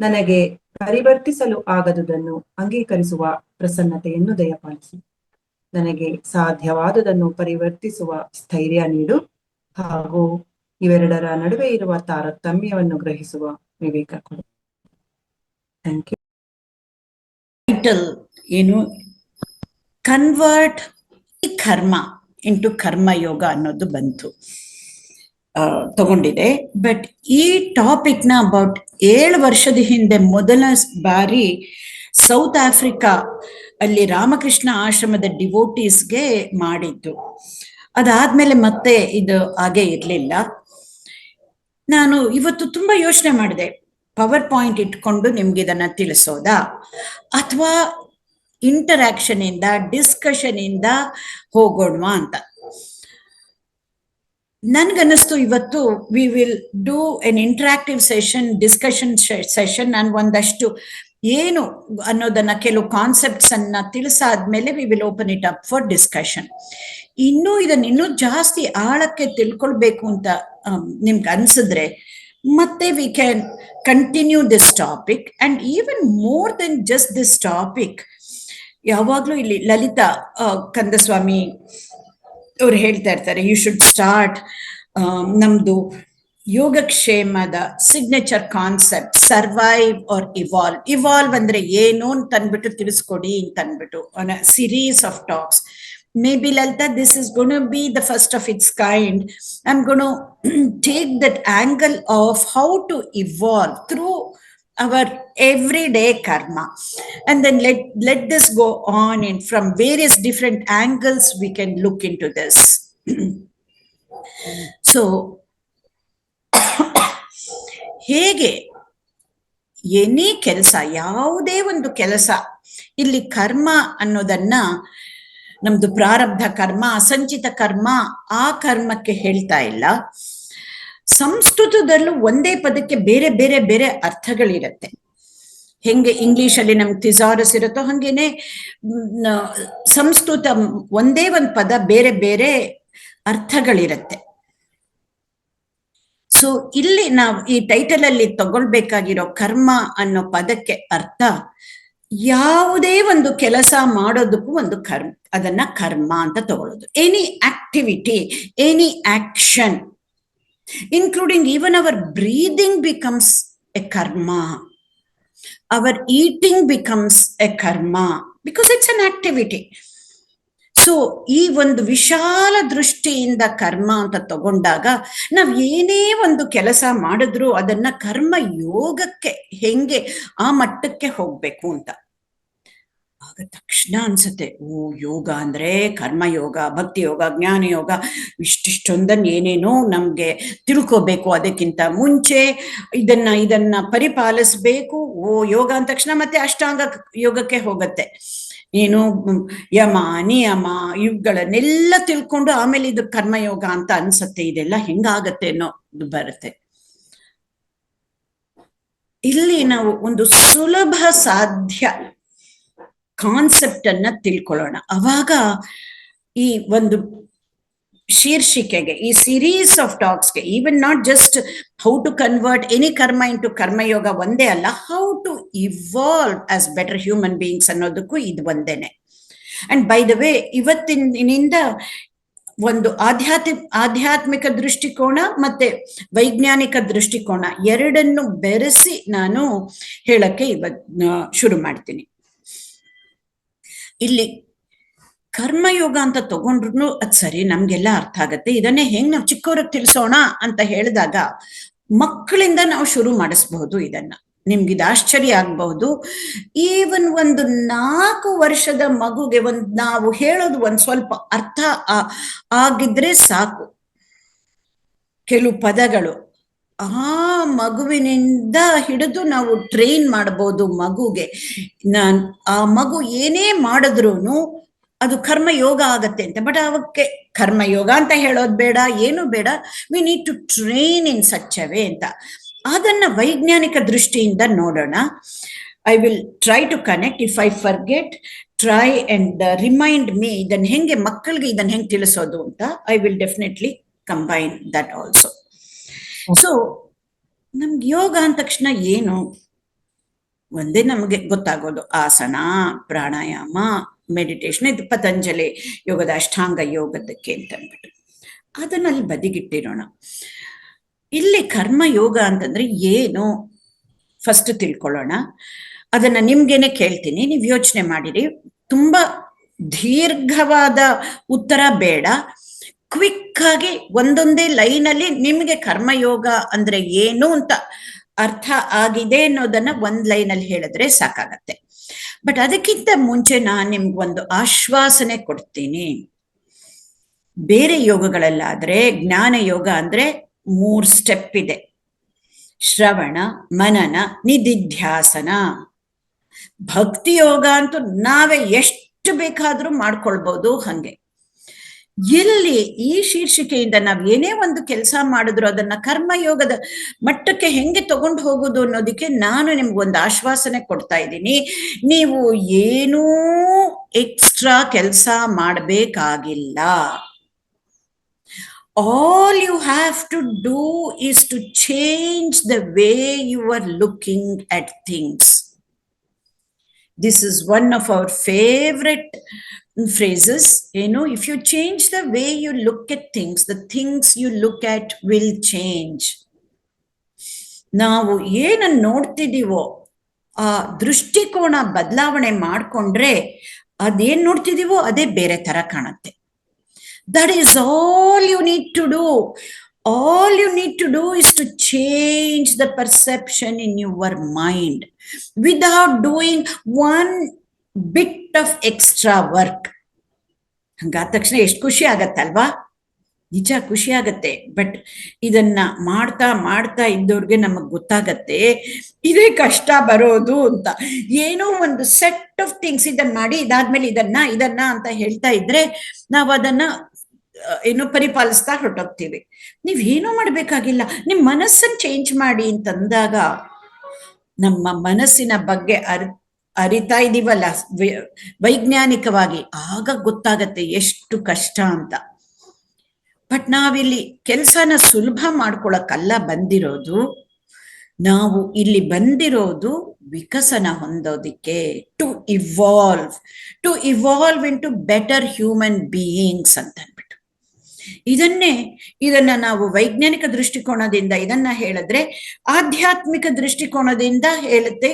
ನನಗೆ ಪರಿವರ್ತಿಸಲು ಆಗದುದನ್ನು ಅಂಗೀಕರಿಸುವ ಪ್ರಸನ್ನತೆಯನ್ನು ದಯಪಾಲಿಸು. ನನಗೆ ಸಾಧ್ಯವಾದುದನ್ನು ಪರಿವರ್ತಿಸುವ ಸ್ಥೈರ್ಯ ನೀಡು ಹಾಗೂ ಇವೆರಡರ ನಡುವೆ ಇರುವ ತಾರತಮ್ಯವನ್ನು ಗ್ರಹಿಸುವ ವಿವೇಕ ಕೊಡು. Thank you. ಟೈಟಲ್ ಏನು, ಕನ್ವರ್ಟ್ ಕರ್ಮ ಇಂಟು ಕರ್ಮಯೋಗ ಅನ್ನೋದು ಬಂತು, ತಗೊಂಡಿದೆ. ಬಟ್ ಈ ಟಾಪಿಕ್ ನ ಅಬೌಟ್ 7 ವರ್ಷದ ಹಿಂದೆ ಮೊದಲ ಬಾರಿ ಸೌತ್ ಆಫ್ರಿಕಾ ಅಲ್ಲಿ ರಾಮಕೃಷ್ಣ ಆಶ್ರಮದ ಡಿವೋಟೀಸ್ಗೆ ಮಾಡಿದ್ದು. ಅದಾದ್ಮೇಲೆ ಮತ್ತೆ ಇದು ಹಾಗೆ ಇರ್ಲಿಲ್ಲ. ನಾನು ಇವತ್ತು ತುಂಬಾ ಯೋಚನೆ ಮಾಡಿದೆ, ಪವರ್ ಪಾಯಿಂಟ್ ಇಟ್ಕೊಂಡು ನಿಮ್ಗೆ ಇದನ್ನ ತಿಳಿಸೋದಾ ಅಥವಾ ಇಂಟರಾಕ್ಷನ್ ಇಂದ ಡಿಸ್ಕಷನ್ ಇಂದ ಹೋಗೋಣವಾ ಅಂತ. ನನ್ಗನ್ನಿಸ್ತು ಇವತ್ತು we will do an interactive session, discussion session. ನಾನು ಒಂದಷ್ಟು ಏನು ಅನ್ನೋದನ್ನ, ಕೆಲವು ಕಾನ್ಸೆಪ್ಟ್ಸ್ ಅನ್ನ ತಿಳಿಸಾದ್ಮೇಲೆ we will open it up for discussion. ಇದನ್ನ ಇನ್ನೂ ಜಾಸ್ತಿ ಆಳಕ್ಕೆ ತಿಳ್ಕೊಳ್ಬೇಕು ಅಂತ ನಿಮ್ಗೆ ಅನ್ಸಿದ್ರೆ ಮತ್ತೆ we can continue this topic. And even more than just this topic, ಯಾವಾಗ್ಲೂ ಇಲ್ಲಿ ಲಲಿತಾ ಕಂದಸ್ವಾಮಿ ಅವ್ರು ಹೇಳ್ತಾ ಇರ್ತಾರೆ, ಯು ಶುಡ್ ಸ್ಟಾರ್ಟ್ ನಮ್ದು ಯೋಗಕ್ಷೇಮದ signature concept, survive or evolve. Evolve ಅಂದ್ರೆ ಏನು ಅಂತ ಅಂದ್ಬಿಟ್ಟು ತಿಳಿಸ್ಕೊಡಿ ಅಂತ ಅಂದ್ಬಿಟ್ಟು series of talks. Maybe Lalita, this is going to be the first of its kind. I'm going to take that angle of how to evolve through our everyday karma, and then let this go on, and from various different angles we can look into this. So ಹೇಗೆ any ಕೆಲಸ, ಯಾವುದೇ ಒಂದು ಕೆಲಸ, ಇಲ್ಲಿ ಕರ್ಮ ಅನ್ನೋದನ್ನ ನಮ್ದು ಪ್ರಾರಬ್ಧ ಕರ್ಮ, ಅಸಂಚಿತ ಕರ್ಮ, ಆ ಕರ್ಮಕ್ಕೆ ಹೇಳ್ತಾ ಇಲ್ಲ. ಸಂಸ್ಕೃತದಲ್ಲೂ ಒಂದೇ ಪದಕ್ಕೆ ಬೇರೆ ಬೇರೆ ಬೇರೆ ಅರ್ಥಗಳಿರತ್ತೆ. ಹೆಂಗೆ ಇಂಗ್ಲಿಷ್ ಅಲ್ಲಿ ನಮ್ಗೆ ಥಿಸಾರಸ್ ಇರುತ್ತೋ ಹಂಗೇನೆ ಸಂಸ್ಕೃತ ಒಂದೇ ಒಂದು ಪದ ಬೇರೆ ಬೇರೆ ಅರ್ಥಗಳಿರತ್ತೆ. ಸೊ ಇಲ್ಲಿ ನಾವು ಈ ಟೈಟಲ್ ಅಲ್ಲಿ ತಗೊಳ್ಬೇಕಾಗಿರೋ ಕರ್ಮ ಅನ್ನೋ ಪದಕ್ಕೆ ಅರ್ಥ ಯಾವುದೇ ಒಂದು ಕೆಲಸ ಮಾಡೋದಕ್ಕೂ ಒಂದು ಕರ್ಮ, ಅದನ್ನ ಕರ್ಮ ಅಂತ ತಗೊಳ್ಳೋದು. Any activity, any action, including even our breathing becomes A ಕರ್ಮ, ಅವರ್ ಈಟಿಂಗ್ ಬಿಕಮ್ಸ್ ಎ ಕರ್ಮ, because it's an activity. So ಈ ಒಂದು ವಿಶಾಲ ದೃಷ್ಟಿಯಿಂದ ಕರ್ಮ ಅಂತ ತಗೊಂಡಾಗ ನಾವ್ ಏನೇ ಒಂದು ಕೆಲಸ ಮಾಡಿದ್ರು ಅದನ್ನ ಕರ್ಮ ಯೋಗಕ್ಕೆ ಹೆಂಗೆ ಆ ಮಟ್ಟಕ್ಕೆ ಹೋಗ್ಬೇಕು ಅಂತ ಆಗ ತಕ್ಷಣ ಅನ್ಸುತ್ತೆ, ಓ ಯೋಗ ಅಂದ್ರೆ ಕರ್ಮಯೋಗ, ಭಕ್ತಿ ಯೋಗ, ಜ್ಞಾನ ಯೋಗ, ಇಷ್ಟಿಷ್ಟೊಂದನ್ನು ಏನೇನೋ ನಮ್ಗೆ ತಿಳ್ಕೋಬೇಕು. ಅದಕ್ಕಿಂತ ಮುಂಚೆ ಇದನ್ನ ಪರಿಪಾಲಿಸ್ಬೇಕು. ಓ ಯೋಗ ಅಂದ ತಕ್ಷಣ ಮತ್ತೆ ಅಷ್ಟಾಂಗ ಯೋಗಕ್ಕೆ ಹೋಗತ್ತೆ. ಏನು ಯಮ ನಿಯಮ ಇವುಗಳನ್ನೆಲ್ಲ ತಿಳ್ಕೊಂಡು ಆಮೇಲೆ ಇದು ಕರ್ಮಯೋಗ ಅಂತ ಅನ್ಸತ್ತೆ. ಇದೆಲ್ಲ ಹೆಂಗಾಗತ್ತೆ ಅನ್ನೋದು ಬರುತ್ತೆ. ಇಲ್ಲಿ ನಾವು ಒಂದು ಸುಲಭ ಸಾಧ್ಯ ಕಾನ್ಸೆಪ್ಟ್ ಅನ್ನ ತಿಳ್ಕೊಳ್ಳೋಣ. ಅವಾಗ ಈ ಒಂದು ಶೀರ್ಷಿಕೆಗೆ, ಈ ಸಿರೀಸ್ ಆಫ್ ಟಾಕ್ಸ್ಗೆ, even not just how to convert any karma into karmayoga ಒಂದೇ ಅಲ್ಲ, how to evolve as better human beings ಅನ್ನೋದಕ್ಕೂ ಇದು ಒಂದೇನೆ. ಅಂಡ್ ಬೈ ದ ವೇ, ಇವತ್ತಿನಿಂದ ಒಂದು ಆಧ್ಯಾತ್ಮಿಕ ದೃಷ್ಟಿಕೋನ ಮತ್ತೆ ವೈಜ್ಞಾನಿಕ ದೃಷ್ಟಿಕೋನ ಎರಡನ್ನು ಬೆರೆಸಿ ನಾನು ಹೇಳಕ್ಕೆ ಶುರು ಮಾಡ್ತೀನಿ. ಇಲ್ಲಿ ಕರ್ಮಯೋಗ ಅಂತ ತಗೊಂಡ್ರು ಅದ್ ಸರಿ, ನಮ್ಗೆಲ್ಲ ಅರ್ಥ ಆಗತ್ತೆ. ಇದನ್ನೇ ಹೆಂಗ್ ನಾವು ಚಿಕ್ಕವ್ರಿಗೆ ತಿಳಿಸೋಣ ಅಂತ ಹೇಳಿದಾಗ ಮಕ್ಕಳಿಂದ ನಾವು ಶುರು ಮಾಡಿಸ್ಬಹುದು. ಇದನ್ನ ನಿಮ್ಗಿದು ಆಶ್ಚರ್ಯ ಆಗ್ಬಹುದು. ಈವನ್ ಒಂದು 4 ವರ್ಷದ ಮಗುಗೆ ನಾವು ಹೇಳೋದು ಒಂದ್ ಸ್ವಲ್ಪ ಅರ್ಥ ಆಗಿದ್ರೆ ಸಾಕು. ಕೆಲವು ಪದಗಳು ಆ ಮಗುವಿನಿಂದ ಹಿಡಿದು ನಾವು ಟ್ರೈನ್ ಮಾಡಬಹುದು ಮಗುಗೆ. ಆ ಮಗು ಏನೇ ಮಾಡಿದ್ರು ಅದು ಕರ್ಮಯೋಗ ಆಗತ್ತೆ ಅಂತ. ಬಟ್ ಅವಕ್ಕೆ ಕರ್ಮಯೋಗ ಅಂತ ಹೇಳೋದು ಬೇಡ, ಏನು ಬೇಡ. We need to train in such a way ಅಂತ. ಅದನ್ನ ವೈಜ್ಞಾನಿಕ ದೃಷ್ಟಿಯಿಂದ ನೋಡೋಣ. I will try to connect. If I forget, try and remind me. ಇದನ್ನ ಹೆಂಗೆ ಮಕ್ಕಳಿಗೆ ಇದನ್ನ ಹೆಂಗೆ ತಿಳಿಸೋದು ಅಂತ I will definitely combine that also. So ನಮ್ಗೆ ಯೋಗ ಅಂದ ತಕ್ಷಣ ಏನು, ಒಂದೇ ನಮಗೆ ಗೊತ್ತಾಗೋದು ಆಸನ, ಪ್ರಾಣಾಯಾಮ, ಮೆಡಿಟೇಷನ್, ಇದು ಪತಂಜಲಿ ಯೋಗದ ಅಷ್ಟಾಂಗ ಯೋಗದಕ್ಕೆ ಅಂತ ಅಂದ್ಬಿಟ್ಟು ಅದನ್ನಲ್ಲಿ ಬದಿಗಿಟ್ಟಿರೋಣ. ಇಲ್ಲಿ ಕರ್ಮ ಯೋಗ ಅಂತಂದ್ರೆ ಏನು ಫಸ್ಟ್ ತಿಳ್ಕೊಳ್ಳೋಣ. ಅದನ್ನ ನಿಮ್ಗೇನೆ ಕೇಳ್ತೀನಿ, ನೀವು ಯೋಚನೆ ಮಾಡಿರಿ. ತುಂಬಾ ದೀರ್ಘವಾದ ಉತ್ತರ ಬೇಡ, ಕ್ವಿಕ್ ಆಗಿ ಒಂದೊಂದೇ ಲೈನಲ್ಲಿ ನಿಮ್ಗೆ ಕರ್ಮಯೋಗ ಅಂದ್ರೆ ಏನು ಅಂತ ಅರ್ಥ ಆಗಿದೆ ಅನ್ನೋದನ್ನ ಒಂದ್ ಲೈನಲ್ಲಿ ಹೇಳಿದ್ರೆ ಸಾಕಾಗತ್ತೆ. ಬಟ್ ಅದಕ್ಕಿಂತ ಮುಂಚೆ ನಾನು ನಿಮ್ಗೊಂದು ಆಶ್ವಾಸನೆ ಕೊಡ್ತೀನಿ. ಬೇರೆ ಯೋಗಗಳಲ್ಲಾದ್ರೆ, ಜ್ಞಾನ ಯೋಗ ಅಂದ್ರೆ 3 ಸ್ಟೆಪ್ ಇದೆ: ಶ್ರವಣ, ಮನನ, ನಿಧಿಧ್ಯಾಸನ. ಭಕ್ತಿ ಯೋಗ ಅಂತೂ ನಾವೇ ಎಷ್ಟು ಬೇಕಾದ್ರೂ ಮಾಡ್ಕೊಳ್ಬಹುದು. ಹಂಗೆ ಇಲ್ಲಿ ಈ ಶೀರ್ಷಿಕೆಯಿಂದ ನಾವ್ ಏನೇ ಒಂದು ಕೆಲಸ ಮಾಡಿದ್ರು ಅದನ್ನ ಕರ್ಮಯೋಗದ ಮಟ್ಟಕ್ಕೆ ಹೆಂಗೆ ತಗೊಂಡು ಹೋಗುದು ಅನ್ನೋದಕ್ಕೆ ನಾನು ನಿಮ್ಗೊಂದು ಆಶ್ವಾಸನೆ ಕೊಡ್ತಾ ಇದ್ದೀನಿ. ನೀವು ಏನೂ ಎಕ್ಸ್ಟ್ರಾ ಕೆಲಸ ಮಾಡಬೇಕಾಗಿಲ್ಲ. All you have to do is to change the way you are looking at things. This is one of our favorite phrases. If you change the way you look at things, the things you look at will change. ನಾವು ಏನನ್ನ ನೋಡ್ತಿದೀವೋ ಆ ದೃಷ್ಟಿಕೋನ ಬದಲಾವಣೆ ಮಾಡ್ಕೊಂಡ್ರೆ ಅದೇನ್ ನೋಡ್ತಿದೀವೋ ಅದೇ ಬೇರೆ ತರ ಕಾಣುತ್ತೆ. That is all you need to do. All you need to do is to change the perception in your mind without doing one bit of extra work. ಹಂಗಾದ ತಕ್ಷಣ ಎಷ್ಟು ಖುಷಿ ಆಗತ್ತಲ್ವಾ? ನಿಜ ಖುಷಿ ಆಗತ್ತೆ. ಬಟ್ ಇದನ್ನ ಮಾಡ್ತಾ ಮಾಡ್ತಾ ಇದ್ದವ್ರಿಗೆ ನಮಗ್ ಗೊತ್ತಾಗತ್ತೆ ಇದೇ ಕಷ್ಟ ಬರೋದು ಅಂತ. ಏನೋ ಒಂದು ಸೆಟ್ ಆಫ್ ಥಿಂಗ್ಸ್, ಇದನ್ನ ಮಾಡಿ, ಇದಾದ್ಮೇಲೆ ಇದನ್ನ ಅಂತ ಹೇಳ್ತಾ ಇದ್ರೆ ನಾವು ಅದನ್ನ ಪರಿಪಾಲಿಸ್ತಾ ಹೊರಟೋಗ್ತೀವಿ. ನೀವೇನೂ ಮಾಡ್ಬೇಕಾಗಿಲ್ಲ, ನಿಮ್ ಮನಸ್ಸನ್ನ ಚೇಂಜ್ ಮಾಡಿ ಅಂತಂದಾಗ ನಮ್ಮ ಮನಸ್ಸಿನ ಬಗ್ಗೆ ಅರಿತಾ ಇದೀವಲ್ಲ ವೈಜ್ಞಾನಿಕವಾಗಿ, ಆಗ ಗೊತ್ತಾಗತ್ತೆ ಎಷ್ಟು ಕಷ್ಟ ಅಂತ. ಬಟ್ ನಾವಿಲ್ಲಿ ಕೆಲ್ಸನ ಸುಲಭ ಮಾಡ್ಕೊಳಕ್ಕಲ್ಲ ಬಂದಿರೋದು. ನಾವು ಇಲ್ಲಿ ಬಂದಿರೋದು ವಿಕಸನ ಹೊಂದೋದಿಕ್ಕೆ, to evolve into better human beings ಅಂತ ಅಂದ್ಬಿಟ್ಟು. ಇದನ್ನ ನಾವು ವೈಜ್ಞಾನಿಕ ದೃಷ್ಟಿಕೋನದಿಂದ ಇದನ್ನ ಹೇಳಿದ್ರೆ, ಆಧ್ಯಾತ್ಮಿಕ ದೃಷ್ಟಿಕೋನದಿಂದ ಹೇಳುತ್ತೆ.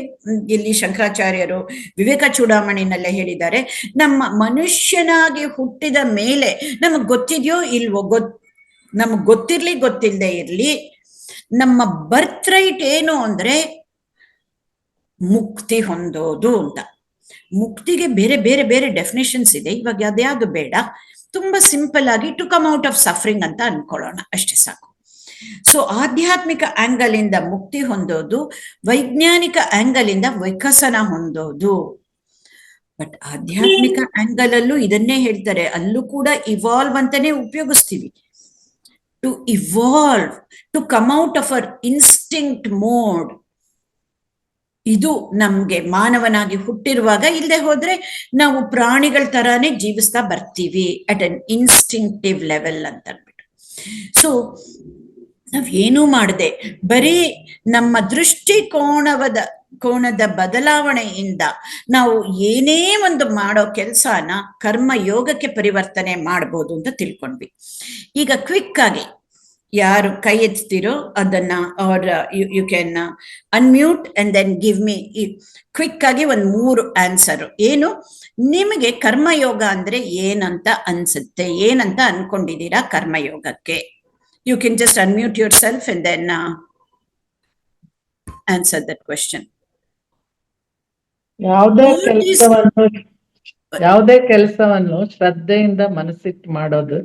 ಇಲ್ಲಿ ಶಂಕರಾಚಾರ್ಯರು ವಿವೇಕ ಚೂಡಾಮಣಿನಲ್ಲೇ ಹೇಳಿದ್ದಾರೆ, ನಮ್ಮ ಮನುಷ್ಯನಾಗಿ ಹುಟ್ಟಿದ ಮೇಲೆ ನಮಗ್ ಗೊತ್ತಿದೆಯೋ ಇಲ್ವೋ, ನಮಗ್ ಗೊತ್ತಿರ್ಲಿ ಗೊತ್ತಿಲ್ಲದೆ ಇರ್ಲಿ, ನಮ್ಮ ಬರ್ತ್ ರೈಟ್ ಏನು ಅಂದ್ರೆ ಮುಕ್ತಿ ಹೊಂದೋದು ಅಂತ. ಮುಕ್ತಿಗೆ ಬೇರೆ ಬೇರೆ ಬೇರೆ ಡೆಫಿನೇಷನ್ಸ್ ಇದೆ. ಇವಾಗ ಅದ್ಯಾವುದು ಬೇಡ, ತುಂಬಾ ಸಿಂಪಲ್ ಆಗಿ to come out of suffering ಅಂತ ಅನ್ಕೊಳ್ಳೋಣ, ಅಷ್ಟೇ ಸಾಕು. ಸೊ ಆಧ್ಯಾತ್ಮಿಕ ಆಂಗಲ್ ಇಂದ ಮುಕ್ತಿ ಹೊಂದೋದು, ವೈಜ್ಞಾನಿಕ ಆಂಗಲ್ ಇಂದ ವಿಕಸನ ಹೊಂದೋದು. ಬಟ್ ಆಧ್ಯಾತ್ಮಿಕ ಆಂಗಲ್ ಅಲ್ಲೂ ಇದನ್ನೇ ಹೇಳ್ತಾರೆ, ಅಲ್ಲೂ ಕೂಡ ಇವಾಲ್ವ್ ಅಂತಾನೆ ಉಪಯೋಗಿಸ್ತೀವಿ. To evolve, to come out of our instinct mode. ಇದು ನಮ್ಗೆ ಮಾನವನಾಗಿ ಹುಟ್ಟಿರುವಾಗ, ಇಲ್ಲದೆ ಹೋದ್ರೆ ನಾವು ಪ್ರಾಣಿಗಳ ತರಾನೇ ಜೀವಿಸ್ತಾ ಬರ್ತೀವಿ ಅಟ್ ಅನ್ ಇನ್ಸ್ಟಿಂಕ್ಟಿವ್ ಲೆವೆಲ್ ಅಂತ ಅಂದ್ಬಿಟ್ಟು. ಸೊ ನಾವೇನೂ ಮಾಡದೆ ಬರೀ ನಮ್ಮ ಕೋನದ ಬದಲಾವಣೆಯಿಂದ ನಾವು ಏನೇ ಒಂದು ಮಾಡೋ ಕೆಲಸನ ಕರ್ಮ ಯೋಗಕ್ಕೆ ಪರಿವರ್ತನೆ ಮಾಡ್ಬೋದು ಅಂತ ತಿಳ್ಕೊಂಡ್ವಿ. ಈಗ ಕ್ವಿಕ್ ಆಗಿ ಯಾರು ಕೈ ಎತ್ತೀರೋ ಅದನ್ನ, or you can unmute and then give me quick ಆಗಿ 3 ಆನ್ಸರ್. ಏನು ನಿಮಗೆ ಕರ್ಮಯೋಗ ಅಂದ್ರೆ ಏನಂತ ಅನ್ಸುತ್ತೆ, ಏನಂತ ಅನ್ಕೊಂಡಿದ್ದೀರಾ ಕರ್ಮಯೋಗಕ್ಕೆ? You can just unmute yourself and then answer that question. ಯಾವುದೇ ಕೆಲಸವನ್ನು ಶ್ರದ್ಧೆಯಿಂದ ಮನಸ್ಸಿಟ್ಟು ಮಾಡೋದು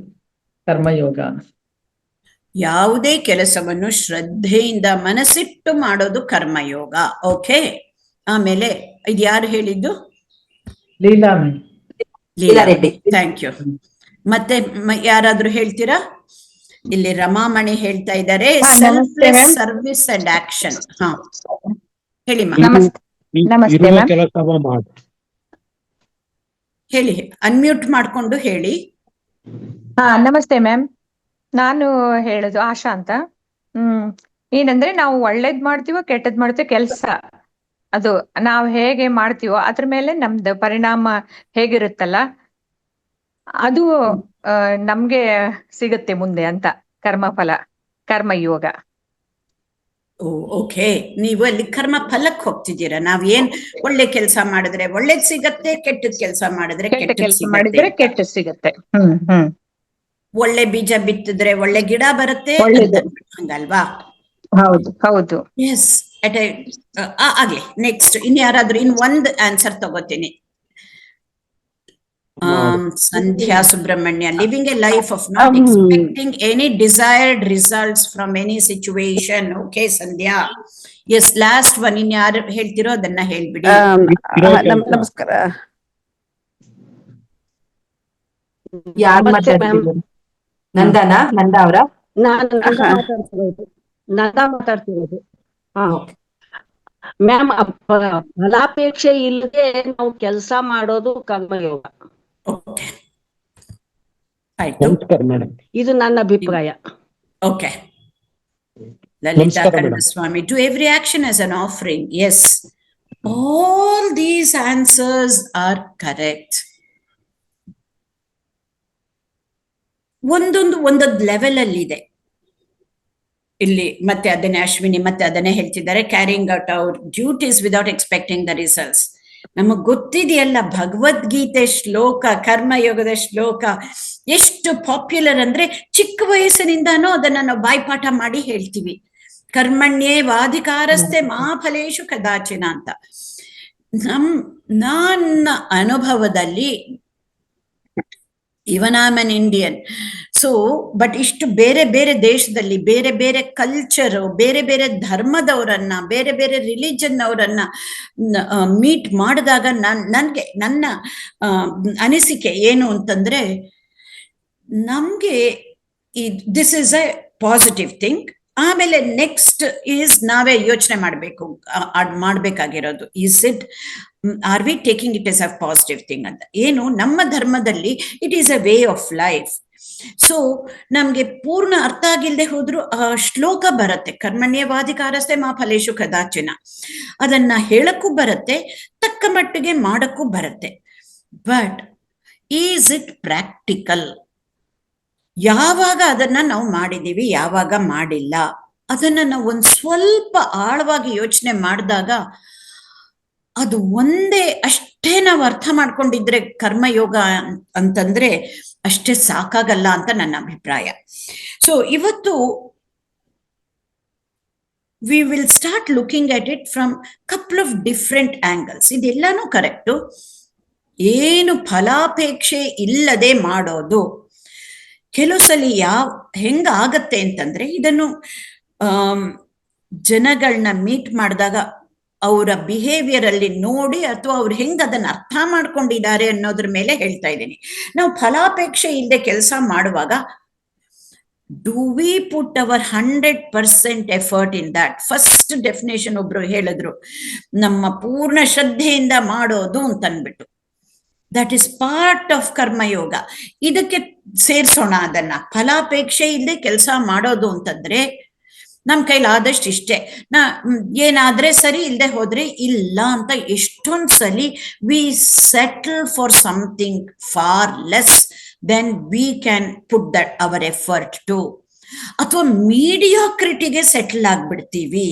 ಕರ್ಮಯೋಗ. ಯಾವುದೇ ಕೆಲಸವನ್ನು ಶ್ರದ್ಧೆಯಿಂದ ಮನಸ್ಸಿಟ್ಟು ಮಾಡೋದು ಕರ್ಮಯೋಗ. ಓಕೆ, ಆಮೇಲೆ ಇದು ಯಾರು ಹೇಳಿದ್ದು? ಲೀಲಾ ರೆಡ್ಡಿ. Thank you. ಮತ್ತೆ ಯಾರಾದ್ರೂ ಹೇಳ್ತೀರಾ? ಇಲ್ಲಿ ರಮಾಮಣಿ ಹೇಳ್ತಾ ಇದ್ದಾರೆ, ಸೆಲ್ಫ್ಲೆಸ್ ಸರ್ವಿಸ್ ಅಂಡ್ ಆಕ್ಷನ್. ಹಾ ಹೇಳಿ ಹೇಳಿ, ಅನ್ಮ್ಯೂಟ್ ಮಾಡ್ಕೊಂಡು ಹೇಳಿ. ನಮಸ್ತೆ ಮ್ಯಾಮ್, ನಾನು ಹೇಳೋದು ಆಶಾ ಅಂತ. ಏನಂದ್ರೆ ನಾವು ಒಳ್ಳೇದ್ ಮಾಡ್ತೀವೋ ಕೆಟ್ಟದ್ ಮಾಡ್ತೀವೋ ಕೆಲ್ಸ ಅದು ನಾವು ಹೇಗೆ ಮಾಡ್ತೀವೋ ಅದ್ರ ಮೇಲೆ ನಮ್ದು ಪರಿಣಾಮ ಹೇಗಿರುತ್ತಲ್ಲ ಅದು ನಮ್ಗೆ ಸಿಗುತ್ತೆ ಮುಂದೆ ಅಂತ ಕರ್ಮಫಲ ಕರ್ಮಯೋಗ. ಓಕೆ, ನೀವು ಅಲ್ಲಿ ಕರ್ಮ ಫಲಕ್ಕೆ ಹೋಗ್ತಿದ್ದೀರಾ. ನಾವೇನ್ ಒಳ್ಳೆ ಕೆಲಸ ಮಾಡಿದ್ರೆ ಒಳ್ಳೇದ್ ಸಿಗತ್ತೆ, ಕೆಟ್ಟದ್ ಕೆಲಸ ಮಾಡಿದ್ರೆ ಕೆಟ್ಟ ಕೆಟ್ಟದ್ ಕೆಲಸ ಸಿಗತ್ತೆ ಮಾಡಿದ್ರೆ ಅಂತ. ಕೆಟ್ಟ ಸಿಗತ್ತೆ. ಒಳ್ಳೆ ಬೀಜ ಬಿತ್ತಿದ್ರೆ ಒಳ್ಳೆ ಗಿಡ ಬರುತ್ತೆ ಒಳ್ಳೇದು. ಅಂತ ಹಂಗಲ್ವಾ? ಹೌದು ಹೌದು. ಎಸ್, ಆಗ್ಲಿ. ನೆಕ್ಸ್ಟ್ ಇನ್ಯಾರಾದ್ರೂ ಒಂದ್ ಆನ್ಸರ್ ತಗೋತೀನಿ. Sandhya Subramanya, living a life of not expecting any desired results from any situation. Okay Sandhya, yes. Last one, ಇನ್ಯಾರು ಹೇಳ್ತಿರೋ ಅದನ್ನ ಹೇಳ್ಬಿಡಿ. ನಮಸ್ಕಾರ. ಯಾರು ಮಾತಾಡ್ತಿದ್ರು? ನಂದಾ ಅವರ? ನಾನು ನಂದಾ ಮಾತಾಡ್ತಿರೋದು. ಮ್ಯಾಮ್, ಫಲಾಪೇಕ್ಷೆ ಇಲ್ಲದೆ ನಾವು ಕೆಲಸ ಮಾಡೋದು ಕರ್ಮಯೋಗ. ಆಯ್ತು, ಇದು ನನ್ನ ಅಭಿಪ್ರಾಯ. Okay. Lalita Kandaswamy, to every action as an offering. Yes, all these answers are correct. ಒಂದೊಂದು ಲೆವೆಲ್ ಅಲ್ಲಿ ಇದೆ ಇಲ್ಲಿ. ಮತ್ತೆ ಅದನ್ನೇ ಅಶ್ವಿನಿ ಮತ್ತೆ ಅದನ್ನೇ ಹೇಳ್ತಿದ್ದಾರೆ, carrying out our duties without expecting the results. ನಮಗ್ ಗೊತ್ತಿದೆಯಲ್ಲ, ಭಗವದ್ಗೀತೆ ಶ್ಲೋಕ, ಕರ್ಮಯೋಗದ ಶ್ಲೋಕ ಎಷ್ಟು ಪಾಪ್ಯುಲರ್ ಅಂದ್ರೆ ಚಿಕ್ಕ ವಯಸ್ಸಿನಿಂದಾನು ಅದನ್ನ ನಾವು ಬಾಯ್ಪಾಠ ಮಾಡಿ ಹೇಳ್ತೀವಿ. ಕರ್ಮಣ್ಯೇ ವಾಧಿಕಾರಸ್ಥೆ ಮಾ ಫಲೇಶು ಕದಾಚಿನ ಅಂತ. ನನ್ನ ಅನುಭವದಲ್ಲಿ, even I am an Indian, so but ಇಷ್ಟು ಬೇರೆ ಬೇರೆ ದೇಶದಲ್ಲಿ ಬೇರೆ ಬೇರೆ ಕಲ್ಚರ್, ಬೇರೆ ಬೇರೆ ಧರ್ಮದವರನ್ನ, ಬೇರೆ ಬೇರೆ ರಿಲಿಜನ್ ಅವರನ್ನ ಮೀಟ್ ಮಾಡಿದಾಗ ನನ್ಗೆ ನನ್ನ ಅನಿಸಿಕೆ ಏನು ಅಂತಂದ್ರೆ, ನಮ್ಗೆ this is a positive thing. ಆಮೇಲೆ ನೆಕ್ಸ್ಟ್ ಈಸ್ ನಾವೇ ಯೋಚನೆ ಮಾಡ್ಬೇಕಾಗಿರೋದು, is it are we taking it as a positive thing ಅಂತ. ಏನು, ನಮ್ಮ ಧರ್ಮದಲ್ಲಿ it is a way of life. So ನಮ್ಗೆ ಪೂರ್ಣ ಅರ್ಥ ಆಗಿಲ್ಲದೆ ಹೋದ್ರು ಆ ಶ್ಲೋಕ ಬರುತ್ತೆ, ಕರ್ಮಣ್ಯವಾಧಿಕಾರಸ್ಥೆ ಮಾ ಫಲೇಶು ಕದಾಚಿನ. ಅದನ್ನ ಹೇಳಕ್ಕೂ ಬರುತ್ತೆ, ತಕ್ಕ ಮಟ್ಟಿಗೆ ಮಾಡಕ್ಕೂ ಬರುತ್ತೆ. But is it practical? ಯಾವಾಗ ಅದನ್ನ ನಾವು ಮಾಡಿದೀವಿ, ಯಾವಾಗ ಮಾಡಿಲ್ಲ, ಅದನ್ನ ನಾವು ಒಂದ್ ಸ್ವಲ್ಪ ಆಳವಾಗಿ ಯೋಚನೆ ಮಾಡಿದಾಗ ಅದು ಒಂದೇ ಅಷ್ಟೇ ನಾವು ಅರ್ಥ ಮಾಡ್ಕೊಂಡಿದ್ರೆ ಕರ್ಮಯೋಗ ಅಂತಂದ್ರೆ ಅಷ್ಟೇ ಸಾಕಾಗಲ್ಲ ಅಂತ ನನ್ನ ಅಭಿಪ್ರಾಯ. ಸೊ ಇವತ್ತು we will start looking at it from couple of different angles. ಇದೆಲ್ಲಾನು ಕರೆಕ್ಟು. ಏನು ಫಲಾಪೇಕ್ಷೆ ಇಲ್ಲದೆ ಮಾಡೋದು, ಕೆಲವು ಸಲ ಹೆಂಗಾಗತ್ತೆ ಅಂತಂದ್ರೆ, ಇದನ್ನು ಜನಗಳನ್ನ ಮೀಟ್ ಮಾಡಿದಾಗ ಅವರ ಬಿಹೇವಿಯರ್ ಅಲ್ಲಿ ನೋಡಿ, ಅಥವಾ ಅವ್ರು ಹೆಂಗ್ ಅದನ್ನ ಅರ್ಥ ಮಾಡ್ಕೊಂಡಿದ್ದಾರೆ ಅನ್ನೋದ್ರ ಮೇಲೆ ಹೇಳ್ತಾ ಇದ್ದೀನಿ. ನಾವು ಫಲಾಪೇಕ್ಷೆ ಇಲ್ಲದೆ ಕೆಲಸ ಮಾಡುವಾಗ do we put hour 100% effort in that? First definition ಒಬ್ರು ಹೇಳಿದ್ರು, ನಮ್ಮ ಪೂರ್ಣ ಶ್ರದ್ಧೆಯಿಂದ ಮಾಡೋದು ಅಂತ ಅಂದ್ಬಿಟ್ಟು. That is part of karma yoga. ಇದಕ್ಕೆ ಸೇರ್ಸೋಣ ಅದನ್ನ. ಫಲಾಪೇಕ್ಷೆ ಇಲ್ಲದೆ ಕೆಲಸ ಮಾಡೋದು ಅಂತಂದ್ರೆ ನಮ್ ಕೈಲಾದಷ್ಟು ಇಷ್ಟೇ, ಏನಾದ್ರೆ ಸರಿ, ಇಲ್ಲದೆ ಹೋದ್ರೆ ಇಲ್ಲ ಅಂತ. ಎಷ್ಟೊಂದ್ ಸಲಿ we settle for something for less than we can put that our effort to. ಅಥವಾ ಮೀಡಿಯಾಕ್ರಿಟಿಗೆ ಸೆಟಲ್ ಆಗ್ಬಿಡ್ತೀವಿ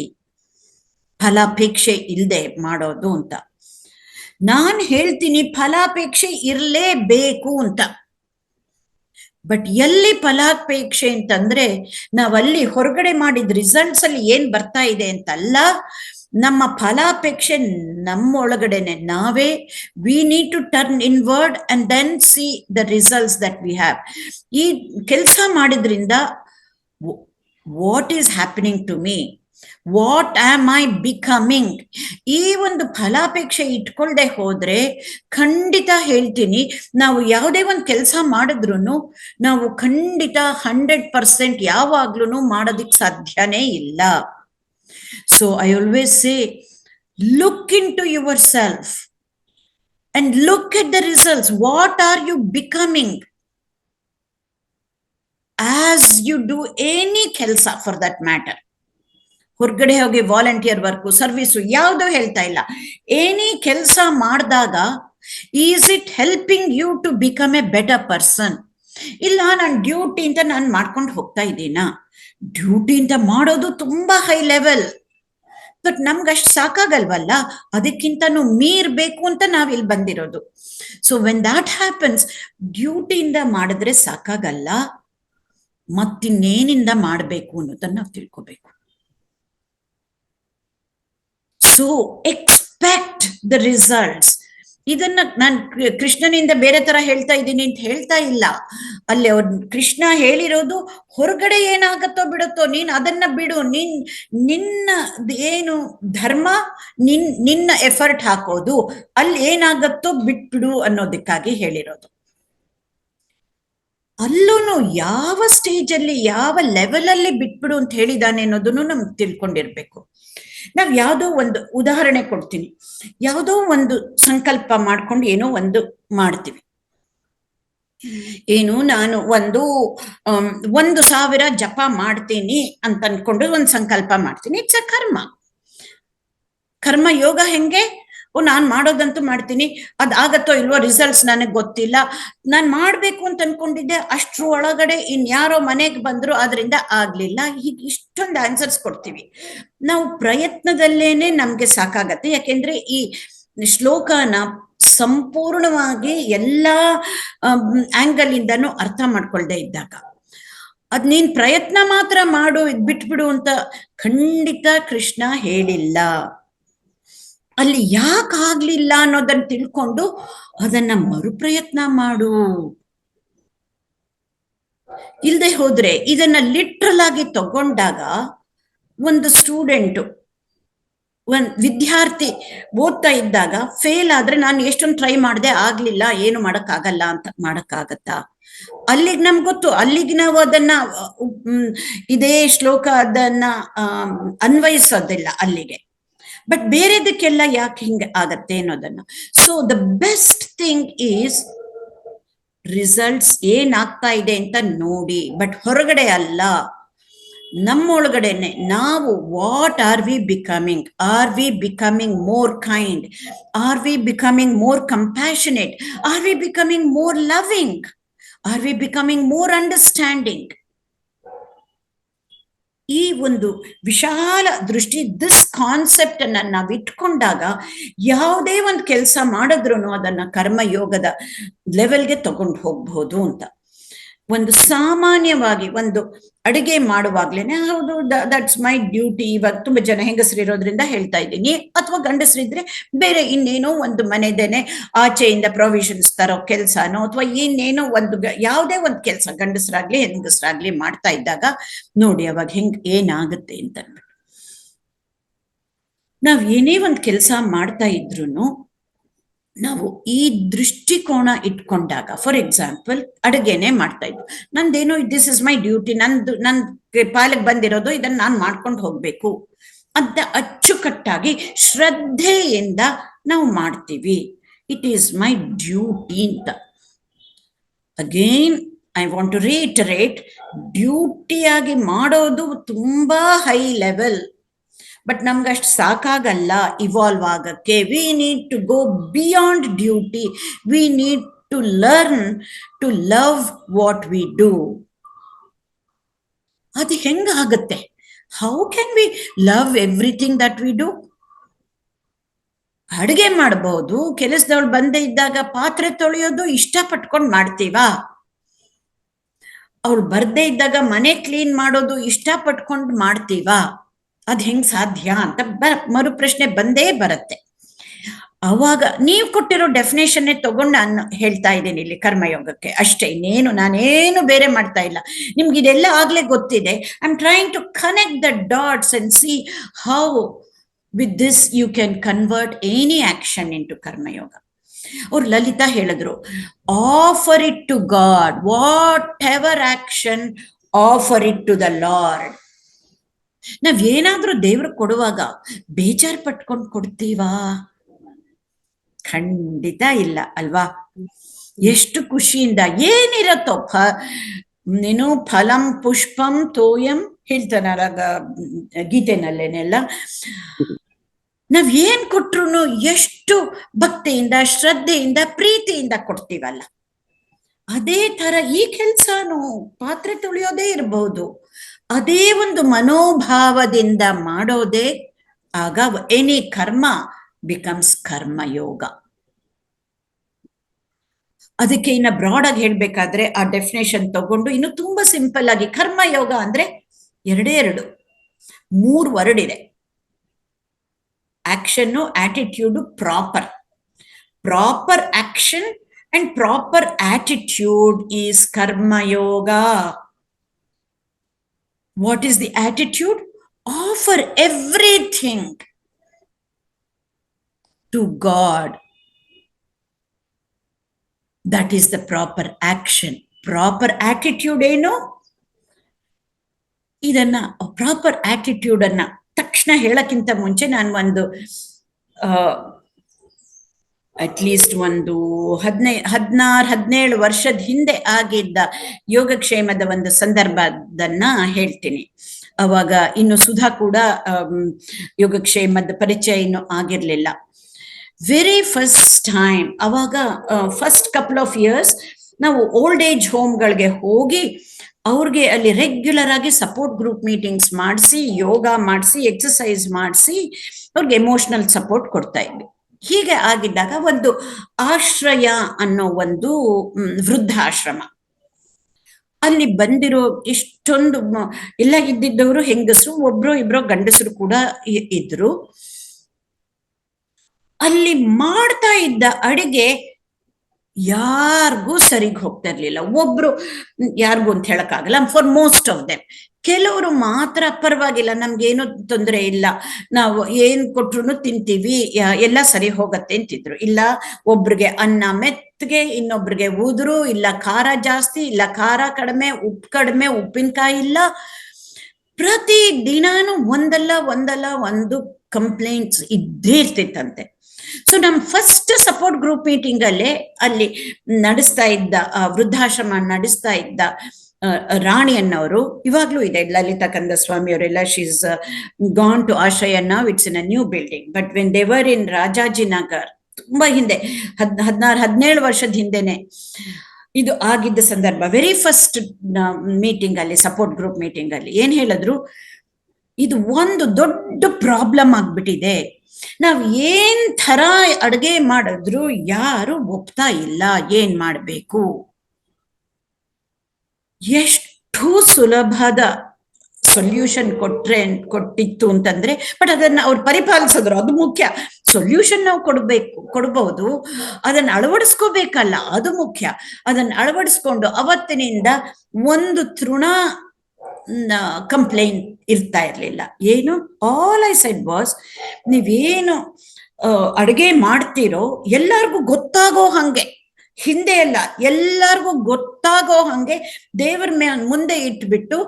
ಫಲಾಪೇಕ್ಷೆ ಇಲ್ಲದೆ ಮಾಡೋದು ಅಂತ. ನಾನ್ ಹೇಳ್ತೀನಿ ಫಲಾಪೇಕ್ಷೆ ಇರಲೇಬೇಕು ಅಂತ. ಬಟ್ ಎಲ್ಲಿ ಫಲಾಪೇಕ್ಷೆ ಅಂತಂದ್ರೆ, ನಾವಲ್ಲಿ ಹೊರಗಡೆ ಮಾಡಿದ ರಿಸಲ್ಟ್ಸ್ ಅಲ್ಲಿ ಏನ್ ಬರ್ತಾ ಇದೆ ಅಂತಲ್ಲ, ನಮ್ಮ ಫಲಾಪೇಕ್ಷೆ ನಮ್ಮೊಳಗಡೆನೆ ನಾವೇ. We need to turn inward and then see the results that we have. ಈ ಕೆಲಸ ಮಾಡಿದ್ರಿಂದ what is happening to me, what am I becoming? ಈ ಒಂದು ಫಲಾಪೇಕ್ಷೆ ಇಟ್ಕೊಳ್ದೆ ಹೋದ್ರೆ ಖಂಡಿತ ಹೇಳ್ತೀನಿ, ನಾವು ಯಾವುದೇ ಒಂದು ಕೆಲಸ ಮಾಡಿದ್ರು ನಾವು ಖಂಡಿತ 100% ಯಾವಾಗ್ಲೂ ಮಾಡೋದಿಕ್ ಸಾಧ್ಯನೇ ಇಲ್ಲ. So I always say, look into yourself and look at the results. What are you becoming as you do any ಕೆಲಸ for that matter? ಹೊರಗಡೆ ಹೋಗಿ ವಾಲಂಟಿಯರ್ ವರ್ಕ್, ಸರ್ವಿಸು ಯಾವುದು ಹೇಳ್ತಾ ಇಲ್ಲ. ಏನಿ ಕೆಲಸ ಮಾಡಿದಾಗ is it helping you to become a better person? ಇಲ್ಲ ನಾನು ಡ್ಯೂಟಿ ಅಂತ ನಾನು ಮಾಡ್ಕೊಂಡು ಹೋಗ್ತಾ ಇದ್ದೀನಾ? ಡ್ಯೂಟಿ ಅಂತ ಮಾಡೋದು ತುಂಬಾ ಹೈ ಲೆವೆಲ್, ಬಟ್ ನಮ್ಗಷ್ಟು ಸಾಕಾಗಲ್ವಲ್ಲ, ಅದಕ್ಕಿಂತನೂ ಮೀರ್ಬೇಕು ಅಂತ ನಾವಿಲ್ಲಿ ಬಂದಿರೋದು. ಸೊ ವೆನ್ ದಾಟ್ ಹ್ಯಾಪನ್ಸ್, ಡ್ಯೂಟಿಯಿಂದ ಮಾಡಿದ್ರೆ ಸಾಕಾಗಲ್ಲ, ಮತ್ತಿನ್ನೇನಿಂದ ಮಾಡಬೇಕು ಅನ್ನೋದನ್ನ ನಾವು ತಿಳ್ಕೋಬೇಕು. So expect the results. ಇದನ್ನ ನಾನು ಕೃಷ್ಣನಿಂದ ಬೇರೆ ತರ ಹೇಳ್ತಾ ಇದ್ದೀನಿ ಅಂತ ಹೇಳ್ತಾ ಇಲ್ಲ. ಅಲ್ಲಿ ಅವ್ರ ಕೃಷ್ಣ ಹೇಳಿರೋದು, ಹೊರಗಡೆ ಏನಾಗತ್ತೋ ಬಿಡುತ್ತೋ ನೀನ್ ಅದನ್ನ ಬಿಡು, ನಿನ್ನ ಏನು ಧರ್ಮ, ನಿನ್ನ ಎಫರ್ಟ್ ಹಾಕೋದು, ಅಲ್ಲಿ ಏನಾಗತ್ತೋ ಬಿಟ್ಬಿಡು ಅನ್ನೋದಕ್ಕಾಗಿ ಹೇಳಿರೋದು. ಅಲ್ಲೂ ಯಾವ ಸ್ಟೇಜ್ ಅಲ್ಲಿ ಯಾವ ಲೆವೆಲ್ ಅಲ್ಲಿ ಬಿಟ್ಬಿಡು ಅಂತ ಹೇಳಿದಾನೆ ಅನ್ನೋದನ್ನು ನಮ್ಗೆ ತಿಳ್ಕೊಂಡಿರ್ಬೇಕು. ನಾವ್ ಯಾವುದೋ ಒಂದು ಉದಾಹರಣೆ ಕೊಡ್ತೀನಿ. ಯಾವುದೋ ಒಂದು ಸಂಕಲ್ಪ ಮಾಡ್ಕೊಂಡು ಏನೋ ಒಂದು ಮಾಡ್ತೀವಿ. ಏನು ನಾನು 1,000 ಜಪ ಮಾಡ್ತೀನಿ ಅಂತ ಅನ್ಕೊಂಡು ಒಂದು ಸಂಕಲ್ಪ ಮಾಡ್ತೀನಿ. ಇಟ್ಸ್ ಅ ಕರ್ಮ ಯೋಗ. ಹೆಂಗೆ? ನಾನ್ ಮಾಡೋದಂತೂ ಮಾಡ್ತೀನಿ, ಅದಾಗತ್ತೋ ಇಲ್ವೋ ರಿಸಲ್ಟ್ಸ್ ನನಗ್ ಗೊತ್ತಿಲ್ಲ, ನಾನ್ ಮಾಡ್ಬೇಕು ಅಂತ ಅನ್ಕೊಂಡಿದ್ದೆ, ಅಷ್ಟ್ರ ಒಳಗಡೆ ಇನ್ಯಾರೋ ಮನೆಗೆ ಬಂದ್ರು, ಅದರಿಂದ ಆಗ್ಲಿಲ್ಲ. ಹೀಗೆ ಇಷ್ಟೊಂದು ಆನ್ಸರ್ಸ್ ಕೊಡ್ತೀವಿ. ನಾವು ಪ್ರಯತ್ನದಲ್ಲೇನೆ ನಮ್ಗೆ ಸಾಕಾಗತ್ತೆ. ಯಾಕೆಂದ್ರೆ ಈ ಶ್ಲೋಕನ ಸಂಪೂರ್ಣವಾಗಿ ಎಲ್ಲಾ ಆಂಗಲ್ ಇಂದನೂ ಅರ್ಥ ಮಾಡ್ಕೊಳ್ದೆ ಇದ್ದಾಗ, ಅದ್ ನೀನ್ ಪ್ರಯತ್ನ ಮಾತ್ರ ಮಾಡು, ಇದ್ ಬಿಟ್ಬಿಡು ಅಂತ ಖಂಡಿತ ಕೃಷ್ಣ ಹೇಳಿಲ್ಲ. ಅಲ್ಲಿ ಯಾಕಾಗ್ಲಿಲ್ಲ ಅನ್ನೋದನ್ನ ತಿಳ್ಕೊಂಡು ಅದನ್ನ ಮರುಪ್ರಯತ್ನ ಮಾಡು. ಇಲ್ದೆ ಹೋದ್ರೆ ಇದನ್ನ ಲಿಟ್ರಲ್ ಆಗಿ ತಗೊಂಡಾಗ, ಒಂದು ಸ್ಟೂಡೆಂಟು, ಒಂದ್ ವಿದ್ಯಾರ್ಥಿ ಓದ್ತಾ ಇದ್ದಾಗ ಫೇಲ್ ಆದ್ರೆ, ನಾನು ಎಷ್ಟೊಂದು ಟ್ರೈ ಮಾಡ್ದೆ ಆಗ್ಲಿಲ್ಲ, ಏನು ಮಾಡಕ್ಕಾಗಲ್ಲ ಅಂತ ಮಾಡಕ್ಕಾಗತ್ತಾ? ಅಲ್ಲಿಗೆ ನಮ್ಗೆ ಗೊತ್ತು, ಅಲ್ಲಿಗೆ ನಾವು ಅದನ್ನ ಇದೇ ಶ್ಲೋಕ ಅದನ್ನ ಅನ್ವಯಿಸೋದಿಲ್ಲ ಅಲ್ಲಿಗೆ. ಬಟ್ ಬೇರೆದಕ್ಕೆಲ್ಲ ಯಾಕೆ ಹಿಂಗೆ ಆಗತ್ತೆ ಅನ್ನೋದನ್ನ. So the best thing is results ಏನಾಗ್ತಾ ಇದೆ ಅಂತ ನೋಡಿ, ಬಟ್ ಹೊರಗಡೆ ಅಲ್ಲ, ನಮ್ಮೊಳಗಡೆನೆ ನಾವು. What are we becoming? Are we becoming more kind? Are we becoming more compassionate? Are we becoming more loving? Are we becoming more understanding? ಈ ಒಂದು ವಿಶಾಲ ದೃಷ್ಟಿ, ದಿಸ್ ಕಾನ್ಸೆಪ್ಟ್ ಅನ್ನ ನಾವು ಇಟ್ಕೊಂಡಾಗ ಯಾವುದೇ ಒಂದು ಕೆಲಸ ಮಾಡಿದ್ರು ಅದನ್ನ ಕರ್ಮಯೋಗದ ಲೆವೆಲ್ಗೆ ತಗೊಂಡು ಹೋಗ್ಬಹುದು ಅಂತ. ಒಂದು ಸಾಮಾನ್ಯವಾಗಿ ಒಂದು ಅಡುಗೆ ಮಾಡುವಾಗ್ಲೇನೆ, ಹೌದು ದಟ್ಸ್ ಮೈ ಡ್ಯೂಟಿ. ಇವಾಗ ತುಂಬಾ ಜನ ಹೆಂಗಸರಿರೋದ್ರಿಂದ ಹೇಳ್ತಾ ಇದ್ದೀನಿ, ಅಥವಾ ಗಂಡಸರಿದ್ರೆ ಬೇರೆ ಇನ್ನೇನೋ ಒಂದು ಮನೆದೇನೆ ಆಚೆಯಿಂದ ಪ್ರೊವಿಷನ್ಸ್ ತರೋ ಕೆಲ್ಸನೋ, ಅಥವಾ ಇನ್ನೇನೋ ಒಂದು ಯಾವುದೇ ಒಂದು ಕೆಲಸ ಗಂಡಸರಾಗ್ಲಿ ಹೆಂಗಸರಾಗ್ಲಿ ಮಾಡ್ತಾ ಇದ್ದಾಗ ನೋಡಿ ಅವಾಗ ಏನಾಗುತ್ತೆ ಅಂತ. ನಾವ್ ಏನೇ ಒಂದು ಕೆಲಸ ಮಾಡ್ತಾ ಇದ್ರು ನಾವು ಈ ದೃಷ್ಟಿಕೋನ ಇಟ್ಕೊಂಡಾಗ, ಫಾರ್ ಎಕ್ಸಾಂಪಲ್ ಅಡುಗೆನೆ ಮಾಡ್ತಾ ಇದ್ರು, ನಂದೇನೋ ದಿಸ್ ಇಸ್ ಮೈ ಡ್ಯೂಟಿ, ನನ್ ಪಾಲಿಗೆ ಬಂದಿರೋದು, ಇದನ್ನ ನಾನು ಮಾಡ್ಕೊಂಡು ಹೋಗ್ಬೇಕು ಅಂತ ಅಚ್ಚುಕಟ್ಟಾಗಿ ಶ್ರದ್ಧೆಯಿಂದ ನಾವು ಮಾಡ್ತೀವಿ. ಇಟ್ ಈಸ್ ಮೈ ಡ್ಯೂಟಿ ಅಂತ. Again I want to reiterate, ಡ್ಯೂಟಿಯಾಗಿ ಮಾಡೋದು ತುಂಬಾ ಹೈ ಲೆವೆಲ್, ಬಟ್ ನಮ್ಗಷ್ಟು ಸಾಕಾಗಲ್ಲ ಇವಾಲ್ವ್ ಆಗಕ್ಕೆ. We need to go beyond duty. We need to learn to love what we do. ಅದು ಹೆಂಗಾಗುತ್ತೆ? How can we love everything that we do? ಅಡುಗೆ ಮಾಡ್ಬೋದು, ಕೆಲಸದವಳು ಬಂದೇ ಇದ್ದಾಗ ಪಾತ್ರೆ ತೊಳೆಯೋದು ಇಷ್ಟಪಟ್ಕೊಂಡು ಮಾಡ್ತೀವಾ? ಅವಳು ಬರ್ದೇ ಇದ್ದಾಗ ಮನೆ ಕ್ಲೀನ್ ಮಾಡೋದು ಇಷ್ಟಪಟ್ಕೊಂಡು ಮಾಡ್ತೀವಾ? ಅದ್ ಹೆಂಗ್ ಸಾಧ್ಯ ಅಂತ ಮರುಪ್ರಶ್ನೆ ಬಂದೇ ಬರುತ್ತೆ. ಅವಾಗ ನೀವು ಕೊಟ್ಟಿರೋ ಡೆಫಿನೇಷನ್ನೇ ತಗೊಂಡು ನಾನು ಹೇಳ್ತಾ ಇದ್ದೀನಿ ಇಲ್ಲಿ ಕರ್ಮಯೋಗಕ್ಕೆ ಅಷ್ಟೇ, ನಾನೇನು ಬೇರೆ ಮಾಡ್ತಾ ಇಲ್ಲ. ನಿಮ್ಗೆ ಇದೆಲ್ಲ ಆಗ್ಲೇ ಗೊತ್ತಿದೆ. I am trying to connect the dots and see how with this you can convert any action into karmayoga. ಅವ್ರು ಲಲಿತಾ ಹೇಳಿದ್ರು, offer it to God, whatever action offer it to the Lord. ನಾವ್ ಏನಾದ್ರೂ ದೇವ್ರಿಗೆ ಕೊಡುವಾಗ ಬೇಜಾರ್ ಪಟ್ಕೊಂಡು ಕೊಡ್ತೀವಾ? ಖಂಡಿತ ಇಲ್ಲ ಅಲ್ವಾ? ಎಷ್ಟು ಖುಷಿಯಿಂದ ಏನಿರತ್ತೋ, ನೀನು ಫಲಂ ಪುಷ್ಪಂ ತೋಯಂ ಹೇಳ್ತಾನಲ್ಲ ಗೀತೆನಲ್ಲೇನೆಲ್ಲ, ನಾವ್ ಏನ್ ಕೊಟ್ರು ಎಷ್ಟು ಭಕ್ತಿಯಿಂದ, ಶ್ರದ್ಧೆಯಿಂದ, ಪ್ರೀತಿಯಿಂದ ಕೊಡ್ತೀವಲ್ಲ, ಅದೇ ತರ ಈ ಕೆಲ್ಸನು ಪಾತ್ರೆ ತೊಳೆಯೋದೇ ಇರಬಹುದು, ಅದೇ ಒಂದು ಮನೋಭಾವದಿಂದ ಮಾಡೋದೇ ಆಗ ಎನಿ ಕರ್ಮ ಬಿಕಮ್ಸ್ ಕರ್ಮಯೋಗ. ಅದಕ್ಕೆ ಇನ್ನ ಬ್ರಾಡ್ ಆಗಿ ಹೇಳ್ಬೇಕಾದ್ರೆ ಆ ಡೆಫಿನೇಷನ್ ತಗೊಂಡು ಇನ್ನು ತುಂಬಾ ಸಿಂಪಲ್ ಆಗಿ, ಕರ್ಮಯೋಗ ಅಂದ್ರೆ 2 3 ವರ್ಡ್ ಇದೆ. Action, attitude, proper action and proper attitude is karmayoga. What is the attitude? Offer everything to God. That is the proper action. Proper attitude ಏನು? ಇದನ್ನ ಪ್ರಾಪರ್ ಆಟಿಟ್ಯೂಡ್ ಅನ್ನ ತಕ್ಷಣ ಹೇಳಕ್ಕಿಂತ ಮುಂಚೆ ನಾನು ಒಂದು ಅಟ್ಲೀಸ್ಟ್ ಒಂದು 16-17 ವರ್ಷದ ಹಿಂದೆ ಆಗಿದ್ದ ಯೋಗಕ್ಷೇಮದ ಒಂದು ಸಂದರ್ಭದನ್ನ ಹೇಳ್ತೀನಿ. ಅವಾಗ ಇನ್ನು ಸುಧಾ ಕೂಡ ಯೋಗಕ್ಷೇಮದ ಪರಿಚಯ ಇನ್ನು ಆಗಿರ್ಲಿಲ್ಲ. ವೆರಿ ಫಸ್ಟ್ ಟೈಮ್ ಅವಾಗ ಫಸ್ಟ್ ಕಪಲ್ ಆಫ್ ಇಯರ್ಸ್ ನಾವು ಓಲ್ಡ್ ಏಜ್ ಹೋಮ್ಗಳಿಗೆ ಹೋಗಿ ಅವ್ರಿಗೆ ಅಲ್ಲಿ ರೆಗ್ಯುಲರ್ ಆಗಿ ಸಪೋರ್ಟ್ ಗ್ರೂಪ್ ಮೀಟಿಂಗ್ಸ್ ಮಾಡಿಸಿ, ಯೋಗ ಮಾಡಿಸಿ, ಎಕ್ಸಸೈಸ್ ಮಾಡಿಸಿ ಅವ್ರಿಗೆ ಎಮೋಷನಲ್ ಸಪೋರ್ಟ್ ಕೊಡ್ತಾ ಇದ್ವಿ. ಹೀಗೆ ಆಗಿದ್ದಾಗ ಒಂದು ಆಶ್ರಯ ಅನ್ನೋ ಒಂದು ವೃದ್ಧಾಶ್ರಮ, ಅಲ್ಲಿ ಬಂದಿರೋ ಇಷ್ಟೊಂದು ಎಲ್ಲ ಇದ್ದಿದ್ದವರು ಹೆಂಗಸರು, ಒಬ್ರು ಇಬ್ರು ಗಂಡಸರು ಕೂಡ ಇದ್ರು. ಅಲ್ಲಿ ಮಾಡ್ತಾ ಇದ್ದ ಅಡಿಗೆ ಯಾರಿಗೂ ಸರಿಗ್ ಹೋಗ್ತಾ ಇರ್ಲಿಲ್ಲ. ಒಬ್ರು ಯಾರಿಗೂ ಅಂತ ಹೇಳಕ್ಕಾಗಲ್ಲ, ಫಾರ್ ಮೋಸ್ಟ್ ಆಫ್ ದೆಮ್. ಕೆಲವರು ಮಾತ್ರ ಪರವಾಗಿಲ್ಲ, ನಮ್ಗೇನು ತೊಂದರೆ ಇಲ್ಲ, ನಾವು ಏನ್ ಕೊಟ್ರು ತಿಂತೀವಿ, ಎಲ್ಲ ಸರಿ ಹೋಗತ್ತೆ ಅಂತಿದ್ರು. ಇಲ್ಲ ಒಬ್ರಿಗೆ ಅನ್ನ ಮೆತ್ತಗೆ, ಇನ್ನೊಬ್ರಿಗೆ ಉದುರು, ಇಲ್ಲ ಖಾರ ಜಾಸ್ತಿ, ಇಲ್ಲ ಖಾರ ಕಡಿಮೆ, ಉಪ್ಪು ಕಡಿಮೆ, ಉಪ್ಪಿನಕಾಯಿ ಇಲ್ಲ. ಪ್ರತಿ ದಿನಾನು ಒಂದಲ್ಲ ಒಂದು ಕಂಪ್ಲೇಂಟ್ಸ್ ಇದ್ದೇ ಇರ್ತಿತ್ತಂತೆ. ಸೊ ನಮ್ ಫಸ್ಟ್ ಸಪೋರ್ಟ್ ಗ್ರೂಪ್ ಮೀಟಿಂಗ್ ಅಲ್ಲಿ ನಡೆಸ್ತಾ ಇದ್ದ ವೃದ್ಧಾಶ್ರಮ ನಡೆಸ್ತಾ ಇದ್ದ ರಾಣಿ ಅನ್ನೋರು, ಇವಾಗ್ಲೂ ಇದೆ, ಲಲಿತಾ ಕಂದಸ್ವಾಮಿ ಅವರೆಲ್ಲ, ಶೀಸ್ ಗಾನ್ ಟು ಆಶ್ರಯ now, it's in a new building. But when they were in Rajajinagar, ತುಂಬಾ ಹಿಂದೆ 16-17 ವರ್ಷದ ಹಿಂದೆನೆ ಇದು ಆಗಿದ್ದ ಸಂದರ್ಭ. ವೆರಿ ಫಸ್ಟ್ ಮೀಟಿಂಗ್ ಅಲ್ಲಿ, ಸಪೋರ್ಟ್ ಗ್ರೂಪ್ ಮೀಟಿಂಗ್ ಅಲ್ಲಿ ಏನ್ ಹೇಳಿದ್ರು, ಇದು ಒಂದು ದೊಡ್ಡ ಪ್ರಾಬ್ಲಮ್ ಆಗ್ಬಿಟ್ಟಿದೆ, ನಾವ್ ಏನ್ ತರ ಅಡ್ಗೆ ಮಾಡಿದ್ರು ಯಾರು ಒಪ್ತಾ ಇಲ್ಲ, ಏನ್ ಮಾಡ್ಬೇಕು? ಎಷ್ಟು ಸುಲಭದ ಸೊಲ್ಯೂಷನ್ ಕೊಟ್ಟಿತ್ತು ಅಂತಂದ್ರೆ, ಬಟ್ ಅದನ್ನ ಅವ್ರು ಪರಿಪಾಲಿಸಿದ್ರು, ಅದು ಮುಖ್ಯ. ಸೊಲ್ಯೂಷನ್ ನಾವು ಕೊಡಬಹುದು, ಅದನ್ನ ಅಳವಡಿಸ್ಕೋಬೇಕಲ್ಲ, ಅದು ಮುಖ್ಯ. ಅದನ್ನ ಅಳವಡಿಸ್ಕೊಂಡು ಅವತ್ತಿನಿಂದ ಒಂದು ತೃಣ ಕಂಪ್ಲೇಂಟ್ ಇರ್ತಾ ಇರ್ಲಿಲ್ಲ. ಏನು? ಆಲ್ ಐ ಸೆಡ್ ವಾಸ್, ನೀವೇನು ಅಡುಗೆ ಮಾಡ್ತೀರೋ ಎಲ್ಲಾರ್ಗೂ ಗೊತ್ತಾಗೋ ಹಂಗೆ, ಹಿಂದೆ ಎಲ್ಲ ಎಲ್ಲಾರ್ಗೂ ಗೊತ್ತಾಗೋ ಹಂಗೆ ದೇವರ ಮುಂದೆ ಇಟ್ಬಿಟ್ಟು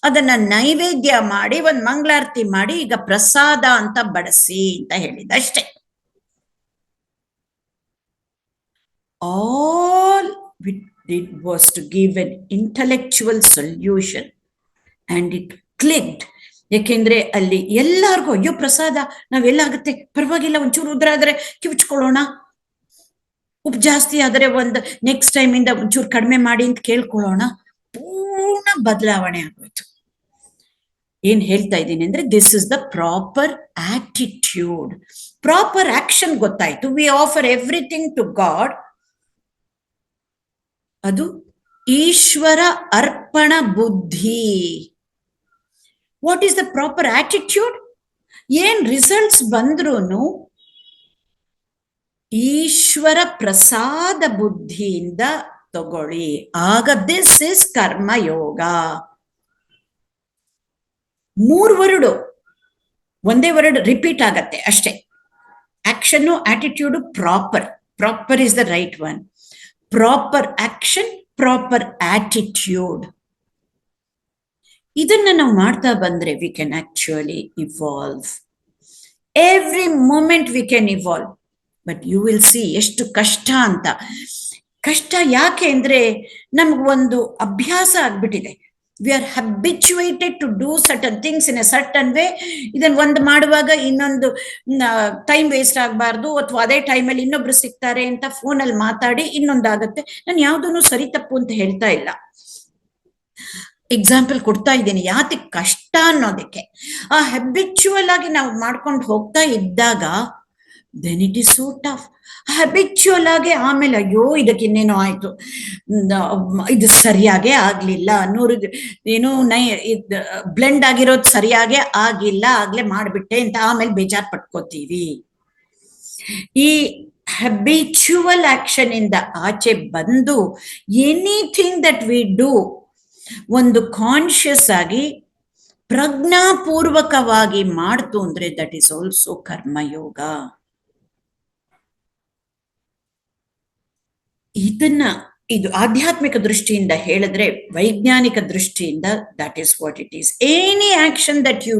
ಅದನ್ನ ನೈವೇದ್ಯ ಮಾಡಿ ಒಂದ್ ಮಂಗಳಾರತಿ ಮಾಡಿ ಈಗ ಪ್ರಸಾದ ಅಂತ ಬಡಿಸಿ ಅಂತ ಹೇಳಿದ ಅಷ್ಟೇ. All it was to give an intellectual solution and it clicked. ಯಾಕೆಂದ್ರೆ ಅಲ್ಲಿ ಎಲ್ಲಾರ್ಗೂ ಅಯ್ಯೋ ಪ್ರಸಾದ ನಾವೆಲ್ಲಾಗತ್ತೆ, ಪರವಾಗಿಲ್ಲ, ಒಂಚೂರು ಉದ್ರ ಆದ್ರೆ ಕಿವುಚ್ಕೊಳ್ಳೋಣ, ಉಪ್ಪು ಜಾಸ್ತಿ ಆದ್ರೆ ನೆಕ್ಸ್ಟ್ ಟೈಮ್ ಇಂದ ಒಂಚೂರು ಕಡಿಮೆ ಮಾಡಿ ಅಂತ ಕೇಳ್ಕೊಳ್ಳೋಣ. ಪೂರ್ಣ ಬದಲಾವಣೆ ಆಗೋಯ್ತು. ಏನ್ ಹೇಳ್ತಾ ಇದ್ದೀನಿ ಅಂದ್ರೆ, this is the proper attitude. Proper action ಗೊತ್ತಾಯ್ತು. We offer everything to God. ಅದು ಈಶ್ವರ ಅರ್ಪಣ ಬುದ್ಧಿ. What is the proper attitude? ಏನ್ ರಿಸಲ್ಟ್ಸ್ ಬಂದ್ರೂನು ಈಶ್ವರ ಪ್ರಸಾದ ಬುದ್ಧಿಯಿಂದ ತಗೊಳ್ಳಿ. ಆಗ ದಿಸ್ ಇಸ್ ಕರ್ಮಯೋಗ. 3 ವರ್ಡು ಒಂದೇ ವರ್ಡ್ ರಿಪೀಟ್ ಆಗತ್ತೆ ಅಷ್ಟೇ. Action, attitude, proper is the right one. Proper action, proper attitude. ಇದನ್ನ ನಾವು ಮಾಡ್ತಾ ಬಂದ್ರೆ we can actually evolve. Every moment we can evolve. But you will see ಎಷ್ಟು ಕಷ್ಟ ಅಂತ. ಕಷ್ಟ ಯಾಕೆ ಅಂದ್ರೆ ನಮ್ಗೊಂದು ಅಭ್ಯಾಸ ಆಗ್ಬಿಟ್ಟಿದೆ. We are habituated to do certain things in a certain way. ಇದನ್ನ ಒಂದು ಮಾಡುವಾಗ ಇನ್ನೊಂದು ಟೈಮ್ ವೇಸ್ಟ್ ಆಗಬಾರ್ದು, ಅಥವಾ ಅದೇ ಟೈಮಲ್ಲಿ ಇನ್ನೊಬ್ರು ಸಿಗ್ತಾರೆ ಅಂತ ಫೋನಲ್ಲಿ ಮಾತಾಡಿ ಇನ್ನೊಂದಾಗತ್ತೆ. ನಾನು ಯಾವುದನ್ನು ಸರಿ ತಪ್ಪು ಅಂತ ಹೇಳ್ತಾ ಇಲ್ಲ, ಎಕ್ಸಾಂಪಲ್ ಕೊಡ್ತಾ ಇದ್ದೀನಿ ಯಾತಕ್ಕೆ ಕಷ್ಟ ಅನ್ನೋದಕ್ಕೆ. ಆ ಹ್ಯಾಬಿಚುವಲ್ ಆಗಿ ನಾವು ಮಾಡ್ಕೊಂಡು ಹೋಗ್ತಾ ಇದ್ದಾಗ then it is so tough. Habitual ಆಗಿ ಆಮೇಲೆ ಅಯ್ಯೋ ಇದಕ್ಕೆ ಇನ್ನೇನೋ ಆಯ್ತು, ಇದು ಸರಿಯಾಗೇ ಆಗ್ಲಿಲ್ಲ, ಏನು ಬ್ಲೆಂಡ್ ಆಗಿರೋದು ಸರಿಯಾಗೇ ಆಗಿಲ್ಲ, ಆಗ್ಲೇ ಮಾಡ್ಬಿಟ್ಟೆ ಅಂತ ಆಮೇಲೆ ಬೇಜಾರ್ ಪಟ್ಕೋತೀವಿ. ಈ ಹ್ಯಾಬಿಚುವಲ್ ಆಕ್ಷನ್ ಇಂದ ಆಚೆ ಬಂದು ಎನಿಥಿಂಗ್ ದಟ್ ವಿ ಡೂ ಒಂದು ಕಾನ್ಶಿಯಸ್ ಆಗಿ ಪ್ರಜ್ಞಾಪೂರ್ವಕವಾಗಿ ಮಾಡ್ತು ಅಂದ್ರೆ ದಟ್ ಈಸ್ ಆಲ್ಸೋ ಕರ್ಮಯೋಗ. ಇದು ಆಧ್ಯಾತ್ಮಿಕ ದೃಷ್ಟಿಯಿಂದ ಹೇಳಿದ್ರೆ, ವೈಜ್ಞಾನಿಕ ದೃಷ್ಟಿಯಿಂದ that is what it is. Any action that you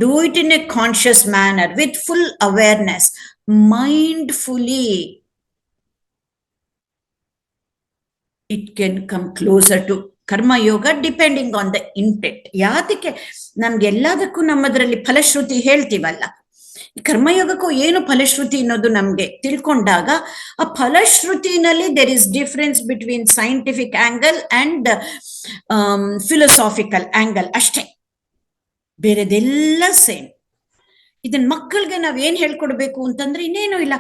do it in a conscious manner with full awareness, mindfully. It can come closer to karma yoga depending on the intent. ಯಾತಕ್ಕೆ ನಮ್ಗೆ ಎಲ್ಲದಕ್ಕೂ ನಮ್ಮದ್ರಲ್ಲಿ ಫಲಶ್ರುತಿ ಹೇಳ್ತೀವಲ್ಲ, ಕರ್ಮಯೋಗಕ್ಕೂ ಏನು ಫಲಶ್ರುತಿ ಅನ್ನೋದು ನಮ್ಗೆ ತಿಳ್ಕೊಂಡಾಗ ಆ ಫಲಶ್ರುತಿನಲ್ಲಿ there is difference between scientific angle and philosophical angle ಅಷ್ಟೇ, ಬೇರೆದೆಲ್ಲ ಸೇಮ್. ಇದನ್ನ ಮಕ್ಕಳಿಗೆ ನಾವ್ ಏನ್ ಹೇಳ್ಕೊಡ್ಬೇಕು ಅಂತಂದ್ರೆ ಇನ್ನೇನು ಇಲ್ಲ,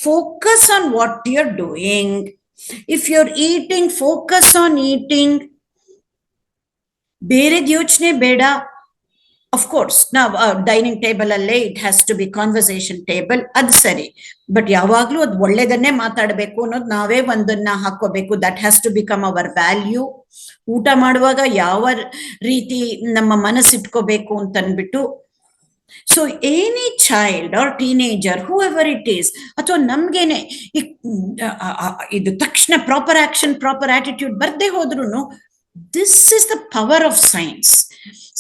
focus on what you are doing. If you're eating, focus on eating. ಬೇರೆದ್ ಯೋಚನೆ ಬೇಡ. Of course, ನಾವು ಡೈನಿಂಗ್ ಟೇಬಲ್ ಅಲ್ಲೇ it has to be conversation table, ಅದು ಸರಿ. ಬಟ್ ಯಾವಾಗ್ಲೂ ಅದು ಒಳ್ಳೇದನ್ನೇ ಮಾತಾಡ್ಬೇಕು ಅನ್ನೋದು ನಾವೇ ಒಂದನ್ನ ಹಾಕೋಬೇಕು. That has to become our value. ಊಟ ಮಾಡುವಾಗ ಯಾವ ರೀತಿ ನಮ್ಮ ಮನಸ್ಸಿಟ್ಕೋಬೇಕು ಅಂತ ಅನ್ಬಿಟ್ಟು. So any child or teenager, whoever it is, ಅಥವಾ ನಮ್ಗೇನೆ ಇದು ತಕ್ಷಣ ಪ್ರಾಪರ್ ಆಕ್ಷನ್, ಪ್ರಾಪರ್ ಆಟಿಟ್ಯೂಡ್ ಬರ್ದೇ ಹೋದ್ರು, this is the power of science.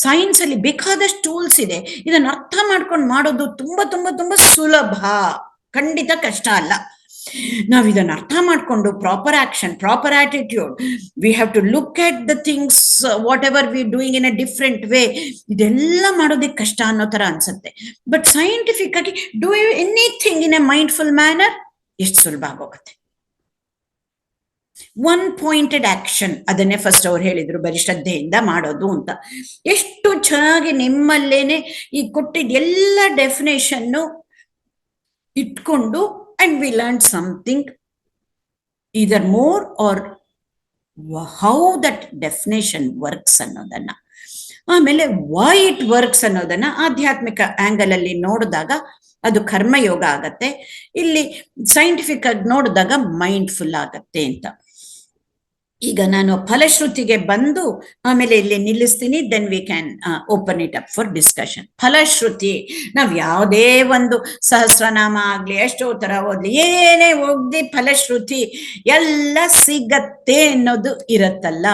Science ಅಲ್ಲಿ ಬೇಕಾದಷ್ಟು ಟೂಲ್ಸ್ ಇದೆ. ಇದನ್ನ ಅರ್ಥ ಮಾಡ್ಕೊಂಡು ಮಾಡೋದು ತುಂಬಾ ತುಂಬಾ ತುಂಬಾ ಸುಲಭ, ಖಂಡಿತ ಕಷ್ಟ ಅಲ್ಲ. ನಾವ್ ಇದನ್ನ ಅರ್ಥ ಮಾಡ್ಕೊಂಡು proper action, proper attitude, we have to look at the things whatever we doing in a different way, ಇದೆಲ್ಲ ಮಾಡೋದಕ್ಕೆ ಕಷ್ಟ ಅನ್ನೋ ತರ ಅನ್ಸುತ್ತೆ. ಬಟ್ ಸೈಂಟಿಫಿಕ್ ಆಗಿ do anything in a mindful manner ಎಷ್ಟು ಸುಲಭ ಆಗೋಗುತ್ತೆ. ಒನ್ ಪಾಯಿಂಟೆಡ್ ಆಕ್ಷನ್, ಅದನ್ನೇ ಫಸ್ಟ್ ಅವ್ರು ಹೇಳಿದ್ರು, ಬರೀ ಶ್ರದ್ಧೆಯಿಂದ ಮಾಡೋದು ಅಂತ. ಎಷ್ಟು ಚೆನ್ನಾಗಿ ನಿಮ್ಮಲ್ಲೇನೆ ಈ ಕೊಟ್ಟಿದ್ದ ಎಲ್ಲ ಡೆಫಿನೇಷನ್ನು ಇಟ್ಕೊಂಡು and we learned something, either more or how that definition works ಅನ್ನೋದನ್ನ. ಆಮೇಲೆ why it works ಅನ್ನೋದನ್ನ ಆಧ್ಯಾತ್ಮಿಕ ಆಂಗಲ್ ಅಲ್ಲಿ ನೋಡಿದಾಗ ಅದು ಕರ್ಮಯೋಗ ಆಗತ್ತೆ, ಇಲ್ಲಿ ಸೈಂಟಿಫಿಕ್ ಆಗಿ ನೋಡಿದಾಗ ಮೈಂಡ್ಫುಲ್ ಆಗತ್ತೆ ಅಂತ. ಈಗ ನಾನು ಫಲಶ್ರುತಿಗೆ ಬಂದು ಆಮೇಲೆ ಇಲ್ಲಿ ನಿಲ್ಲಿಸ್ತೀನಿ, then we can open it up for discussion. ಫಲಶ್ರುತಿ, ನಾವ್ ಯಾವುದೇ ಒಂದು ಸಹಸ್ರನಾಮ ಆಗ್ಲಿ, ಎಷ್ಟೋ ತರ ಓದ್ಲಿ, ಏನೇ ಓದಿ ಫಲಶ್ರುತಿ ಎಲ್ಲ ಸಿಗತ್ತೆ ಅನ್ನೋದು ಇರತ್ತಲ್ಲ.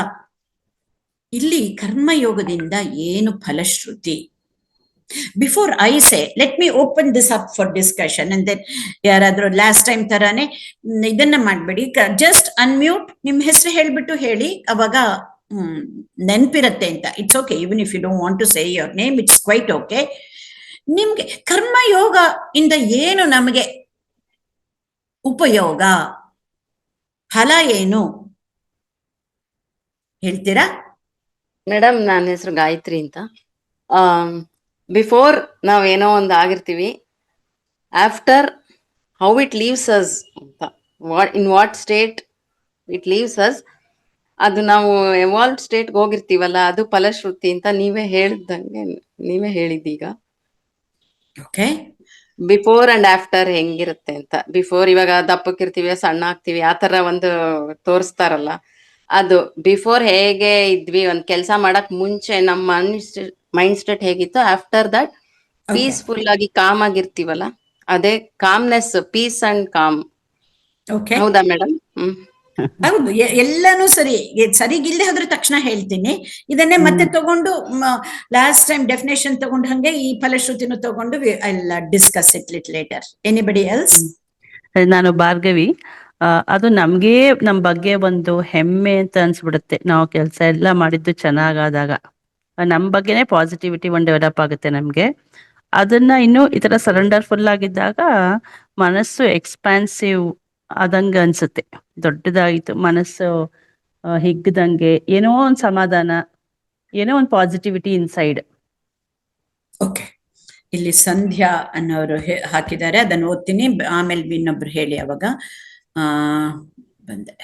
ಇಲ್ಲಿ ಕರ್ಮಯೋಗದಿಂದ ಏನು ಫಲಶ್ರುತಿ? Before I say, let me open this up for discussion, and then ಯಾರಾದ್ರೂ ಲಾಸ್ಟ್ ಟೈಮ್ ತರಾನೇ ಇದನ್ನ ಮಾಡ್ಬೇಡಿ, ಜಸ್ಟ್ ಅನ್ಮ್ಯೂಟ್, ನಿಮ್ ಹೆಸರು ಹೇಳ್ಬಿಟ್ಟು ಹೇಳಿ, ಅವಾಗ ನೆನ್ಪಿರತ್ತೆ ಅಂತ. It's okay, even if you don't want to say your name, it's quite okay. ನಿಮ್ಗೆ ಕರ್ಮಯೋಗ ಇಂದ ಏನು ನಮಗೆ ಉಪಯೋಗ, ಫಲ ಏನು ಹೇಳ್ತೀರಾ? ಮೇಡಮ್, ನನ್ನ ಹೆಸರು ಗಾಯತ್ರಿ ಅಂತ. ಬಿಫೋರ್ ನಾವೇನೋ ಒಂದು ಆಗಿರ್ತೀವಿ, after how it leaves us ಅಂತ, in what state it leaves us, ಅದು ನಾವು ಎವಾಲ್ವ್ ಸ್ಟೇಟ್ಗೆ ಹೋಗಿರ್ತೀವಲ್ಲ, ಅದು ಫಲಶ್ರುತಿ ಅಂತ ನೀವೇ ಹೇಳಿದ್ದೀಗ. ಓಕೆ, ಬಿಫೋರ್ ಅಂಡ್ ಆಫ್ಟರ್ ಹೆಂಗಿರುತ್ತೆ ಅಂತ. ಬಿಫೋರ್ ಇವಾಗ ದಪ್ಪಕ್ಕಿರ್ತೀವಿ, ಸಣ್ಣ ಆಗ್ತೀವಿ, ಆ ತರ ಒಂದು ತೋರಿಸ್ತಾರಲ್ಲ, ಅದು ಬಿಫೋರ್ ಹೇಗೆ ಇದ್ವಿ, ಒಂದ್ ಕೆಲಸ ಮಾಡಕ್ ಮುಂಚೆ ನಮ್ಮ ಮೈಂಡ್ ಸ್ಟೇಟ್ ಹೇಗಿತ್ತು, ಆಫ್ಟರ್ ದಟ್ ಪೀಸ್ಫುಲ್ ಆಗಿ ಕಾಮ್ ಆಗಿರ್ತೀವಲ್ಲ, ಅದೇ calmness, piece and com. Okay, ಹೌದಾ ಮೇಡಮ್? ಹೌದು, ಎಲ್ಲಾನು ಸರಿ. ಸರಿಗಿಲ್ಲದೆ ಹೋದ್ರೆ ತಕ್ಷಣ ಹೇಳ್ತೀನಿ. ಇದನ್ನೇ ಮತ್ತೆ ತಗೊಂಡು ಲಾಸ್ಟ್ ಟೈಮ್ ಡೆಫಿನೇಷನ್ ತಗೊಂಡು ಹಂಗೆ ಈ ಫಲಶ್ರುತಿನೂ ತಗೊಂಡು I will discuss it little later. Anybody else? ನಾನು ಭಾರ್ಗವಿ. ಅದು ನಮ್ಗೆ ನಮ್ ಬಗ್ಗೆ ಒಂದು ಹೆಮ್ಮೆ ಅಂತ ಅನ್ಸ್ಬಿಡುತ್ತೆ. ನಾವು ಕೆಲಸ ಎಲ್ಲ ಮಾಡಿದ್ದು ಚೆನ್ನಾಗಾದಾಗ ನಮ್ ಬಗ್ಗೆನೇ ಪಾಸಿಟಿವಿಟಿ ಒಂದು ಡೆವಲಪ್ ಆಗುತ್ತೆ ನಮ್ಗೆ. ಅದನ್ನ ಇನ್ನು ಈ ತರ ಸರೆಂಡರ್ಫುಲ್ ಆಗಿದ್ದಾಗ ಮನಸ್ಸು ಎಕ್ಸ್ಪಾನ್ಸಿವ್ ಆದಂಗೆ ಅನ್ಸುತ್ತೆ. ದೊಡ್ಡದಾಗಿತ್ತು ಮನಸ್ಸು, ಹಿಗ್ಗದಂಗೆ, ಏನೋ ಒಂದ್ ಸಮಾಧಾನ, ಏನೋ ಒಂದು ಪಾಸಿಟಿವಿಟಿ ಇನ್ಸೈಡ್. ಓಕೆ, ಇಲ್ಲಿ ಸಂಧ್ಯಾ ಅನ್ನೋರು ಹಾಕಿದ್ದಾರೆ, ಅದನ್ನು ಓದ್ತೀನಿ, ಆಮೇಲೆ ಇನ್ನೊಬ್ರು ಹೇಳಿ. ಅವಾಗ ಬಂದೆ.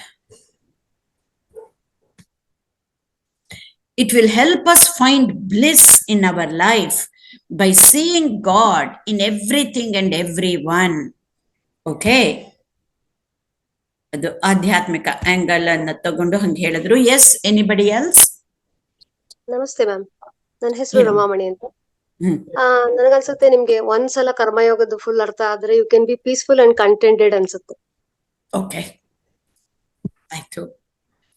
It will help us find bliss in our life by seeing God in everything and everyone. Okay, ಅದು ಆಧ್ಯಾತ್ಮಿಕ ಆಂಗಲ್ ಅನ್ನ ತಗೊಂಡು ಹಂಗೆ ಹೇಳಿದ್ರು. Yes, anybody else? ನಮಸ್ತೆ ಮ್ಯಾಮ್, ನನ್ನ ಹೆಸರು ರಮಾಮಣಿ ಅಂತ. ನನಗನ್ಸುತ್ತೆ ನಿಮ್ಗೆ ಒಂದ್ಸಲ ಕರ್ಮಯೋಗದ ಫುಲ್ ಅರ್ಥ ಆದ್ರೆ you can be peaceful and contented ಅನ್ಸುತ್ತೆ. ಓಕೆ, ಆಯ್ತು.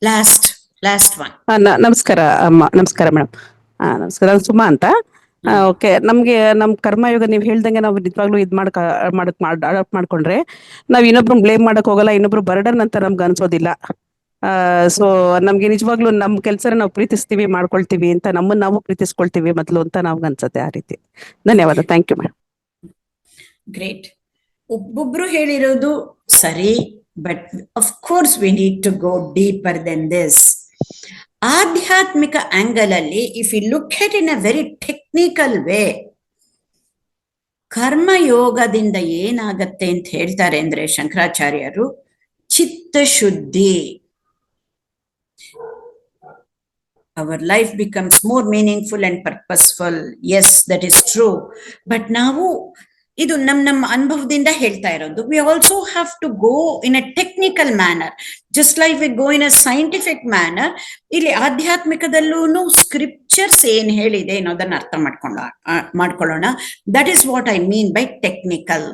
Last one. ನಮಸ್ಕಾರ ಅಮ್ಮ. ನಮಸ್ಕಾರ ಮೇಡಮ್. ನಮಸ್ಕಾರ, ನಾನು ಸುಮಾ ಅಂತ. ಓಕೆ, ನಮ್ಗೆ ನಮ್ ಕರ್ಮಯೋಗ ನೀವು ಹೇಳ್ದಂಗೆ ನಾವು ನಿಜವಾಗ್ಲೂ ಅಡಾಪ್ಟ್ ಮಾಡ್ಕೊಂಡ್ರೆ ನಾವ್ ಇನ್ನೊಬ್ರು ಬ್ಲೇಮ್ ಮಾಡಕ್ ಹೋಗಲ್ಲ, ಇನ್ನೊಬ್ರು ಬರ್ಡನ್ ಅಂತ ನಮ್ಗೆ ಅನ್ಸೋದಿಲ್ಲ. ಸೊ ನಮ್ಗೆ ನಿಜವಾಗ್ಲೂ ನಮ್ ಕೆಲ್ಸನ ನಾವು ಪ್ರೀತಿಸ್ತೀವಿ, ಮಾಡ್ಕೊಳ್ತೀವಿ ಅಂತ, ನಮ್ಮನ್ನ ನಾವು ಪ್ರೀತಿಸ್ಕೊಳ್ತೀವಿ ಮೊದ್ಲು ಅಂತ ನಮ್ಗೆ ಅನ್ಸುತ್ತೆ. ಆ ರೀತಿ. ಧನ್ಯವಾದ. Thank you madam. ಗ್ರೇಟ್. ಒಬ್ಬೊಬ್ರು ಹೇಳಿರೋದು ಸರಿ, but of course we need to go deeper then this. ಆಧ್ಯಾತ್ಮಿಕ ಆಂಗಲ್ ಅಲ್ಲಿ if you look at in a very technical way, ಕರ್ಮಯೋಗದಿಂದ ಏನಾಗತ್ತೆ ಅಂತ ಹೇಳ್ತಾರೆ ಅಂದ್ರೆ ಶಂಕರಾಚಾರ್ಯರು, ಚಿತ್ತಶುದ್ಧಿ. Our life becomes more meaningful and purposeful. Yes, that is true. But ನಾವು ಇದು ನಮ್ಮ ಅನುಭವದಿಂದ ಹೇಳ್ತಾ ಇರೋದು. We also have to go in a technical manner, just like we go in a scientific manner. ಇಲ್ಲಿ ಆಧ್ಯಾತ್ಮಿಕದಲ್ಲೂ ಸ್ಕ್ರಿಪ್ಚರ್ಸ್ ಏನ್ ಹೇಳಿದೆ ಅನ್ನೋದನ್ನ ಅರ್ಥ ಮಾಡ್ಕೊಳ್ಳೋಣ. That is what I mean by technical.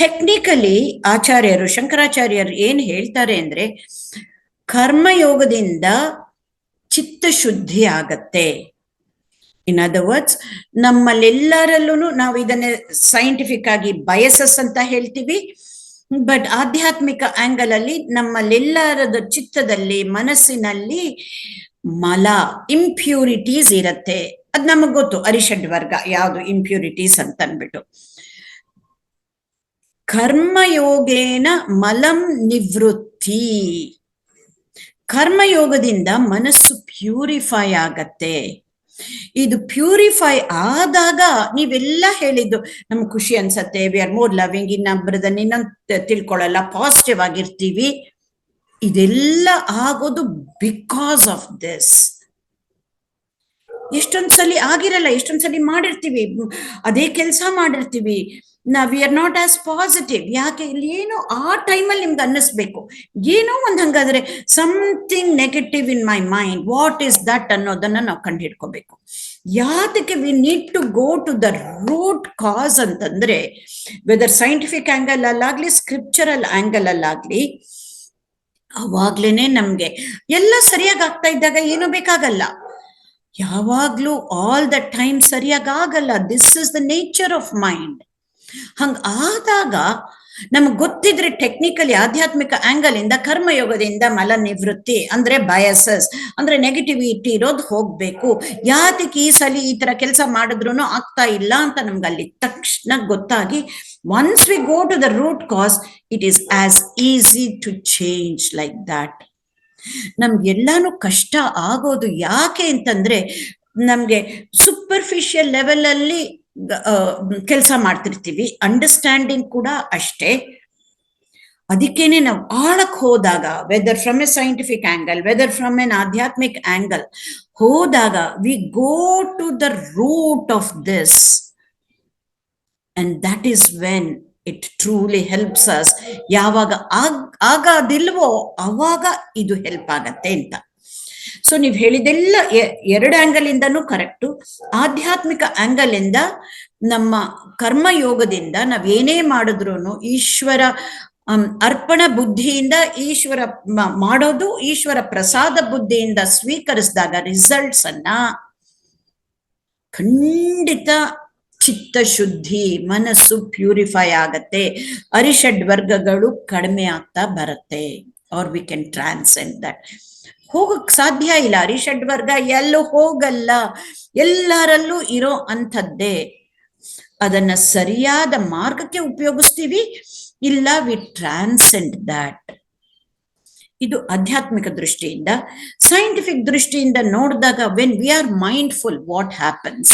Technically ಆಚಾರ್ಯರು, ಶಂಕರಾಚಾರ್ಯರು ಏನ್ ಹೇಳ್ತಾರೆ ಅಂದ್ರೆ, ಕರ್ಮಯೋಗದಿಂದ ಚಿತ್ತಶುದ್ಧಿ ಆಗತ್ತೆ. ಇನ್ ಅದರ್ ವರ್ಡ್ಸ್, ನಮ್ಮಲ್ಲೆಲ್ಲರಲ್ಲೂ ನಾವು ಇದನ್ನ ಸೈಂಟಿಫಿಕ್ ಆಗಿ ಬಯಸಸ್ ಅಂತ ಹೇಳ್ತೀವಿ, ಬಟ್ ಆಧ್ಯಾತ್ಮಿಕ ಆಂಗಲ್ ಅಲ್ಲಿ ನಮ್ಮಲ್ಲೆಲ್ಲರದ ಚಿತ್ತದಲ್ಲಿ, ಮನಸ್ಸಿನಲ್ಲಿ ಮಲ, ಇಂಪ್ಯೂರಿಟೀಸ್ ಇರತ್ತೆ. ಅದ್ ನಮಗ್ ಗೊತ್ತು, ಅರಿಷಡ್ ವರ್ಗ ಯಾವುದು ಇಂಪ್ಯೂರಿಟೀಸ್ ಅಂತ ಅಂದ್ಬಿಟ್ಟು. ಕರ್ಮಯೋಗೇನ ಮಲಂ ನಿವೃತ್ತಿ. ಕರ್ಮಯೋಗದಿಂದ ಮನಸ್ಸು ಪ್ಯೂರಿಫೈ ಆಗತ್ತೆ. ಇದು ಪ್ಯೂರಿಫೈ ಆದಾಗ ನೀವೆಲ್ಲ ಹೇಳಿದ್ದು ನಮ್ಗೆ ಖುಷಿ ಅನ್ಸತ್ತೆ, ವಿ ಆರ್ ಮೋರ್ ಲವಿಂಗ್, ಇನ್ನೊಬ್ಬರದನ್ನ ಇನ್ನೊಂದು ತಿಳ್ಕೊಳ್ಳಲ್ಲ, ಪಾಸಿಟಿವ್ ಆಗಿರ್ತೀವಿ. ಇದೆಲ್ಲ ಆಗೋದು ಬಿಕಾಸ್ ಆಫ್ ದಿಸ್. ಎಷ್ಟೊಂದ್ಸಲಿ ಆಗಿರಲ್ಲ, ಎಷ್ಟೊಂದ್ಸಲಿ ಮಾಡಿರ್ತೀವಿ, ಅದೇ ಕೆಲಸ ಮಾಡಿರ್ತೀವಿ, V are not as positive. ಯಾಕೆ? ಇಲ್ಲಿ ಏನೋ ಆ ಟೈಮಲ್ಲಿ ನಿಮ್ಗೆ ಅನ್ನಿಸ್ಬೇಕು, ಏನೋ ಒಂದ್ ಹಂಗಾದ್ರೆ something negative in my mind, what is that ಅನ್ನೋದನ್ನ ನಾವು ಕಂಡು ಹಿಡ್ಕೋಬೇಕು. ಯಾತಕ್ಕೆ we need to go to the root cause ಅಂತಂದ್ರೆ, ವೆದರ್ ಸೈಂಟಿಫಿಕ್ ಆಂಗಲ್ ಅಲ್ಲಾಗ್ಲಿ, ಸ್ಕ್ರಿಪ್ಚರಲ್ ಆಂಗಲ್ ಅಲ್ಲಾಗ್ಲಿ, ಅವಾಗ್ಲೇನೆ ನಮ್ಗೆ ಎಲ್ಲ ಸರಿಯಾಗಿ ಆಗ್ತಾ ಇದ್ದಾಗ ಏನೂ ಬೇಕಾಗಲ್ಲ. ಯಾವಾಗ್ಲೂ ಆಲ್ ದ ಟೈಮ್ ಸರಿಯಾಗಿ ಆಗಲ್ಲ. This is the nature of mind. ಹಂಗ ಆದಾಗ ನಮಗ್ ಗೊತ್ತಿದ್ರೆ ಟೆಕ್ನಿಕಲಿ ಆಧ್ಯಾತ್ಮಿಕ ಆಂಗಲ್ ಇಂದ, ಕರ್ಮಯೋಗದಿಂದ ಮಲ ನಿವೃತ್ತಿ ಅಂದ್ರೆ ಬಯಸಸ್ ಅಂದ್ರೆ ನೆಗೆಟಿವಿಟಿ ಇರೋದು ಹೋಗ್ಬೇಕು. ಯಾತಕ್ಕೆ ಈ ಸಲ ಈ ತರ ಕೆಲಸ ಮಾಡಿದ್ರು ಆಗ್ತಾ ಇಲ್ಲ ಅಂತ ನಮ್ಗೆ ಅಲ್ಲಿ ತಕ್ಷಣ ಗೊತ್ತಾಗಿ, once we go to the root cause, it is as easy to change like that. ನಮ್ಗೆಲ್ಲಾನು ಕಷ್ಟ ಆಗೋದು ಯಾಕೆ ಅಂತಂದ್ರೆ, ನಮ್ಗೆ ಸೂಪರ್ಫಿಷಿಯಲ್ ಲೆವೆಲ್ ಅಲ್ಲಿ ಕೆಲಸ ಮಾಡ್ತಿರ್ತೀವಿ, ಅಂಡರ್ಸ್ಟ್ಯಾಂಡಿಂಗ್ ಕೂಡ ಅಷ್ಟೇ. ಅದಕ್ಕೇನೆ ನಾವು ಆಳಕ್ ಹೋದಾಗ, whether from a scientific angle, whether from an adhyatmik angle ಹೋದಾಗ, we go to the root of this, and that is when it truly helps us. ಯಾವಾಗ ಆಗೋದಿಲ್ವೋ ಅವಾಗ ಇದು ಹೆಲ್ಪ್ ಆಗತ್ತೆ ಅಂತ. ಸೊ ನೀವ್ ಹೇಳಿದೆಲ್ಲ ಎರಡು ಆಂಗಲ್ ಇಂದನೂ ಕರೆಕ್ಟು. ಆಧ್ಯಾತ್ಮಿಕ ಆಂಗಲ್ ಇಂದ, ನಮ್ಮ ಕರ್ಮಯೋಗದಿಂದ ನಾವೇನೇ ಮಾಡಿದ್ರು ಈಶ್ವರ ಅರ್ಪಣ ಬುದ್ಧಿಯಿಂದ ಈಶ್ವರ ಮಾಡೋದು, ಈಶ್ವರ ಪ್ರಸಾದ ಬುದ್ಧಿಯಿಂದ ಸ್ವೀಕರಿಸಿದಾಗ ರಿಸಲ್ಟ್ಸ್ ಅನ್ನ ಖಂಡಿತ ಚಿತ್ತ ಶುದ್ಧಿ, ಮನಸ್ಸು ಪ್ಯೂರಿಫೈ ಆಗತ್ತೆ, ಅರಿಷಡ್ ವರ್ಗಗಳು ಕಡಿಮೆ ಆಗ್ತಾ ಬರುತ್ತೆ. Or we can transcend that. ಹೋಗಕ್ ಸಾಧ್ಯ ಇಲ್ಲ, ಅರಿಷಡ್ ವರ್ಗ ಎಲ್ಲೂ ಹೋಗಲ್ಲ, ಎಲ್ಲರಲ್ಲೂ ಇರೋ ಅಂಥದ್ದೇ. ಅದನ್ನ ಸರಿಯಾದ ಮಾರ್ಗಕ್ಕೆ ಉಪಯೋಗಿಸ್ತೀವಿ, ಇಲ್ಲ ವಿ ಟ್ರಾನ್ಸೆಂಡ್ ದಟ್. ಇದು ಆಧ್ಯಾತ್ಮಿಕ ದೃಷ್ಟಿಯಿಂದ. ಸೈಂಟಿಫಿಕ್ ದೃಷ್ಟಿಯಿಂದ ನೋಡಿದಾಗ when we are mindful, what happens?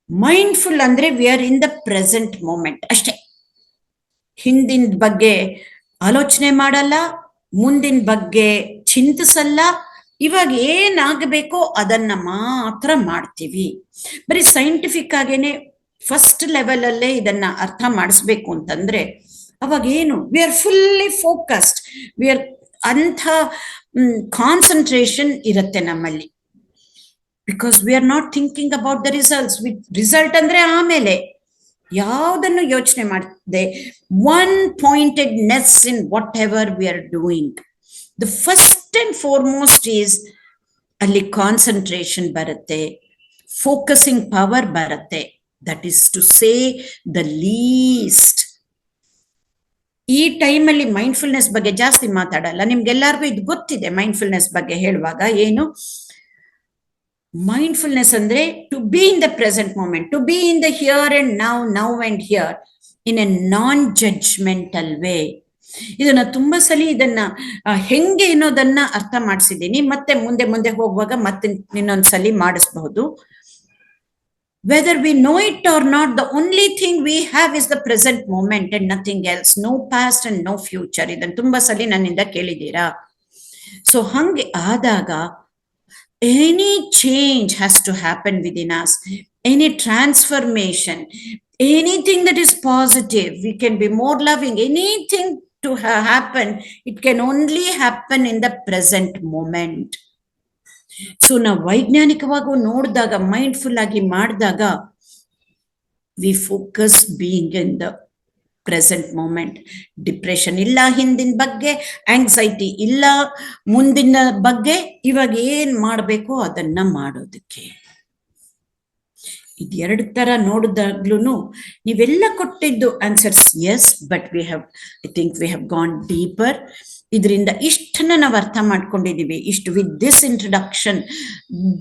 Mindful ಅಂದ್ರೆ we are in the present moment ಅಷ್ಟೇ. ಹಿಂದಿನ ಬಗ್ಗೆ ಆಲೋಚನೆ ಮಾಡಲ್ಲ, ಮುಂದಿನ ಬಗ್ಗೆ ಚಿಂತಿಸಲ್ಲ. ಇವಾಗ ಏನಾಗಬೇಕೋ ಅದನ್ನ ಮಾತ್ರ ಮಾಡ್ತೀವಿ. ಬರೀ ಸೈಂಟಿಫಿಕ್ ಆಗೇನೆ ಫಸ್ಟ್ ಲೆವೆಲ್ ಅಲ್ಲೇ ಇದನ್ನ ಅರ್ಥ ಮಾಡಿಸ್ಬೇಕು ಅಂತಂದ್ರೆ ಅವಾಗ ಏನು, we are fully focused, we are ಅಂಥ ಕಾನ್ಸಂಟ್ರೇಷನ್ ಇರುತ್ತೆ ನಮ್ಮಲ್ಲಿ. Because we are not thinking about the results. Result ಅಂದ್ರೆ ಆಮೇಲೆ ಯಾವುದನ್ನು ಯೋಚನೆ ಮಾಡದೆ one pointedness in whatever we are doing. The first and foremost is ಅಲ್ಲಿ ಕಾನ್ಸಂಟ್ರೇಷನ್ ಬರುತ್ತೆ, ಫೋಕಸಿಂಗ್ ಪವರ್ ಬರುತ್ತೆ. That is to say the least. ಈ ಟೈಮಲ್ಲಿ ಮೈಂಡ್ಫುಲ್ನೆಸ್ ಬಗ್ಗೆ ಜಾಸ್ತಿ ಮಾತಾಡಲ್ಲ, ನಿಮ್ಗೆಲ್ಲರಿಗೂ ಇದು ಗೊತ್ತಿದೆ. ಮೈಂಡ್ಫುಲ್ನೆಸ್ ಬಗ್ಗೆ ಹೇಳುವಾಗ ಏನು, ಮೈಂಡ್ಫುಲ್ನೆಸ್ ಅಂದ್ರೆ to be in the present moment, to be in the here and now and here in a non judgemental way. ಇದನ್ನ ತುಂಬಾ ಸಲ ಇದನ್ನ ಹೆಂಗೆ ಅನ್ನೋದನ್ನ ಅರ್ಥ ಮಾಡಿಸಿದ್ದೀನಿ. ಮತ್ತೆ ಮುಂದೆ ಮುಂದೆ ಹೋಗುವಾಗ ಮತ್ತೆ ಇನ್ನೊಂದ್ಸಲಿ ಮಾಡಿಸಬಹುದು. Whether we know it or not, the only thing we have is the present moment and nothing else. No past and no future. ಇದನ್ನು ತುಂಬಾ ಸಲ ನನ್ನಿಂದ ಕೇಳಿದ್ದೀರಾ. ಸೊ ಹಂಗೆ ಆದಾಗ any change has to happen within us, any transformation, anything that is positive, we can be more loving, anything to happen, it can only happen in the present moment. So ನಾವು ವೈಜ್ಞಾನಿಕವಾಗಿ ನೋಡಿದಾಗ, mindful ಆಗಿ ಮಾಡಿದಾಗ, we focus being in the present moment. Depression ಇಲ್ಲ ಹಿಂದಿನ ಬಗ್ಗೆ, anxiety ಇಲ್ಲ ಮುಂದಿನ ಬಗ್ಗೆ. ಇವಾಗ ಏನ್ ಮಾಡಬೇಕು ಅದನ್ನ ಮಾಡೋದಕ್ಕೆ. ಇದೆರಡು ತರ ನೋಡಿದಾಗ್ಲೂ ನೀವೆಲ್ಲ ಕೊಟ್ಟಿದ್ದು answers yes, but I think we have gone deeper. ಇದರಿಂದ ಇಷ್ಟನ್ನ ನಾವು ಅರ್ಥ ಮಾಡ್ಕೊಂಡಿದೀವಿ. ಇಷ್ಟು with this introduction,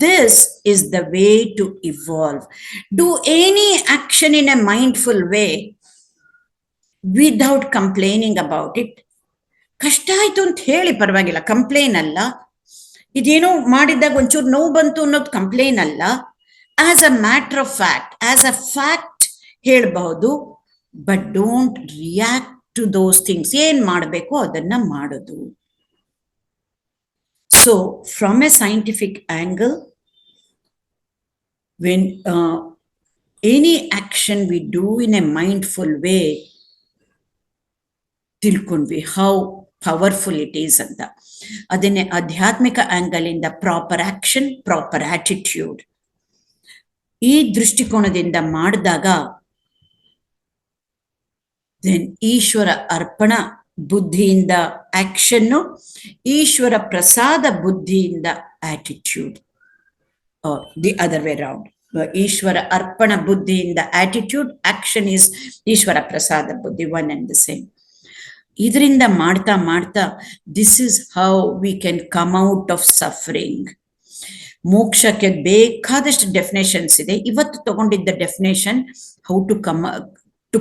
this is the way to evolve. Do any action in a mindful way without complaining about it. ಕಷ್ಟ ಆಯ್ತು ಅಂತ ಹೇಳಿ ಪರವಾಗಿಲ್ಲ, ಕಂಪ್ಲೇನ್ ಅಲ್ಲ. ಇದೇನೋ ಮಾಡಿದಾಗ ಒಂಚೂರು ನೋವು ಬಂತು ಅನ್ನೋದು ಕಂಪ್ಲೇನ್ ಅಲ್ಲ. As a matter of fact, as a fact ಹೇಳ್ಬಹುದು, but don't react to those things. ಏನ್ ಮಾಡಬೇಕು ಅದನ್ನ ಮಾಡೋದು. So from a scientific angle, when any action we do in a mindful way, ತಿಳ್ಕೊಂಡ್ವಿ how powerful it is ಅಂತ. ಅದನ್ನೇ ಆಧ್ಯಾತ್ಮಿಕ angle ಇಂದ ಪ್ರಾಪರ್ ಆಕ್ಷನ್, ಪ್ರಾಪರ್ ಆಟಿಟ್ಯೂಡ್, ಈ ದೃಷ್ಟಿಕೋನದಿಂದ ಮಾಡಿದಾಗ ದೆನ್ ಈಶ್ವರ ಅರ್ಪಣ ಬುದ್ಧಿಯಿಂದ ಆಕ್ಷನ್ನು, ಈಶ್ವರ ಪ್ರಸಾದ ಬುದ್ಧಿಯಿಂದ attitude, the other way round. ಈಶ್ವರ ಅರ್ಪಣ ಬುದ್ಧಿಯಿಂದ ಆಟಿಟ್ಯೂಡ್, ಆಕ್ಷನ್ ಈಸ್ ಈಶ್ವರ ಪ್ರಸಾದ ಬುದ್ಧಿ, ಒನ್ ಅಂಡ್ ದ ಸೇಮ್. ಇದರಿಂದ ಮಾಡ್ತಾ ಮಾಡ್ತಾ this is how we can come out of suffering. ಮೋಕ್ಷಕ್ಕೆ ಬೇಕಾದಷ್ಟು ಡೆಫಿನೇಷನ್ಸ್ ಇದೆ. ಇವತ್ತು ತಗೊಂಡಿದ್ದ definition how to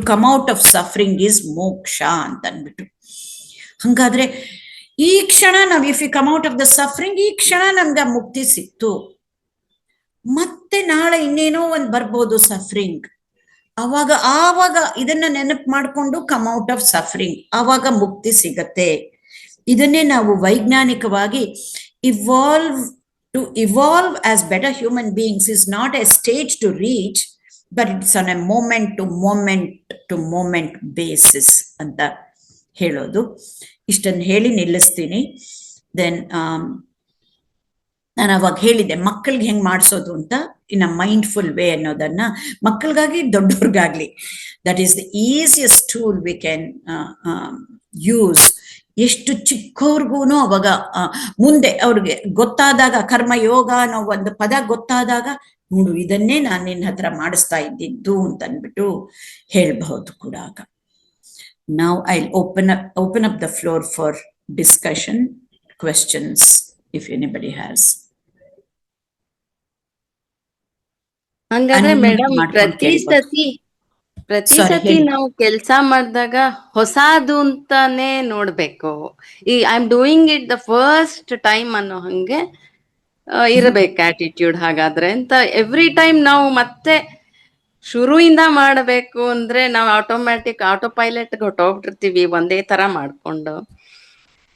come out of suffering is moksha ಅಂತ ಅಂದ್ಬಿಟ್ಟು. ಹಂಗಾದ್ರೆ ಈ ಕ್ಷಣ ನಾವು if you come out of the suffering, ಈ ಕ್ಷಣ ನಮ್ಗೆ ಮುಕ್ತಿ ಸಿಕ್ತು. ಮತ್ತೆ ನಾಳೆ ಇನ್ನೇನೋ ಒಂದ್ ಬರ್ಬೋದು ಸಫರಿಂಗ್. ಆವಾಗ ಇದನ್ನ ನೆನಪು ಮಾಡ್ಕೊಂಡು ಕಮ್ ಔಟ್ ಆಫ್ ಸಫರಿಂಗ್, ಆವಾಗ ಮುಕ್ತಿ ಸಿಗತ್ತೆ. ಇದನ್ನೇ ನಾವು ವೈಜ್ಞಾನಿಕವಾಗಿ evolve as better human beings is not A stage to reach, but it's on a moment to moment basis ಅಂತ ಹೇಳೋದು. ಇಷ್ಟನ್ನು ಹೇಳಿ ನಿಲ್ಲಿಸ್ತೀನಿ. ದೆನ್ ನಾನು ಅವಾಗ ಹೇಳಿದ್ದೆ ಮಕ್ಕಳಿಗೆ ಹೆಂಗ್ ಮಾಡಿಸೋದು ಅಂತ, ಇನ್ ಅ ಮೈಂಡ್ಫುಲ್ ವೇ ಅನ್ನೋದನ್ನ, ಮಕ್ಕಳಿಗಾಗಿ ದೊಡ್ಡವ್ರಿಗಾಗ್ಲಿ, that is the easiest tool we can use. ಎಷ್ಟು ಚಿಕ್ಕವ್ರಿಗೂ ಅವಾಗ ಮುಂದೆ ಅವ್ರಿಗೆ ಗೊತ್ತಾದಾಗ, ಕರ್ಮಯೋಗ ಅನ್ನೋ ಒಂದು ಪದ ಗೊತ್ತಾದಾಗ ನೋಡು ಇದನ್ನೇ ನಾನು ನಿನ್ನ ಹತ್ರ ಮಾಡಿಸ್ತಾ ಇದ್ದಿದ್ದು ಅಂತ ಅಂದ್ಬಿಟ್ಟು ಹೇಳ್ಬಹುದು ಕೂಡ. ಆಗ now I'll open up the floor for discussion, questions if anybody has. ಹಂಗಾದ್ರೆ Unmute ಮೇಡಮ್ ಮಾಡ್ಕೊಂಡು ಕೇಳ್ಬೋದು. ಪ್ರತಿ Sorry, ಸತಿ ಹೇಳಿ. ನಾವು ಕೆಲ್ಸ ಮಾಡಿದಾಗ ಹೊಸಾದು ಅಂತಾನೆ ನೋಡ್ಬೇಕು. ಈ I am doing it the first time ಅನ್ನೋ ಹಂಗೆ ಇರಬೇಕು ಆಟಿಟ್ಯೂಡ್. ಹಾಗಾದ್ರೆ ಅಂತ ಎವ್ರಿ ಟೈಮ್ ನಾವು ಮತ್ತೆ ಶುರುವಿಂದ ಮಾಡಬೇಕು ಅಂದ್ರೆ ನಾವು ಆಟೋ ಪೈಲಟ್ ಹೊಟ್ಟೋಗ್ಬಿಟ್ಟಿರ್ತೀವಿ ಒಂದೇ ತರ ಮಾಡ್ಕೊಂಡು.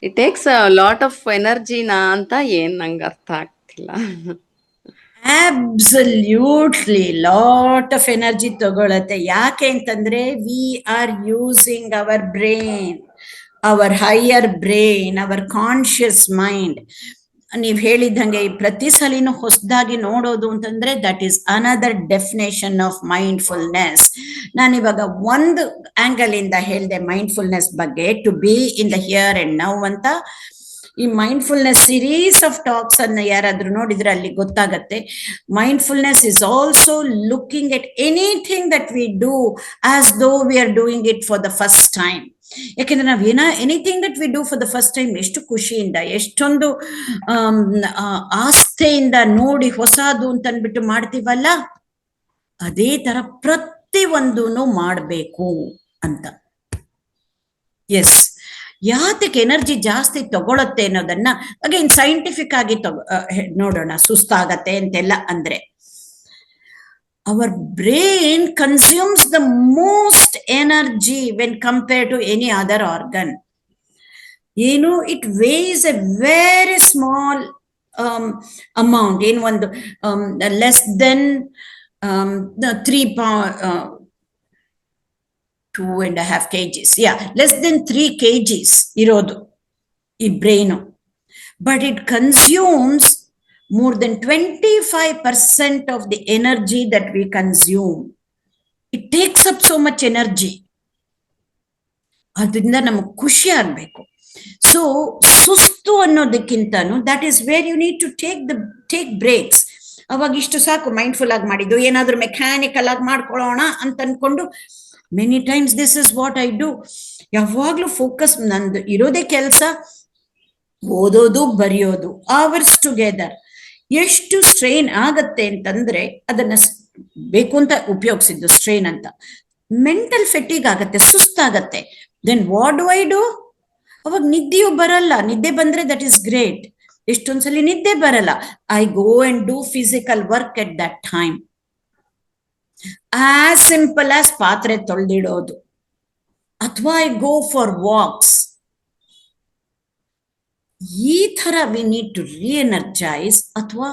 ಇಟ್ ಟೇಕ್ಸ್ ಲಾಟ್ ಆಫ್ ಎನರ್ಜಿನಾ ಅಂತ ಏನ್ ನಂಗೆ ಅರ್ಥ ಆಗ್ತಿಲ್ಲ. Absolutely lot of energy ತಗೊಳತ್ತೆ. ಯಾಕೆ ಅಂತಂದ್ರೆ we are using our brain, our higher brain, our conscious mind. ನೀವ್ ಹೇಳಿದಂಗೆ ಪ್ರತಿ ಸಲಿನೂ ಹೊಸದಾಗಿ ನೋಡೋದು ಅಂತಂದ್ರೆ that is another definition of mindfulness. ನಾನಿವಾಗ ಒಂದು ಆಂಗಲ್ ಇಂದ ಹೇಳಿದೆ ಮೈಂಡ್ಫುಲ್ನೆಸ್ ಬಗ್ಗೆ, to be in the here and now ಅಂತ. ಈ ಮೈಂಡ್ಫುಲ್ನೆಸ್ ಸಿರೀಸ್ ಆಫ್ ಟಾಕ್ಸ್ ಅನ್ನ ಯಾರಾದ್ರೂ ನೋಡಿದ್ರೆ ಅಲ್ಲಿ ಗೊತ್ತಾಗತ್ತೆ. Mindfulness is also looking at anything that we do as ದೋ V are doing it for the first time. ಯಾಕೆಂದ್ರೆ ನಾವ್ anything that we do for the first time ಎಷ್ಟು ಖುಷಿಯಿಂದ, ಎಷ್ಟೊಂದು ಆಸ್ಥೆಯಿಂದ ನೋಡಿ ಹೊಸದು ಅಂತ ಅಂದ್ಬಿಟ್ಟು ಮಾಡ್ತೀವಲ್ಲ, ಅದೇ ತರ ಪ್ರತಿ ಒಂದೂನು ಮಾಡ್ಬೇಕು ಅಂತ. ಎಸ್, ಯಾತಕ್ಕೆ ಎನರ್ಜಿ ಜಾಸ್ತಿ ತಗೊಳತ್ತೆ ಅನ್ನೋದನ್ನ ಅಗೇನ್ ಸೈಂಟಿಫಿಕ್ ಆಗಿ ನೋಡೋಣ. ಸುಸ್ತಾಗತ್ತೆ ಅಂತೆಲ್ಲ ಅಂದ್ರೆ our brain consumes the most energy when compared to any other organ. It weighs a very small amount, in one less than 2.5 kgs. Yeah, less than 3 kgs irodu ee brain, but it consumes more than 25% of the energy that we consume. It takes up so much energy. ಅದರಿಂದ ನಮಗೆ ಖುಷಿ ಆಗ್ಬೇಕು. So ಸುಸ್ತು ಅನ್ನೋದಕ್ಕಿಂತನೂ that is where you need to take breaks. ಅವಾಗ ಇಷ್ಟು ಸಾಕು mindful ಆಗಿ ಮಾಡಿದ್ದು, ಏನಾದ್ರೂ ಮೆಕ್ಯಾನಿಕಲ್ ಆಗಿ ಮಾಡ್ಕೊಳ್ಳೋಣ ಅಂತ ಅನ್ಕೊಂಡು many times this is what I do. ಯಾವಾಗ್ಲೂ ಫೋಕಸ್ ನಂದು ಇರೋದೇ ಕೆಲಸ, ಓದೋದು ಬರೆಯೋದು, ಅವರ್ಸ್ ಟುಗೆದರ್. ಎಷ್ಟು ಸ್ಟ್ರೈನ್ ಆಗತ್ತೆ ಅಂತಂದ್ರೆ ಅದನ್ನ ಬೇಕು ಅಂತ ಉಪಯೋಗಿಸಿದ್ದು ಸ್ಟ್ರೈನ್ ಅಂತ. ಮೆಂಟಲ್ ಫೆಟಿಗ್ ಆಗತ್ತೆ, ಸುಸ್ತಾಗತ್ತೆ. Then what do I do? ಅವಾಗ ನಿದ್ದೆಯೂ ಬರಲ್ಲ. ನಿದ್ದೆ ಬಂದ್ರೆ ದಟ್ ಈಸ್ ಗ್ರೇಟ್. ಎಷ್ಟೊಂದ್ಸಲಿ ನಿದ್ದೆ ಬರಲ್ಲ. I go and do physical work at that time. As simple as ಪಾತ್ರೆ ತೊಳೆದಿಡೋದು, ಅಥವಾ ಐ ಗೋ ಫಾರ್ ವಾಕ್ಸ್. ಈ ತರ ವಿ ನೀಡ್ ಟು ರೀಎನರ್ಜೈಸ್. ಅಥವಾ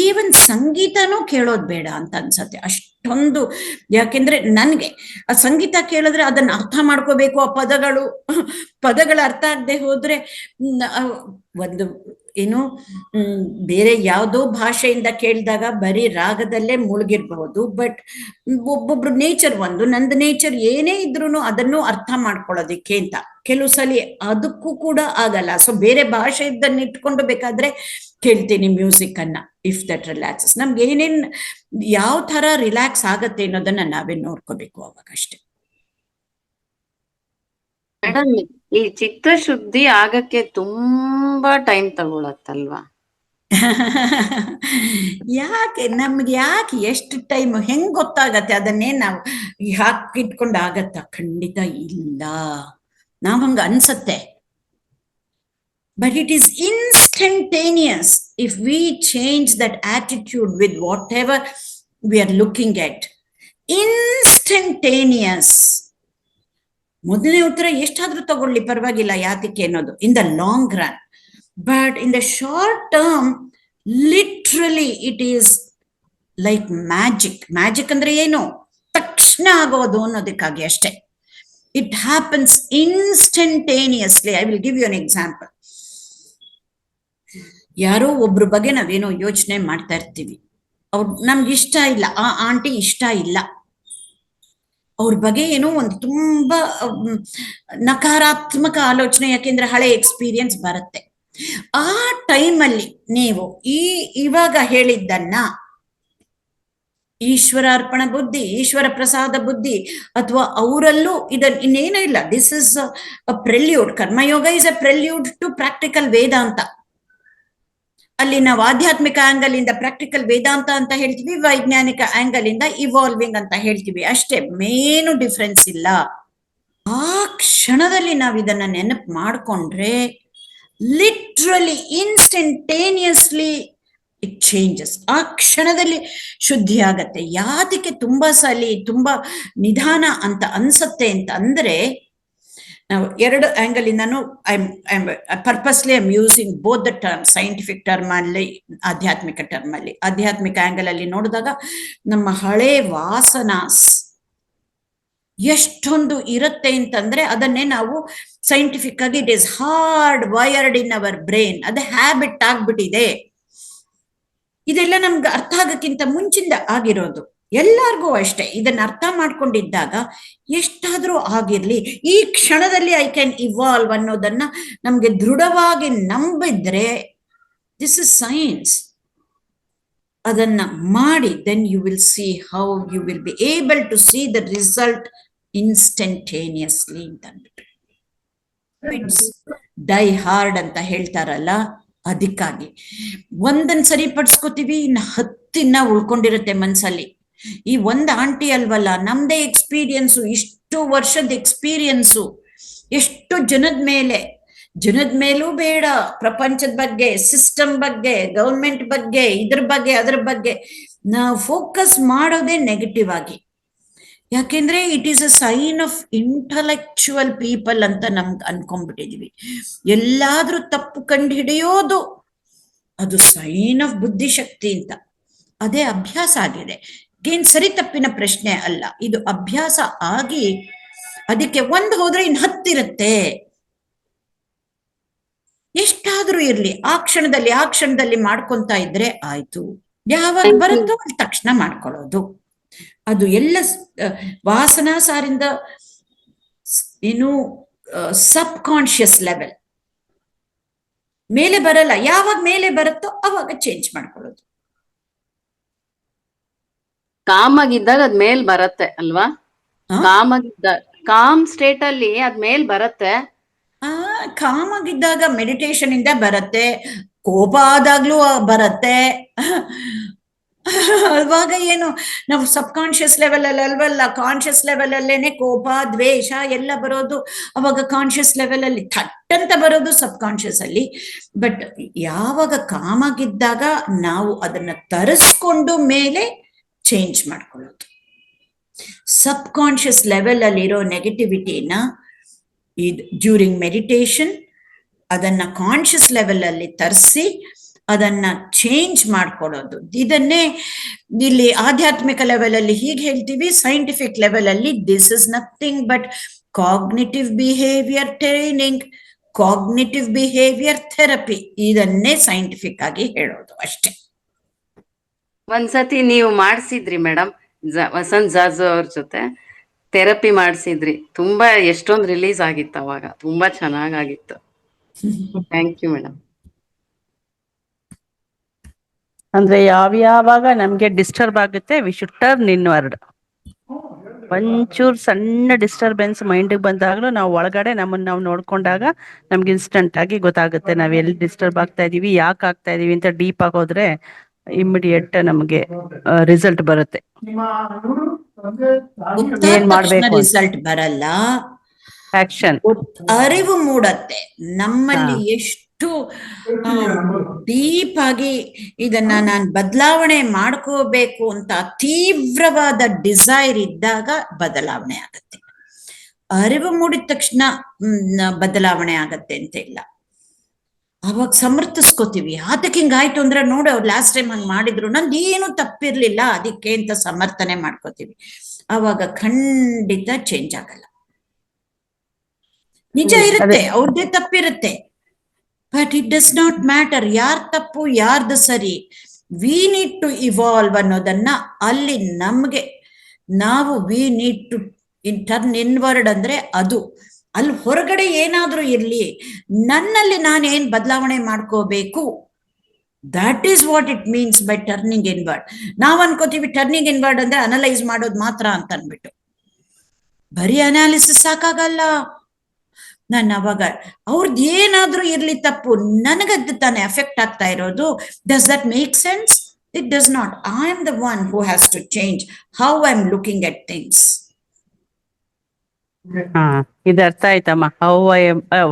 ಈವನ್ ಸಂಗೀತನೂ ಕೇಳೋದು ಬೇಡ ಅಂತ ಅನ್ಸತ್ತೆ, ಅಷ್ಟೊಂದು. ಯಾಕೆಂದ್ರೆ ನನ್ಗೆ ಆ ಸಂಗೀತ ಕೇಳಿದ್ರೆ ಅದನ್ನ ಅರ್ಥ ಮಾಡ್ಕೋಬೇಕು. ಆ ಪದಗಳು ಅರ್ಥ ಆಗದೆ ಹೋದ್ರೆ ಒಂದು ಬೇರೆ ಯಾವುದೋ ಭಾಷೆಯಿಂದ ಕೇಳಿದಾಗ ಬರೀ ರಾಗದಲ್ಲೇ ಮುಳುಗಿರ್ಬಹುದು. ಬಟ್ ಒಬ್ಬೊಬ್ರು ನೇಚರ್ ಒಂದು, ನಂದು ನೇಚರ್ ಏನೇ ಇದ್ರೂ ಅದನ್ನು ಅರ್ಥ ಮಾಡ್ಕೊಳ್ಳೋದಿಕ್ಕೆ ಅಂತ ಕೆಲವು ಸಲ ಅದಕ್ಕೂ ಕೂಡ ಆಗಲ್ಲ. ಸೊ ಬೇರೆ ಭಾಷೆ ಇದ್ದನ್ನ ಇಟ್ಕೊಂಡು ಬೇಕಾದ್ರೆ ಕೇಳ್ತೀನಿ ಮ್ಯೂಸಿಕ್ ಅನ್ನ, ಇಫ್ ದಟ್ ರಿಲ್ಯಾಕ್ಸಸ್. ನಮ್ಗೆ ಏನೇನ್ ಯಾವ ತರ ರಿಲ್ಯಾಕ್ಸ್ ಆಗತ್ತೆ ಅನ್ನೋದನ್ನ ನಾವೇ ನೋಡ್ಕೋಬೇಕು ಅವಾಗಷ್ಟೇ. ಮೇಡಮ್, ಈ ಚಿತ್ತಶುದ್ಧಿ ಆಗಕ್ಕೆ ತುಂಬಾ ಟೈಮ್ ತಗೊಳತ್ತಲ್ವಾ? ಯಾಕೆ ಎಷ್ಟು ಟೈಮ್ ಹೆಂಗ್ ಗೊತ್ತಾಗತ್ತೆ? ಅದನ್ನೇ ನಾವು ಹಾಕಿಟ್ಕೊಂಡು ಆಗತ್ತ? ಖಂಡಿತ ಇಲ್ಲ. ನಾವ್ ಹಂಗ ಅನ್ಸತ್ತೆ, but it is instantaneous if we change that attitude with whatever we are looking at. Instantaneous. ಮೊದಲನೇ ಉತ್ತರ ಎಷ್ಟಾದ್ರೂ ತಗೊಳ್ಳಿ, ಪರವಾಗಿಲ್ಲ, ಯಾತಕ್ಕೆ ಅನ್ನೋದು in the long run. But in the short term literally it is like magic. Magic ಅಂದ್ರೆ ಏನು? ತಕ್ಷಣ ಆಗೋದು ಅನ್ನೋದಕ್ಕಾಗಿ ಅಷ್ಟೇ. It happens instantaneously. I will give you an example. ಯಾರೋ ಒಬ್ರ ಬಗ್ಗೆ ನಾವೇನೋ ಯೋಚನೆ ಮಾಡ್ತಾ ಇರ್ತೀವಿ, ನಮ್ಗೆ ಇಷ್ಟ ಇಲ್ಲ, ಆ ಆಂಟಿ ಇಷ್ಟ ಇಲ್ಲ, ಅವ್ರ ಬಗ್ಗೆ ಏನೋ ಒಂದು ತುಂಬಾ ನಕಾರಾತ್ಮಕ ಆಲೋಚನೆ, ಯಾಕೆಂದ್ರೆ ಹಳೆ ಎಕ್ಸ್ಪೀರಿಯನ್ಸ್ ಬರುತ್ತೆ. ಆ ಟೈಮಲ್ಲಿ ನೀವು ಇವಾಗ ಹೇಳಿದ್ದನ್ನ ಈಶ್ವರಾರ್ಪಣ ಬುದ್ಧಿ, ಈಶ್ವರ ಪ್ರಸಾದ ಬುದ್ಧಿ, ಅಥವಾ ಅವರಲ್ಲೂ ಇನ್ನೇನೂ ಇಲ್ಲ. This is a prelude. Karmayoga is a prelude to practical Vedanta. ಅಲ್ಲಿ ನಾವು ಆಧ್ಯಾತ್ಮಿಕ ಆಂಗಲ್ ಇಂದ ಪ್ರಾಕ್ಟಿಕಲ್ ವೇದಾಂತ ಅಂತ ಹೇಳ್ತೀವಿ, ವೈಜ್ಞಾನಿಕ ಆಂಗಲ್ ಇಂದ ಇವಾಲ್ವಿಂಗ್ ಅಂತ ಹೇಳ್ತೀವಿ ಅಷ್ಟೇ, ಮೇನು ಡಿಫ್ರೆನ್ಸ್ ಇಲ್ಲ. ಆ ಕ್ಷಣದಲ್ಲಿ ನಾವು ಇದನ್ನ ನೆನಪು ಮಾಡ್ಕೊಂಡ್ರೆ ಲಿಟ್ರಲಿ ಇನ್ಸ್ಟಂಟೇನಿಯಸ್ಲಿ ಇಟ್ ಚೇಂಜಸ್. ಆ ಕ್ಷಣದಲ್ಲಿ ಶುದ್ಧಿ ಆಗತ್ತೆ. ಯಾತಕ್ಕೆ ತುಂಬಾ ಸಲಿ ತುಂಬಾ ನಿಧಾನ ಅಂತ ಅನ್ಸತ್ತೆ ಅಂತ ಅಂದ್ರೆ, ನಾವು ಎರಡು ಆಂಗಲ್ ಇಂದಾನು purposely I am using both the term, scientific term ಅಲ್ಲಿ, ಆಧ್ಯಾತ್ಮಿಕ ಟರ್ಮ್ ಅಲ್ಲಿ. ಆಧ್ಯಾತ್ಮಿಕ ಆಂಗಲ್ ಅಲ್ಲಿ ನೋಡಿದಾಗ ನಮ್ಮ ಹಳೆ ವಾಸನಾಸ್ ಎಷ್ಟೊಂದು ಇರುತ್ತೆ ಅಂತಂದ್ರೆ ಅದನ್ನೇ ನಾವು ಸೈಂಟಿಫಿಕ್ ಆಗಿ it is hard wired in our brain, ಅದು ಹ್ಯಾಬಿಟ್ ಆಗ್ಬಿಟ್ಟಿದೆ. ಇದೆಲ್ಲ ನಮ್ಗೆ ಅರ್ಥ ಆಗಕ್ಕಿಂತ ಮುಂಚಿಂದ ಆಗಿರೋದು. ಎಲ್ಲಾರ್ಗೂ ಅಷ್ಟೇ. ಇದನ್ನ ಅರ್ಥ ಮಾಡ್ಕೊಂಡಿದ್ದಾಗ ಎಷ್ಟಾದ್ರೂ ಆಗಿರ್ಲಿ, ಈ ಕ್ಷಣದಲ್ಲಿ ಐ ಕ್ಯಾನ್ ಇವಾಲ್ವ್ ಅನ್ನೋದನ್ನ ನಮ್ಗೆ ದೃಢವಾಗಿ ನಂಬಿದ್ರೆ, ದಿಸ್ ಇಸ್ ಸೈನ್ಸ್. ಅದನ್ನ ಮಾಡಿ, then you will see how you will be able to see the result instantaneously ಅಂತ ಅಂದ್ಬಿಟ್ಟು. ಇಟ್ಸ್ ಡೈ ಹಾರ್ಡ್ ಅಂತ ಹೇಳ್ತಾರಲ್ಲ, ಅದಕ್ಕಾಗಿ ಒಂದನ್ ಸರಿಪಡಿಸ್ಕೋತೀವಿ, ಇನ್ನು 10 ಉಳ್ಕೊಂಡಿರುತ್ತೆ ಮನ್ಸಲ್ಲಿ. ಈ ಒಂದ್ ಆಂಟಿ ಅಲ್ವಲ್ಲ, ನಮ್ದೇ ಎಕ್ಸ್ಪೀರಿಯನ್ಸು, ಇಷ್ಟು ವರ್ಷದ ಎಕ್ಸ್ಪೀರಿಯನ್ಸು, ಎಷ್ಟು ಜನದ ಮೇಲೂ ಬೇಡ, ಪ್ರಪಂಚದ ಬಗ್ಗೆ, ಸಿಸ್ಟಮ್ ಬಗ್ಗೆ, ಗವರ್ಮೆಂಟ್ ಬಗ್ಗೆ, ಇದ್ರ ಬಗ್ಗೆ ಅದ್ರ ಬಗ್ಗೆ ನಾವು ಫೋಕಸ್ ಮಾಡೋದೇ ನೆಗೆಟಿವ್ ಆಗಿ. ಯಾಕೆಂದ್ರೆ it is a sign of intellectual people ಅಂತ ನಮ್ಗೆ ಅನ್ಕೊಂಡ್ಬಿಟ್ಟಿದೀವಿ. ಎಲ್ಲಾದ್ರೂ ತಪ್ಪು ಕಂಡು ಹಿಡಿಯೋದು ಅದು ಸೈನ್ ಆಫ್ ಬುದ್ಧಿಶಕ್ತಿ ಅಂತ. ಅದೇ ಅಭ್ಯಾಸ ಆಗಿದೆ. ಏನ್ ಸರಿ ತಪ್ಪಿನ ಪ್ರಶ್ನೆ ಅಲ್ಲ, ಇದು ಅಭ್ಯಾಸ ಆಗಿ ಅದಕ್ಕೆ ಒಂದು ಹೋದ್ರೆ ಇನ್ 10 ಇರುತ್ತೆ. ಎಷ್ಟಾದ್ರೂ ಇರ್ಲಿ, ಆ ಕ್ಷಣದಲ್ಲಿ ಮಾಡ್ಕೊಂತ ಇದ್ರೆ ಆಯ್ತು. ಯಾವಾಗ ಬರುತ್ತೋ ಅಲ್ಲಿ ತಕ್ಷಣ ಮಾಡ್ಕೊಳ್ಳೋದು. ಅದು ಎಲ್ಲ ವಾಸನಾ ಸಾರಿಂದ ಏನು ಸಬ್ ಕಾನ್ಶಿಯಸ್ ಲೆವೆಲ್ ಮೇಲೆ ಬರಲ್ಲ. ಯಾವಾಗ ಮೇಲೆ ಬರುತ್ತೋ ಅವಾಗ ಚೇಂಜ್ ಮಾಡ್ಕೊಳ್ಳೋದು. ಕಾಮಾಗಿದ್ದಾಗ ಅದ್ ಮೇಲ್ ಬರತ್ತೆ ಅಲ್ವಾ? ಕಾಮ್ ಸ್ಟೇಟ್ ಅಲ್ಲಿ ಅದ್ ಮೇಲ್ ಬರತ್ತೆ. ಕಾಮಾಗಿದ್ದಾಗ ಮೆಡಿಟೇಷನ್ ಇಂದ ಬರತ್ತೆ, ಕೋಪ ಆದಾಗ್ಲೂ ಬರತ್ತೆ. ಅವಾಗ ಏನು, ನಾವು ಸಬ್ ಕಾನ್ಶಿಯಸ್ ಲೆವೆಲ್ ಅಲ್ಲಿ ಅಲ್ವಲ್ಲ, ಕಾನ್ಶಿಯಸ್ ಲೆವೆಲ್ ಅಲ್ಲೇನೆ ಕೋಪ, ದ್ವೇಷ ಎಲ್ಲ ಬರೋದು. ಅವಾಗ ಕಾನ್ಶಿಯಸ್ ಲೆವೆಲ್ ಅಲ್ಲಿ ಥಟ್ ಅಂತ ಬರೋದು ಸಬ್ ಕಾನ್ಶಿಯಸ್ ಅಲ್ಲಿ. ಬಟ್ ಯಾವಾಗ ಕಾಮಾಗಿದ್ದಾಗ ನಾವು ಅದನ್ನ ತರಿಸ್ಕೊಂಡು ಮೇಲೆ ಚೇಂಜ್ ಮಾಡ್ಕೊಳ್ಳೋದು. ಸಬ್ ಕಾನ್ಶಿಯಸ್ ಲೆವೆಲ್ ಅಲ್ಲಿರೋ ನೆಗೆಟಿವಿಟಿನ ಡ್ಯೂರಿಂಗ್ ಮೆಡಿಟೇಷನ್ ಅದನ್ನ ಕಾನ್ಶಿಯಸ್ ಲೆವೆಲ್ ಅಲ್ಲಿ ತರಿಸಿ ಅದನ್ನ ಚೇಂಜ್ ಮಾಡ್ಕೊಳ್ಳೋದು. ಇದನ್ನೇ ಇಲ್ಲಿ ಆಧ್ಯಾತ್ಮಿಕ ಲೆವೆಲ್ ಅಲ್ಲಿ ಹೀಗೆ ಹೇಳ್ತೀವಿ, ಸೈಂಟಿಫಿಕ್ ಲೆವೆಲ್ ಅಲ್ಲಿ this is nothing but cognitive behaviour training, cognitive behaviour therapy. ಇದನ್ನೇ ಸೈಂಟಿಫಿಕ್ ಆಗಿ ಹೇಳೋದು ಅಷ್ಟೇ. ಒಂದ್ಸತಿ ನೀವು ಮಾಡ್ಸಿದ್ರಿ ಮೇಡಮ್, ವಸಂತ್ ಜಾಜು ಅವ್ರ ಜೊತೆ ಥೆರಪಿ ಮಾಡ್ಸಿದ್ರಿ. ತುಂಬಾ ಎಷ್ಟೊಂದು ರಿಲೀಸ್ ಆಗಿತ್ತು ಅವಾಗ, ತುಂಬಾ ಚೆನ್ನಾಗಾಗಿತ್ತು. Thank you madam. ಅಂದ್ರೆ ಯಾವಾಗ ನಮ್ಗೆ ಡಿಸ್ಟರ್ಬ್ ಆಗುತ್ತೆ, ವಿ ಶುಡ್ ಟರ್ನ್ ಇನ್ವರ್ಡ್. ಒಂಚೂರು ಸಣ್ಣ ಡಿಸ್ಟರ್ಬೆನ್ಸ್ ಮೈಂಡಿಗೆ ಬಂದಾಗ್ಲೂ ನಾವು ಒಳಗಡೆ ನಮ್ಮನ್ನ ನಾವು ನೋಡ್ಕೊಂಡಾಗ ನಮ್ಗೆ ಇನ್ಸ್ಟಂಟ್ ಆಗಿ ಗೊತ್ತಾಗುತ್ತೆ ನಾವ್ ಎಲ್ಲಿ ಡಿಸ್ಟರ್ಬ್ ಆಗ್ತಾ ಇದೀವಿ, ಯಾಕೆ ಆಗ್ತಾ ಇದೀವಿ ಅಂತ ಡೀಪ್ ಆಗಿ ಹೋದ್ರೆ ಇಮಿಡಿಯೇಟ್ ನಮ್ಗೆ ರಿಸಲ್ಟ್ ಬರುತ್ತೆ. ಏನ್ ಮಾಡ್ಬೇಕು ರಿಸಲ್ಟ್ ಬರಲ್ಲ, ಆಕ್ಷನ್, ಅರಿವು ಮೂಡತ್ತೆ ನಮ್ಮಲ್ಲಿ. ಎಷ್ಟು ಡೀಪ್ ಆಗಿ ಇದನ್ನ ನಾನು ಬದಲಾವಣೆ ಮಾಡ್ಕೋಬೇಕು ಅಂತ ತೀವ್ರವಾದ ಡಿಸೈರ್ ಇದ್ದಾಗ ಬದಲಾವಣೆ ಆಗತ್ತೆ. ಅರಿವು ಮೂಡಿದ ತಕ್ಷಣ ಬದಲಾವಣೆ ಆಗತ್ತೆ ಅಂತ ಇಲ್ಲ. ಅವಾಗ ಸಮರ್ಥಿಸ್ಕೋತೀವಿ. ಆತಕ್ಕೆ ಹಿಂಗಾಯ್ತು ಅಂದ್ರೆ ನೋಡಿ, ಅವ್ರು ಲಾಸ್ಟ್ ಟೈಮ್ ಹಂಗ್ ಮಾಡಿದ್ರು, ನಂದು ಏನು ತಪ್ಪಿರ್ಲಿಲ್ಲ ಅದಕ್ಕೆ ಅಂತ ಸಮರ್ಥನೆ ಮಾಡ್ಕೋತೀವಿ. ಅವಾಗ ಖಂಡಿತ ಚೇಂಜ್ ಆಗಲ್ಲ. ನಿಜ ಇರುತ್ತೆ, ಅವ್ರದ್ದೇ ತಪ್ಪಿರುತ್ತೆ, but it does not matter ಯಾರ್ ತಪ್ಪು ಯಾರ್ದು ಸರಿ. ವಿ ನೀಡ್ ಟು ಇವಾಲ್ವ್ ಅನ್ನೋದನ್ನ ಅಲ್ಲಿ ನಮ್ಗೆ ನಾವು we need to turn inward ಅಂದ್ರೆ ಅದು. ಅಲ್ಲಿ ಹೊರಗಡೆ ಏನಾದ್ರೂ ಇರ್ಲಿ, ನನ್ನಲ್ಲಿ ನಾನೇನ್ ಬದಲಾವಣೆ ಮಾಡ್ಕೋಬೇಕು that is what it means by turning inward. ನಾವ್ ಅನ್ಕೋತೀವಿ ಟರ್ನಿಂಗ್ ಇನ್ವರ್ಡ್ ಅಂದ್ರೆ ಅನಲೈಸ್ ಮಾಡೋದು ಮಾತ್ರ ಅಂತ ಅನ್ಬಿಟ್ಟು. ಬರೀ ಅನಾಲಿಸಿಸ್ ಸಾಕಾಗಲ್ಲ. ನಾನು ಅವಾಗ ಅವ್ರದ್ದು ಏನಾದ್ರೂ ಇರ್ಲಿ ತಪ್ಪು, ನನಗದ್ದು ತಾನೇ ಅಫೆಕ್ಟ್ ಆಗ್ತಾ ಇರೋದು. Does that make sense? It does not. I am the one who has to change how I am looking at things. ಹಾ, ಇದು ಅರ್ಥ ಆಯ್ತಮ್ಮ.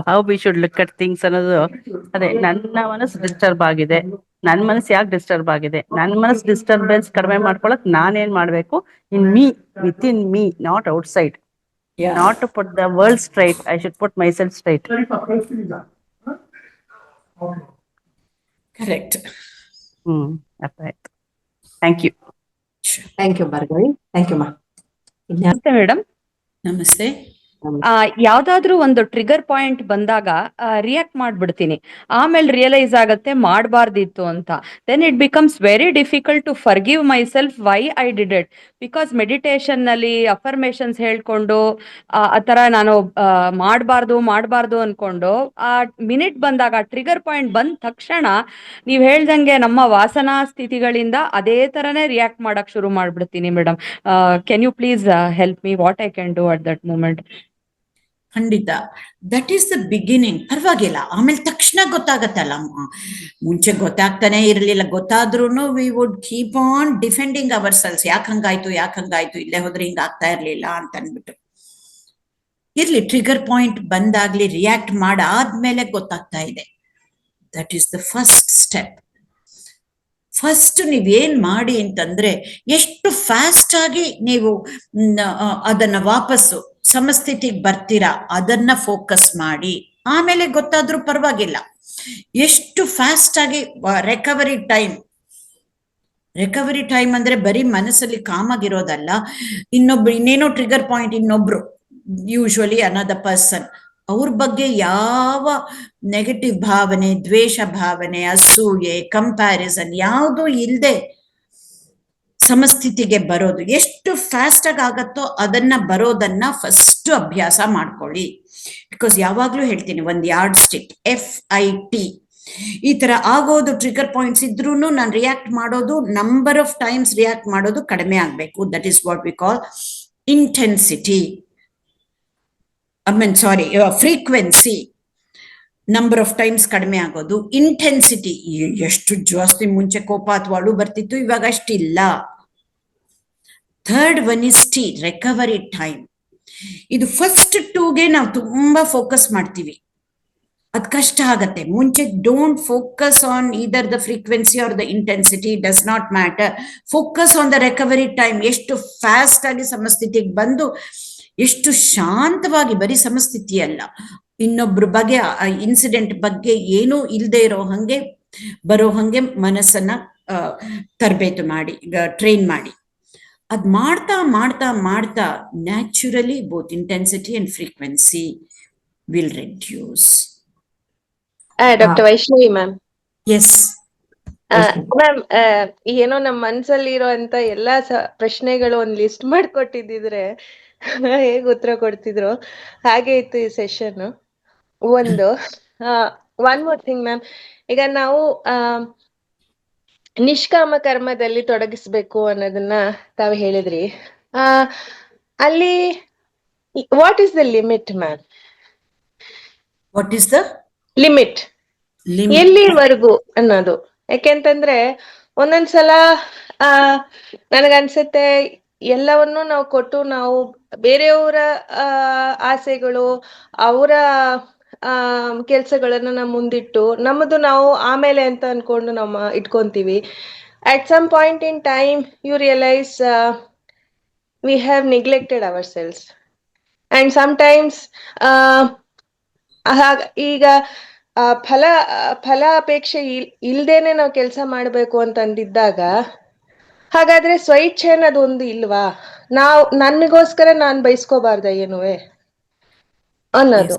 How we should look at things ಅನ್ನೋದು ಅದೇ. ನನ್ನ ಮನಸ್ಸು ಡಿಸ್ಟರ್ಬ್ ಆಗಿದೆ, ನನ್ನ ಮನಸ್ಸು ಯಾಕೆ ಡಿಸ್ಟರ್ಬ್ ಆಗಿದೆ, ನನ್ನ ಮನಸ್ಸು ಡಿಸ್ಟರ್ಬೆನ್ಸ್ ಕಡಿಮೆ ಮಾಡ್ಕೊಳಕ್ ನಾನೇನ್ ಮಾಡ್ಬೇಕು? With in me, not out side. Not to put the world straight, I should put myself straight. Correct. ಅರ್ಥ ಆಯ್ತು. Thank you. Thank you Bhargavi. Thank you ma'am. Madam ನಮಸ್ತೆ. ಯಾವ್ದಾದ್ರು ಒಂದು ಟ್ರಿಗರ್ ಪಾಯಿಂಟ್ ಬಂದಾಗ ರಿಯಾಕ್ಟ್ ಮಾಡ್ಬಿಡ್ತೀನಿ, ಆಮೇಲೆ ರಿಯಲೈಸ್ ಆಗತ್ತೆ ಮಾಡಬಾರ್ದಿತ್ತು ಅಂತ. Then it becomes very difficult to forgive myself why I did it. Because meditation ನಲ್ಲಿ ಅಫರ್ಮೇಶನ್ಸ್ ಹೇಳ್ಕೊಂಡು ಆ ತರ ನಾನು ಮಾಡಬಾರ್ದು ಅನ್ಕೊಂಡು ಆ ಮಿನಿಟ್ ಬಂದಾಗ, ಟ್ರಿಗರ್ ಪಾಯಿಂಟ್ ಬಂದ ತಕ್ಷಣ ನೀವ್ ಹೇಳ್ದಂಗೆ ನಮ್ಮ ವಾಸನಾ ಸ್ಥಿತಿಗಳಿಂದ ಅದೇ ತರನೇ ರಿಯಾಕ್ಟ್ ಮಾಡಕ್ ಶುರು ಮಾಡ್ಬಿಡ್ತೀನಿ madam. Can you please help me what I can do at that moment? ಖಂಡಿತ, ದಟ್ ಈಸ್ ದ ಬಿಗಿನಿಂಗ್. ಪರವಾಗಿಲ್ಲ, ಆಮೇಲೆ ತಕ್ಷಣ ಗೊತ್ತಾಗತ್ತಲ್ಲ. ಮುಂಚೆ ಗೊತ್ತಾಗ್ತಾನೆ ಇರ್ಲಿಲ್ಲ, ಗೊತ್ತಾದ್ರೂ we would keep on defending ourselves. ಯಾಕೆ ಹಂಗಾಯ್ತು, ಇಲ್ಲೇ ಹೋದ್ರೆ ಹಿಂಗ ಆಗ್ತಾ ಇರ್ಲಿಲ್ಲ ಅಂತ ಅನ್ಬಿಟ್ಟು. ಇರ್ಲಿ, ಟ್ರಿಗರ್ ಪಾಯಿಂಟ್ ಬಂದಾಗ್ಲಿ ರಿಯಾಕ್ಟ್ ಮಾಡಾದ್ಮೇಲೆ ಗೊತ್ತಾಗ್ತಾ ಇದೆ. That is the first step. First ನೀವೇನ್ ಮಾಡಿ ಅಂತಂದ್ರೆ, ಎಷ್ಟು ಫಾಸ್ಟ್ ಆಗಿ ನೀವು ಅದನ್ನ ವಾಪಸ್ಸು ಸಮಸ್ಥಿತಿಗೆ ಬರ್ತೀರಾ ಅದನ್ನ ಫೋಕಸ್ ಮಾಡಿ. ಆಮೇಲೆ ಗೊತ್ತಾದ್ರೂ ಪರವಾಗಿಲ್ಲ. ಎಷ್ಟು ಫಾಸ್ಟ್ ಆಗಿ ರಿಕವರಿ ಟೈಮ್ ಅಂದ್ರೆ ಬರೀ ಮನಸ್ಸಲ್ಲಿ ಕಾಮಾಗಿರೋದಲ್ಲ. ಇನ್ನೇನೋ ಟ್ರಿಗರ್ ಪಾಯಿಂಟ್, ಇನ್ನೊಬ್ರು, ಯೂಶುವಲಿ ಅನದರ್ ಪರ್ಸನ್, ಅವ್ರ ಬಗ್ಗೆ ಯಾವ ನೆಗೆಟಿವ್ ಭಾವನೆ, ದ್ವೇಷ ಭಾವನೆ, ಅಸೂಯೆ, ಕಂಪ್ಯಾರಿಸನ್ ಯಾವುದೂ ಇಲ್ಲದೆ ಸಮಸ್ಥಿತಿಗೆ ಬರೋದು ಎಷ್ಟು ಫಾಸ್ಟ್ ಆಗತ್ತೋ ಅದನ್ನ ಬರೋದನ್ನ ಫಸ್ಟ್ ಅಭ್ಯಾಸ ಮಾಡ್ಕೊಳ್ಳಿ. ಬಿಕಾಸ್ ಯಾವಾಗ್ಲೂ ಹೇಳ್ತೀನಿ, ಒಂದು ಯಾರ್ಡ್ ಸ್ಟಿಕ್, FIT, ಈ ತರ ಆಗೋದು. ಟ್ರಿಗರ್ ಪಾಯಿಂಟ್ಸ್ ಇದ್ರೂ ನಾನು ರಿಯಾಕ್ಟ್ ಮಾಡೋದು, ನಂಬರ್ ಆಫ್ ಟೈಮ್ಸ್ ರಿಯಾಕ್ಟ್ ಮಾಡೋದು ಕಡಿಮೆ ಆಗ್ಬೇಕು. That is what we call intensity. Frequency, number of times ಕಡಿಮೆ ಆಗೋದು. ಇಂಟೆನ್ಸಿಟಿ, ಎಷ್ಟು ಜಾಸ್ತಿ ಮುಂಚೆ ಕೋಪ ಅಥವಾ ಅಳು ಬರ್ತಿತ್ತು, ಇವಾಗ ಅಷ್ಟಿಲ್ಲ. Third one is T, recovery time. ಇದು ಫಸ್ಟ್ 2ಗೆ ನಾವು ತುಂಬಾ ಫೋಕಸ್ ಮಾಡ್ತೀವಿ, ಅದ್ ಕಷ್ಟ ಆಗತ್ತೆ. ಮುಂಚೆ don't focus on either the frequency or the intensity, does not matter. Focus on the recovery time. ಎಷ್ಟು ಫಾಸ್ಟ್ ಆಗಿ ಸಮಸ್ಥಿತಿಗೆ ಬಂದು, ಎಷ್ಟು ಶಾಂತವಾಗಿ, ಬರೀ ಸಮಸ್ಥಿತಿ ಅಲ್ಲ, ಇನ್ನೊಬ್ರ ಬಗ್ಗೆ, ಇನ್ಸಿಡೆಂಟ್ ಬಗ್ಗೆ ಏನೂ ಇಲ್ಲದೆ ಬರೋ ಹಂಗೆ ಮನಸ್ಸನ್ನ ತರಬೇತು ಮಾಡಿ, ಟ್ರೈನ್ ಮಾಡಿ. ಅದ್ ಮಾಡ್ತಾ ಮಾಡ್ತಾ ಮಾಡ್ತಾ naturally both intensity and frequency will reduce. Doctor Vaishnavi ma'am. Yes ma'am, ಏನೋ ನಮ್ಮ ಮನ್ಸಲ್ಲಿ ಇರೋಂತ ಎಲ್ಲಾ ಪ್ರಶ್ನೆಗಳು ಒಂದ್ ಲಿಸ್ಟ್ ಮಾಡ್ಕೊಟ್ಟಿದ್ರೆ ಹೇಗ್ ಉತ್ತರ ಕೊಡ್ತಿದ್ರು ಹಾಗೆ ಇತ್ತು ಈ session. One more thing ma'am, ಈಗ ನಾವು ನಿಷ್ಕಾಮ ಕರ್ಮದಲ್ಲಿ ತೊಡಗಿಸ್ಬೇಕು ಅನ್ನೋದನ್ನ ತಾವು ಹೇಳಿದ್ರಿ. ಅಲ್ಲಿ what is the limit ma'am? What is the limit? ಎಲ್ಲಿವರೆಗೂ ಅನ್ನೋದು. ಯಾಕೆಂತಂದ್ರೆ ಒಂದೊಂದ್ಸಲ ನನಗನ್ಸುತ್ತೆ ಎಲ್ಲವನ್ನೂ ನಾವು ಕೊಟ್ಟು, ನಾವು ಬೇರೆಯವರ ಆಸೆಗಳು, ಅವರ ಕೆಲ್ಸಗಳನ್ನ ನಾವು ಮುಂದಿಟ್ಟು, ನಮ್ಮದು ನಾವು ಆಮೇಲೆ ಅಂತ ಅನ್ಕೊಂಡು ನಾವು ಇಟ್ಕೊಂತೀವಿ. At some point in time you realise we have neglected ourselves. And sometimes ಈಗ ಫಲ ಅಪೇಕ್ಷೆ ಇಲ್ದೇನೆ ನಾವು ಕೆಲಸ ಮಾಡ್ಬೇಕು ಅಂತ ಅಂದಿದ್ದಾಗ, ಹಾಗಾದ್ರೆ ಸ್ವಇಚ್ಛೆ ಅನ್ನೋದೊಂದು ಇಲ್ವಾ? ನನಗೋಸ್ಕರ ನಾನ್ ಬಯಸ್ಕೋಬಾರ್ದ ಏನುವೆ ಅನ್ನೋದು.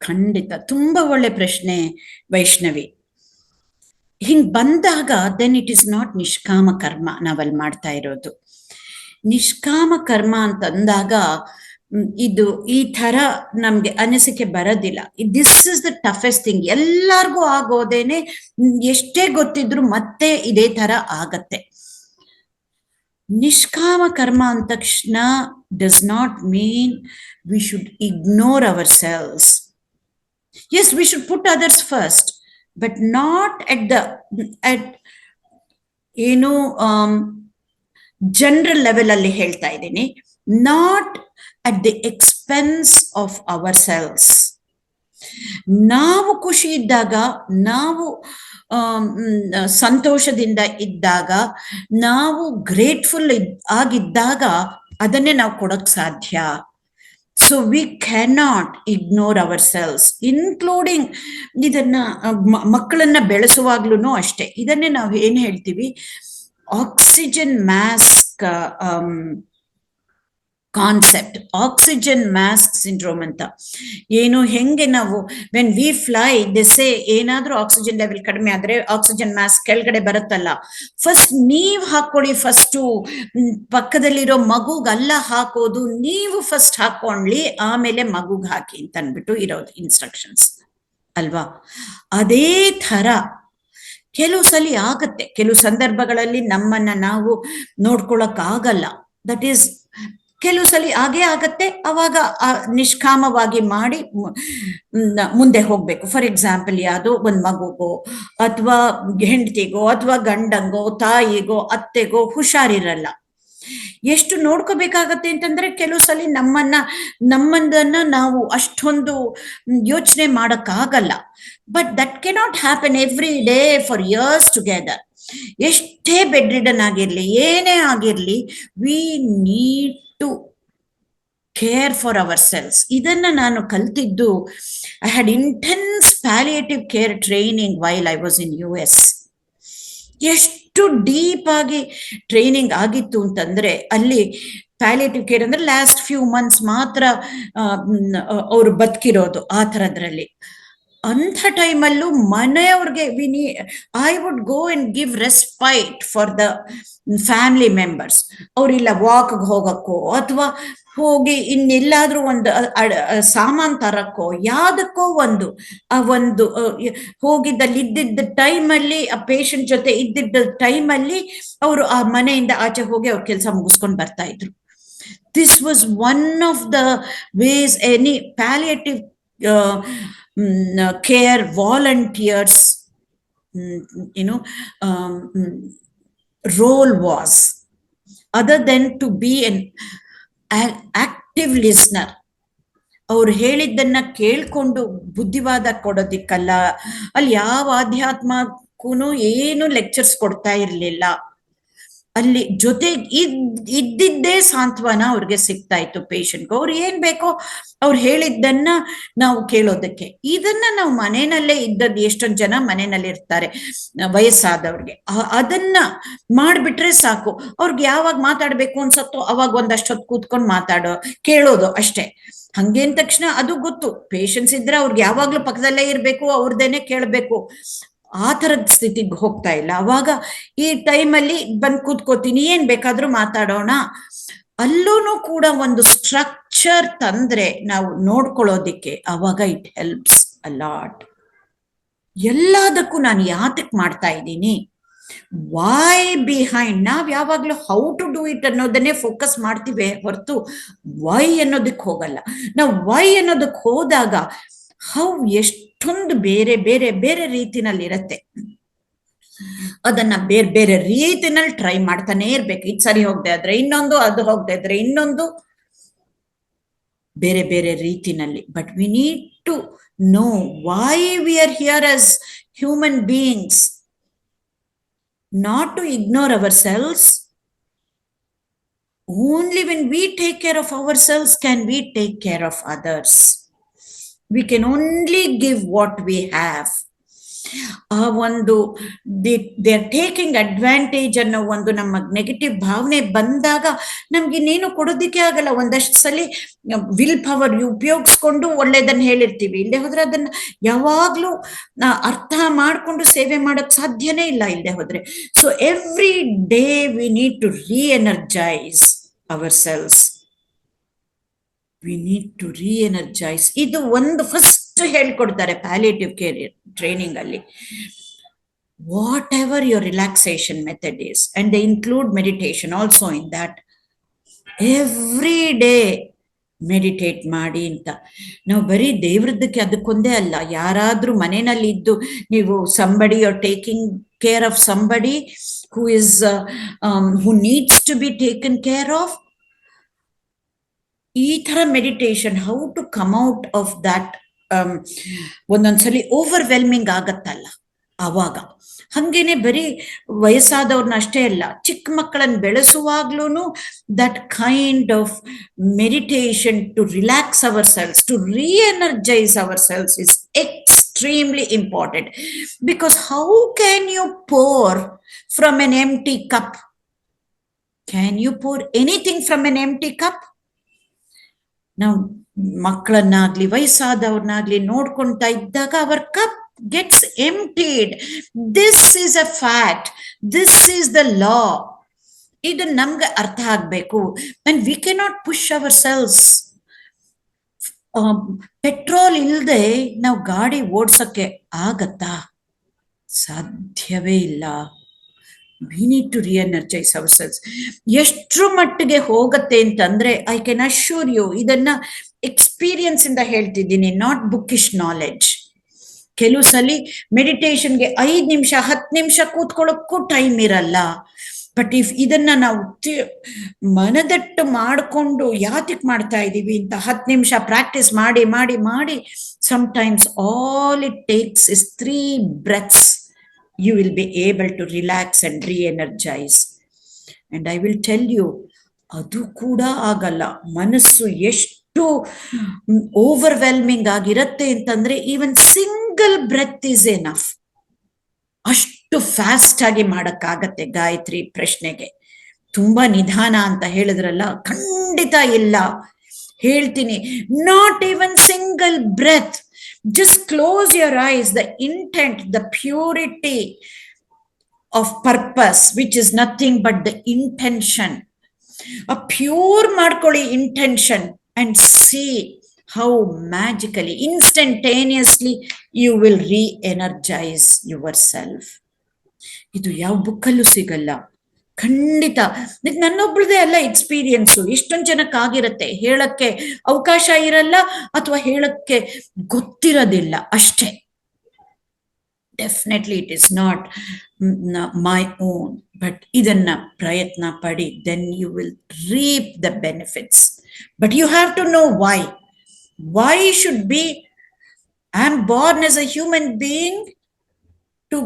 ಖಂಡಿತ, ತುಂಬಾ ಒಳ್ಳೆ ಪ್ರಶ್ನೆ ವೈಷ್ಣವಿ. ಹಿಂಗ್ ಬಂದಾಗ ದೆನ್ ಇಟ್ ಇಸ್ ನಾಟ್ ನಿಷ್ಕಾಮ ಕರ್ಮ ನಾವಲ್ಲಿ ಮಾಡ್ತಾ ಇರೋದು. ನಿಷ್ಕಾಮ ಕರ್ಮ ಅಂತಂದಾಗ ಇದು ಈ ತರ ನಮ್ಗೆ ಅನಿಸಿಕೆ ಬರೋದಿಲ್ಲ. This is the toughest thing. ಎಲ್ಲಾರ್ಗೂ ಆಗೋದೇನೆ, ಎಷ್ಟೇ ಗೊತ್ತಿದ್ರು ಮತ್ತೆ ಇದೇ ತರ ಆಗತ್ತೆ. ನಿಷ್ಕಾಮ ಕರ್ಮ ಅಂದ ತಕ್ಷಣ does not mean we should ignore ourselves. Yes, we should put others first, but not at ಏನು ಜನರಲ್ ಲೆವೆಲ್ ಅಲ್ಲಿ ಹೇಳ್ತಾ ಇದ್ದೀನಿ, not at the expense of ourselves. ನಾವು ಖುಷಿ ಇದ್ದಾಗ, ನಾವು ಸಂತೋಷದಿಂದ ಇದ್ದಾಗ, ನಾವು ಗ್ರೇಟ್ಫುಲ್ ಆಗಿದ್ದಾಗ ಅದನ್ನೇ ನಾವು ಕೊಡಕ್ ಸಾಧ್ಯ. So we cannot ignore ourselves, including ಇದನ್ನ ಮಕ್ಕಳನ್ನ ಬೆಳೆಸುವಾಗ್ಲೂ ಅಷ್ಟೇ. ಇದನ್ನೇ ನಾವು ಏನ್ ಹೇಳ್ತೀವಿ, oxygen mask concept, oxygen mask syndrome ಅಂತ. ಏನು, ಹೆಂಗೆ ನಾವು ವೆನ್ ವಿ ಫ್ಲೈ ದಿಸೆ ಏನಾದ್ರೂ ಆಕ್ಸಿಜನ್ ಲೆವೆಲ್ ಕಡಿಮೆ ಆದ್ರೆ ಆಕ್ಸಿಜನ್ ಮಾಸ್ಕ್ ಕೆಳಗಡೆ ಬರುತ್ತಲ್ಲ, ಫಸ್ಟ್ ನೀವ್ ಹಾಕೊಳ್ಳಿ, ಫಸ್ಟು ಪಕ್ಕದಲ್ಲಿರೋ ಮಗುಗಲ್ಲ ಹಾಕೋದು, ನೀವು ಫಸ್ಟ್ ಹಾಕೊಂಡ್ಲಿ ಆಮೇಲೆ ಮಗುಗ್ ಹಾಕಿ ಅಂತ ಅನ್ಬಿಟ್ಟು ಇರೋದು ಇನ್ಸ್ಟ್ರಕ್ಷನ್ಸ್ ಅಲ್ವಾ. ಅದೇ ತರ ಕೆಲವು ಸಲ ಆಗತ್ತೆ, ಕೆಲವು ಸಂದರ್ಭಗಳಲ್ಲಿ ನಮ್ಮನ್ನ ನಾವು ನೋಡ್ಕೊಳಕ್ ಆಗಲ್ಲ. ದಟ್ ಈಸ್, ಕೆಲವು ಸಲ ಹಾಗೆ ಆಗತ್ತೆ. ಅವಾಗ ನಿಷ್ಕಾಮವಾಗಿ ಮಾಡಿ ಮುಂದೆ ಹೋಗ್ಬೇಕು. ಫಾರ್ ಎಕ್ಸಾಂಪಲ್, ಯಾವ್ದೋ ಒಂದ್ ಮಗುಗೋ ಅಥವಾ ಹೆಂಡತಿಗೋ ಅಥವಾ ಗಂಡಂಗೋ ತಾಯಿಗೋ ಅತ್ತೆಗೋ ಹುಷಾರಿರಲ್ಲ, ಎಷ್ಟು ನೋಡ್ಕೋಬೇಕಾಗತ್ತೆ ಅಂತಂದ್ರೆ ಕೆಲವು ಸಲ ನಮ್ಮದನ್ನ ನಾವು ಅಷ್ಟೊಂದು ಯೋಚನೆ ಮಾಡಕ್ಕಾಗಲ್ಲ. But that cannot happen every day for years together. ಎಷ್ಟೇ ಬೆಡ್ ರಿಡನ್ ಆಗಿರ್ಲಿ, ಏನೇ ಆಗಿರ್ಲಿ, we need to care for ourselves. ಇದನ್ನ ನಾನು ಕಲ್ತಿದ್ದು, I had intense palliative care training while I was in US. ಎಷ್ಟು ಡೀಪ್ ಆಗಿ ಟ್ರೈನಿಂಗ್ ಆಗಿತ್ತು ಅಂತಂದ್ರೆ, ಅಲ್ಲಿ ಪ್ಯಾಲಿಯೇಟಿವ್ ಕೇರ್ ಅಂದ್ರೆ ಲಾಸ್ಟ್ ಫ್ಯೂ ಮಂತ್ಸ್ ಮಾತ್ರ ಅವರು ಬದುಕಿರೋದು, ಆ ಥರದ್ರಲ್ಲಿ. ಅಂಥ ಟೈಮಲ್ಲೂ ಮನೆಯವ್ರಿಗೆ I would go and give respite for the family members. ಅವ್ರಿಲ್ಲ ವಾಕ್ಗೆ ಹೋಗಕ್ಕೋ ಅಥವಾ ಹೋಗಿ ಇನ್ನೆಲ್ಲಾದ್ರೂ ಒಂದು ಸಾಮಾನ್ ತರಕ್ಕೋ ಯಾವ್ದಕ್ಕೋ ಒಂದು ಹೋಗಿದ್ದಲ್ಲಿ ಇದ್ದಿದ್ದ ಟೈಮಲ್ಲಿ, ಆ ಪೇಷಂಟ್ ಜೊತೆ ಇದ್ದಿದ್ದ ಟೈಮಲ್ಲಿ ಅವರು ಆ ಮನೆಯಿಂದ ಆಚೆ ಹೋಗಿ ಅವ್ರ ಕೆಲಸ ಮುಗಿಸ್ಕೊಂಡು ಬರ್ತಾ ಇದ್ರು. This was one of the ways any palliative care volunteers role was, other than to be an active listener. ಅವ್ರು ಹೇಳಿದ್ದನ್ನ ಕೇಳ್ಕೊಂಡು ಬುದ್ಧಿವಾದ ಕೊಡೋದಿಕ್ಕಲ್ಲ. ಅಲ್ಲಿ ಯಾವ ಆಧ್ಯಾತ್ಮಕ್ಕೂ ಏನು ಲೆಕ್ಚರ್ಸ್ ಕೊಡ್ತಾ ಇರ್ಲಿಲ್ಲ. ಅಲ್ಲಿ ಜೊತೆ ಇದ್ದಿದ್ದೇ ಸಾಂತ್ವನ ಅವ್ರಿಗೆ ಸಿಗ್ತಾ ಇತ್ತು ಪೇಷಂಟ್ಗೆ. ಅವ್ರು ಏನ್ ಬೇಕೋ ಅವ್ರು ಹೇಳಿದ್ದನ್ನ ನಾವು ಕೇಳೋದಕ್ಕೆ. ಇದನ್ನ ನಾವು ಮನೆಯಲ್ಲೇ ಇದ್ದದ್ದು, ಎಷ್ಟೊಂದು ಜನ ಮನೆಯಲ್ಲಿ ಇರ್ತಾರೆ ವಯಸ್ಸಾದವ್ರಿಗೆ, ಅದನ್ನ ಮಾಡ್ಬಿಟ್ರೆ ಸಾಕು. ಅವ್ರಿಗೆ ಯಾವಾಗ ಮಾತಾಡ್ಬೇಕು ಅನ್ಸತ್ತೋ ಅವಾಗ ಒಂದಷ್ಟೊತ್ತು ಕೂತ್ಕೊಂಡು ಕೇಳೋದು ಅಷ್ಟೇ. ಹಂಗೇನ್ ತಕ್ಷಣ ಅದು ಗೊತ್ತು, ಪೇಷನ್ಸ್ ಇದ್ರೆ ಅವ್ರಿಗೆ ಯಾವಾಗ್ಲೂ ಪಕ್ಕದಲ್ಲೇ ಇರ್ಬೇಕು, ಅವ್ರದ್ದೇನೆ ಕೇಳ್ಬೇಕು. ಆ ಥರದ ಸ್ಥಿತಿಗೆ ಹೋಗ್ತಾ ಇಲ್ಲ. ಅವಾಗ ಈ ಟೈಮಲ್ಲಿ ಬಂದು ಕೂತ್ಕೋತೀನಿ, ಏನ್ ಬೇಕಾದ್ರೂ ಮಾತಾಡೋಣ. ಅಲ್ಲೂ ಕೂಡ ಒಂದು ಸ್ಟ್ರಕ್ಚರ್ ತಂದ್ರೆ ನಾವು ನೋಡ್ಕೊಳ್ಳೋದಿಕ್ಕೆ, ಅವಾಗ ಇಟ್ ಹೆಲ್ಪ್ಸ್ ಅ ಲಾಟ್. ಎಲ್ಲದಕ್ಕೂ ನಾನು ಯಾತಕ್ ಮಾಡ್ತಾ ಇದ್ದೀನಿ, ವೈ ಬಿಹೈಂಡ್. ನಾವ್ ಯಾವಾಗ್ಲೂ ಹೌ ಟು ಡೂ ಇಟ್ ಅನ್ನೋದನ್ನೇ ಫೋಕಸ್ ಮಾಡ್ತೀವಿ ಹೊರತು ವೈ ಅನ್ನೋದಕ್ಕೆ ಹೋಗಲ್ಲ. ನಾವು ವೈ ಅನ್ನೋದಕ್ಕೆ ಹೋದಾಗ ಹೌ ಎಷ್ಟೊಂದು ಬೇರೆ ಬೇರೆ ಬೇರೆ ರೀತಿನಲ್ಲಿ ಇರತ್ತೆ. ಅದನ್ನ ಬೇರೆ ಬೇರೆ ರೀತಿನಲ್ಲಿ ಟ್ರೈ ಮಾಡ್ತಾನೆ ಇರ್ಬೇಕು. ಇದು ಸರಿ ಹೋಗದೆ ಆದ್ರೆ ಇನ್ನೊಂದು, ಅದು ಹೋಗದೆ ಇದ್ರೆ ಇನ್ನೊಂದು, ಬೇರೆ ಬೇರೆ ರೀತಿನಲ್ಲಿ. But we need to know why we are here as human beings, not to ignore ourselves. Only when we take care of ourselves can we take care of others. We can only give what we have. They are taking advantage ಅನ್ನೋ ಒಂದು ನಮ್ಮ negative ಭಾವನೆ ಬಂದಾಗ ನಮ್ಗೆ ಇನ್ನೇನು ಕೊಡೋದಿಕ್ಕೆ ಆಗಲ್ಲ. ಒಂದಷ್ಟು ಸಲ ವಿಲ್ ಪವರ್ ಉಪಯೋಗಿಸ್ಕೊಂಡು ಒಳ್ಳೇದನ್ನ ಹೇಳಿರ್ತೀವಿ, ಇಲ್ಲದೆ ಹೋದ್ರೆ ಅದನ್ನ ಯಾವಾಗ್ಲೂ ಅರ್ಥ ಮಾಡ್ಕೊಂಡು ಸೇವೆ ಮಾಡಕ್ ಸಾಧ್ಯನೇ ಇಲ್ಲ ಇಲ್ಲದೆ ಹೋದ್ರೆ. So every day we need to reenergise ourselves. We need to reenergise. ಇದು ಒಂದು ಫಸ್ಟ್ ಹೇಳ್ಕೊಡ್ತಾರೆ ಪ್ಯಾಲಿಯೇಟಿವ್ ಕೇರ್ ಟ್ರೈನಿಂಗ್ ಅಲ್ಲಿ. Whatever your relaxation method is, and they include meditation also in that. Every day meditate ಮಾಡಿ ಅಂತ. ನಾವು ಬರೀ ದೇವ್ರದ್ದಕ್ಕೆ ಅದಕ್ಕೊಂದೇ ಅಲ್ಲ, ಯಾರಾದ್ರೂ ಮನೆಯಲ್ಲಿ ಇದ್ದು ನೀವು somebody are taking care of somebody who is who needs to be taken care of, ಈ ತರ meditation, how to come out of that. ಒಂದೊಂದ್ಸಲಿ ಓವರ್ವೆಲ್ಮಿಂಗ್ ಆಗತ್ತಲ್ಲ ಆವಾಗ. ಹಂಗೇನೆ ಬರೀ ವಯಸ್ಸಾದವ್ರನ್ನ ಅಷ್ಟೇ ಅಲ್ಲ, ಚಿಕ್ಕ ಮಕ್ಕಳನ್ನ ಬೆಳೆಸುವಾಗ್ಲೂ that kind of meditation to relax ourselves, to reenergise ourselves is extremely important. Because how can you pour from an empty cup? Can you pour anything from an empty cup? ನಾವು ಮಕ್ಕಳನ್ನಾಗ್ಲಿ ವಯಸ್ಸಾದವ್ರನ್ನಾಗ್ಲಿ ನೋಡ್ಕೊಂತಾ ಇದ್ದಾಗ our cup gets emptied. This is a fact. This is the law. ಇದು ನಮ್ಗೆ ಅರ್ಥ ಆಗ್ಬೇಕು. And we cannot push ourselves. Petrol ಇಲ್ಲದೆ ನಾವು ಗಾಡಿ ಓಡ್ಸಕ್ಕೆ ಆಗತ್ತಾ? ಸಾಧ್ಯವೇ ಇಲ್ಲ. We need to re-energize ourselves. ಎಷ್ಟ್ರ ಮಟ್ಟಿಗೆ ಹೋಗತ್ತೆ ಅಂತಂದ್ರೆ ಐ ಕ್ಯಾನ್ ಅಶ್ಯೂರ್ ಯು, ಇದನ್ನ ಎಕ್ಸ್ಪೀರಿಯನ್ಸ್ ಇಂದ ಹೇಳ್ತಿದ್ದೀನಿ, ನಾಟ್ ಬುಕ್ಕಿಶ್ ನಾಲೆಡ್ಜ್. ಕೆಲವು ಸಲಿ ಮೆಡಿಟೇಷನ್ಗೆ 5 ನಿಮಿಷ 10 ನಿಮಿಷ ಕೂತ್ಕೊಳ್ಳೋಕ್ಕೂ ಟೈಮ್ ಇರಲ್ಲ. ಬಟ್ ಇಫ್ ಇದನ್ನ ನಾವು ಮನದಟ್ಟು ಮಾಡಿಕೊಂಡು ಯಾತಿಕ್ ಮಾಡ್ತಾ ಇದೀವಿ ಅಂತ 10 ನಿಮಿಷ ಪ್ರಾಕ್ಟೀಸ್ ಮಾಡಿ ಮಾಡಿ ಮಾಡಿ, sometimes all it takes is 3 breaths. You will be able to relax and re-energize. And I will tell you, ಅದು ಕೂಡ ಆಗಲ್ಲ. ಮನಸ್ಸು ಎಷ್ಟು ಓವರ್ವೆಲ್ಮಿಂಗ್ ಆಗಿರತ್ತೆ ಅಂತಂದ್ರೆ even single breath is enough. ಅಷ್ಟು ಫಾಸ್ಟ್ ಆಗಿ ಮಾಡಕ್ಕಾಗತ್ತೆ. ಗಾಯತ್ರಿ ಪ್ರಶ್ನೆಗೆ ತುಂಬಾ ನಿಧಾನ ಅಂತ ಹೇಳಿದ್ರಲ್ಲ, ಖಂಡಿತ ಇಲ್ಲ. ಹೇಳ್ತೀನಿ, not even single breath. Just close your eyes. The intent, the purity of purpose, which is nothing but the intention. A pure ಮಾಡ್ಕೊಳ್ಳಿ intention and see how magically, instantaneously you will re-energize yourself. ಇದು ಯಾವ ಬುಕ್ಕಲ್ಲೂ ಸಿಗಲ್ಲ, ಖಂಡಿತ. ನನ್ನೊಬ್ಳದೇ ಅಲ್ಲ experience, ಎಷ್ಟೊಂದು ಜನಕ್ಕಾಗಿರತ್ತೆ. ಹೇಳಕ್ಕೆ ಅವಕಾಶ ಇರಲ್ಲ ಅಥವಾ ಹೇಳಕ್ಕೆ ಗೊತ್ತಿರೋದಿಲ್ಲ ಅಷ್ಟೇ. Definitely it is not my own, but ಇದನ್ನ ಪ್ರಯತ್ನ ಪಡಿ, then you will reap the benefits. But you have to know why. Why should be, I am born as a human being to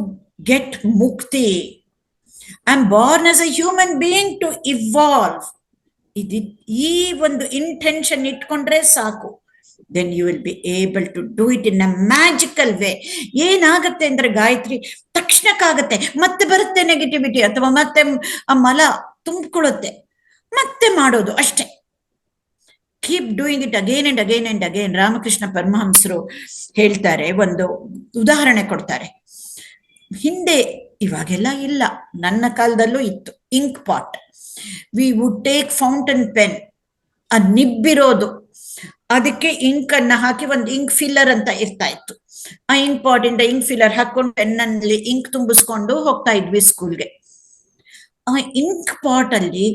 get ಮುಕ್ತಿ. I'm born as a human being to evolve. ಈ ಒಂದು intention ಇಟ್ಕೊಂಡ್ರೆ ಸಾಕು. Then you will be able to do it in a magical way. ಏನಾಗತ್ತೆ ಅಂದ್ರೆ ಗಾಯತ್ರಿ, ತಕ್ಷಣಕ್ಕಾಗತ್ತೆ, ಮತ್ತೆ ಬರುತ್ತೆ negativity, ಅಥವಾ ಮತ್ತೆ ಆ ಮಲ ತುಂಬಿಕೊಳ್ಳುತ್ತೆ, ಮತ್ತೆ ಮಾಡೋದು ಅಷ್ಟೇ. Keep doing it again and again and again. Ramakrishna ಪರಮಹಂಸರು ಹೇಳ್ತಾರೆ, ಒಂದು ಉದಾಹರಣೆ ಕೊಡ್ತಾರೆ. ಹಿಂದೆ, ಇವಾಗೆಲ್ಲ ಇಲ್ಲ, ನನ್ನ ಕಾಲದಲ್ಲೂ ಇತ್ತು, ink pot. We would take fountain pen, ಆ ನಿಬ್ಬಿರೋದು, ಅದಕ್ಕೆ ಇಂಕ್ ಅನ್ನ ಹಾಕಿ ಒಂದು ಇಂಕ್ ಫಿಲ್ಲರ್ ಅಂತ ಇರ್ತಾ ಇತ್ತು. ಆ ಇಂಕ್ ಪಾಟ್ ಇಂದ ಇಂಕ್ ಫಿಲ್ಲರ್ ಹಾಕೊಂಡು ಪೆನ್ನಲ್ಲಿ ಇಂಕ್ ತುಂಬಿಸ್ಕೊಂಡು ಹೋಗ್ತಾ ಇದ್ವಿ ಸ್ಕೂಲ್ಗೆ. ಆ ಇಂಕ್ ಪಾಟ್ ಅಲ್ಲಿ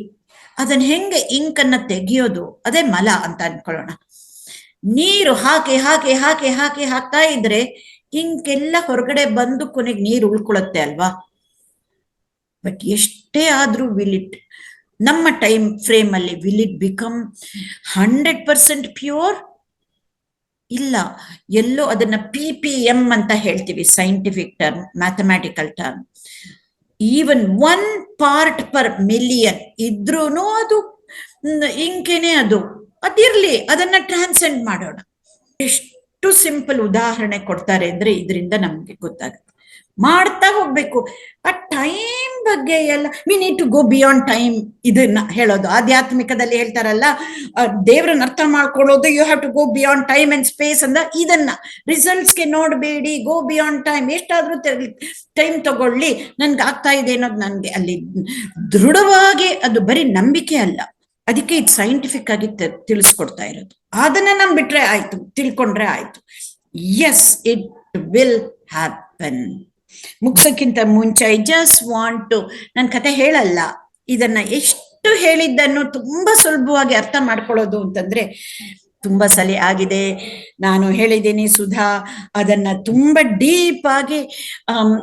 ಅದನ್ನ ಹೆಂಗೆ ಇಂಕ್ ಅನ್ನ ತೆಗಿಯೋದು, ಅದೇ ಮಲ ಅಂತ ಅನ್ಕೊಳ್ಳೋಣ. ನೀರು ಹಾಕಿ ಹಾಕಿ ಹಾಕಿ ಹಾಕಿ ಹಾಕ್ತಾ ಇದ್ರೆ ಇಂಕೆಲ್ಲ ಹೊರಗಡೆ ಬಂದು ಕೊನೆಗೆ ನೀರು ಉಳ್ಕೊಳತ್ತೆ ಅಲ್ವಾ. ಬಟ್ ಎಷ್ಟೇ ಆದ್ರೂ ವಿಲ್ ಇಟ್, ನಮ್ಮ ಟೈಮ್ ಫ್ರೇಮ್ ಅಲ್ಲಿ ವಿಲ್ ಇಟ್ ಬಿಕಮ್ 100% ಪ್ಯೂರ್? ಇಲ್ಲ. ಎಲ್ಲೋ ಅದನ್ನ PPM ಅಂತ ಹೇಳ್ತೀವಿ, scientific term, mathematical term. Even 1 part per million ಇದ್ರೂನು ಅದು ಇಂಕೇನೆ. ಅದಿರ್ಲಿ, ಅದನ್ನ ಟ್ರಾನ್ಸೆಂಡ್ ಮಾಡೋಣ. ಎಷ್ಟು ಸಿಂಪಲ್ ಉದಾಹರಣೆ ಕೊಡ್ತಾರೆ ಅಂದ್ರೆ ಇದರಿಂದ ನಮ್ಗೆ ಗೊತ್ತಾಗುತ್ತೆ. ಮಾಡ್ತಾ ಹೋಗ್ಬೇಕು. ಆ ಟೈಮ್ ಬಗ್ಗೆ ಎಲ್ಲ we need to go beyond time. ಇದನ್ನ ಹೇಳೋದು ಆಧ್ಯಾತ್ಮಿಕದಲ್ಲಿ ಹೇಳ್ತಾರಲ್ಲ, ದೇವ್ರನ್ನ ಅರ್ಥ ಮಾಡ್ಕೊಳ್ಳೋದು, you have to go beyond time and space ಅಂತ. ಇದನ್ನ ರಿಸಲ್ಟ್ಸ್ಗೆ ನೋಡ್ಬೇಡಿ, ಗೋ ಬಿಯಾಂಡ್ ಟೈಮ್. ಎಷ್ಟಾದ್ರೂ ಟೈಮ್ ತಗೊಳ್ಳಿ, ನನ್ಗೆ ಆಗ್ತಾ ಇದೆ ಅನ್ನೋದು ನನ್ಗೆ ಅಲ್ಲಿ ದೃಢವಾಗಿ, ಅದು ಬರೀ ನಂಬಿಕೆ ಅಲ್ಲ, ಅದಕ್ಕೆ ಇದು ಸೈಂಟಿಫಿಕ್ ಆಗಿ ತಿಳಿಸ್ಕೊಡ್ತಾ ಇರೋದು. ಅದನ್ನ ನಂಬಿಟ್ರೆ ಆಯ್ತು, ತಿಳ್ಕೊಂಡ್ರೆ ಆಯ್ತು. Yes, it will happen. ಮುಗ್ಸಕ್ಕಿಂತ ಮುಂಚೆ ಐ ಜಸ್ಟ್ ವಾಂಟ್ ಟು, ನನ್ನ ಕತೆ ಹೇಳಲ್ಲ, ಇದನ್ನ ಎಷ್ಟು ಹೇಳಿದ್ದನ್ನು ತುಂಬಾ ಸುಲಭವಾಗಿ ಅರ್ಥ ಮಾಡ್ಕೊಳ್ಳೋದು ಅಂತಂದ್ರೆ, ತುಂಬಾ ಸಲ ಆಗಿದೆ, ನಾನು ಹೇಳಿದ್ದೀನಿ. ಸುಧಾ ಅದನ್ನ ತುಂಬಾ ಡೀಪ್ ಆಗಿ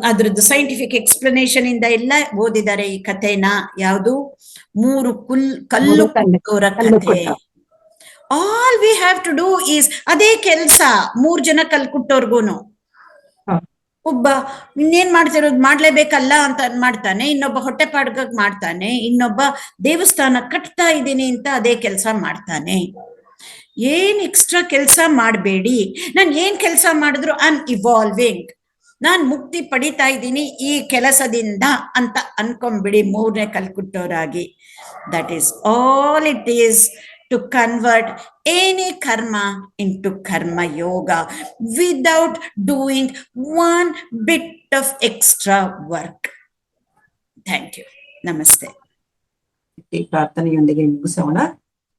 ಅದ್ರದ್ದು ಸೈಂಟಿಫಿಕ್ ಎಕ್ಸ್ಪ್ಲನೇಷನ್ ಇಂದ ಎಲ್ಲ ಓದಿದ್ದಾರೆ ಈ ಕಥೆನ. ಯಾವುದು? 3 ಕಲ್ಲು ಕುಟ್ಟೋರ ಕಥೆ. All we have to do is ಅದೇ ಕೆಲ್ಸ. 3 ಜನ ಕಲ್ಲು ಕುಟ್ಟೋರ್ಗೂನು ಒಬ್ಬ ಇನ್ನೇನ್ ಮಾಡ್ತಿರೋದು, ಮಾಡ್ಲೇಬೇಕಲ್ಲ ಅಂತ ಮಾಡ್ತಾನೆ, ಇನ್ನೊಬ್ಬ ಹೊಟ್ಟೆ ಪಾಡ್ಗಾಗಿ ಮಾಡ್ತಾನೆ, ಇನ್ನೊಬ್ಬ ದೇವಸ್ಥಾನ ಕಟ್ತಾ ಇದ್ದೀನಿ ಅಂತ ಅದೇ ಕೆಲಸ ಮಾಡ್ತಾನೆ. ಏನ್ ಎಕ್ಸ್ಟ್ರಾ ಕೆಲಸ ಮಾಡಬೇಡಿ. ನಾನು ಏನ್ ಕೆಲಸ ಮಾಡಿದ್ರು ಐ ಆಮ್ ಇವಾಲ್ವಿಂಗ್, ನಾನ್ ಮುಕ್ತಿ ಪಡಿತಾ ಇದ್ದೀನಿ ಈ ಕೆಲಸದಿಂದ ಅಂತ ಅನ್ಕೊಂಡ್ಬಿಡಿ 3ನೇ ಕಲ್ಕುಟ್ಟೋರಾಗಿ. That is all it is to convert any karma into karma yoga without doing one bit of extra work. Thank you. Namaste. ಈ ಪ್ರಾರ್ಥನೆಯೊಂದಿಗೆ ಮುಗಿಸೋಣ.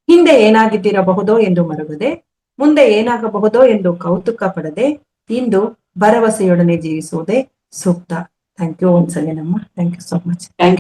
ಹಿಂದೆ ಏನಾಗಿದ್ದಿರಬಹುದೋ ಎಂದು ಮರುಗದೆ, ಮುಂದೆ ಏನಾಗಬಹುದೋ ಎಂದು ಕೌತುಕ ಪಡದೆ, ಇಂದು ಭರವಸೆಯೊಡನೆ ಜೀವಿಸುವುದೇ ಸೂಕ್ತ. ಥ್ಯಾಂಕ್ ಯು ಒನ್ಸ್ ಅಗೇನ್ ಅಮ್ಮ. Thank you so much. Thank you.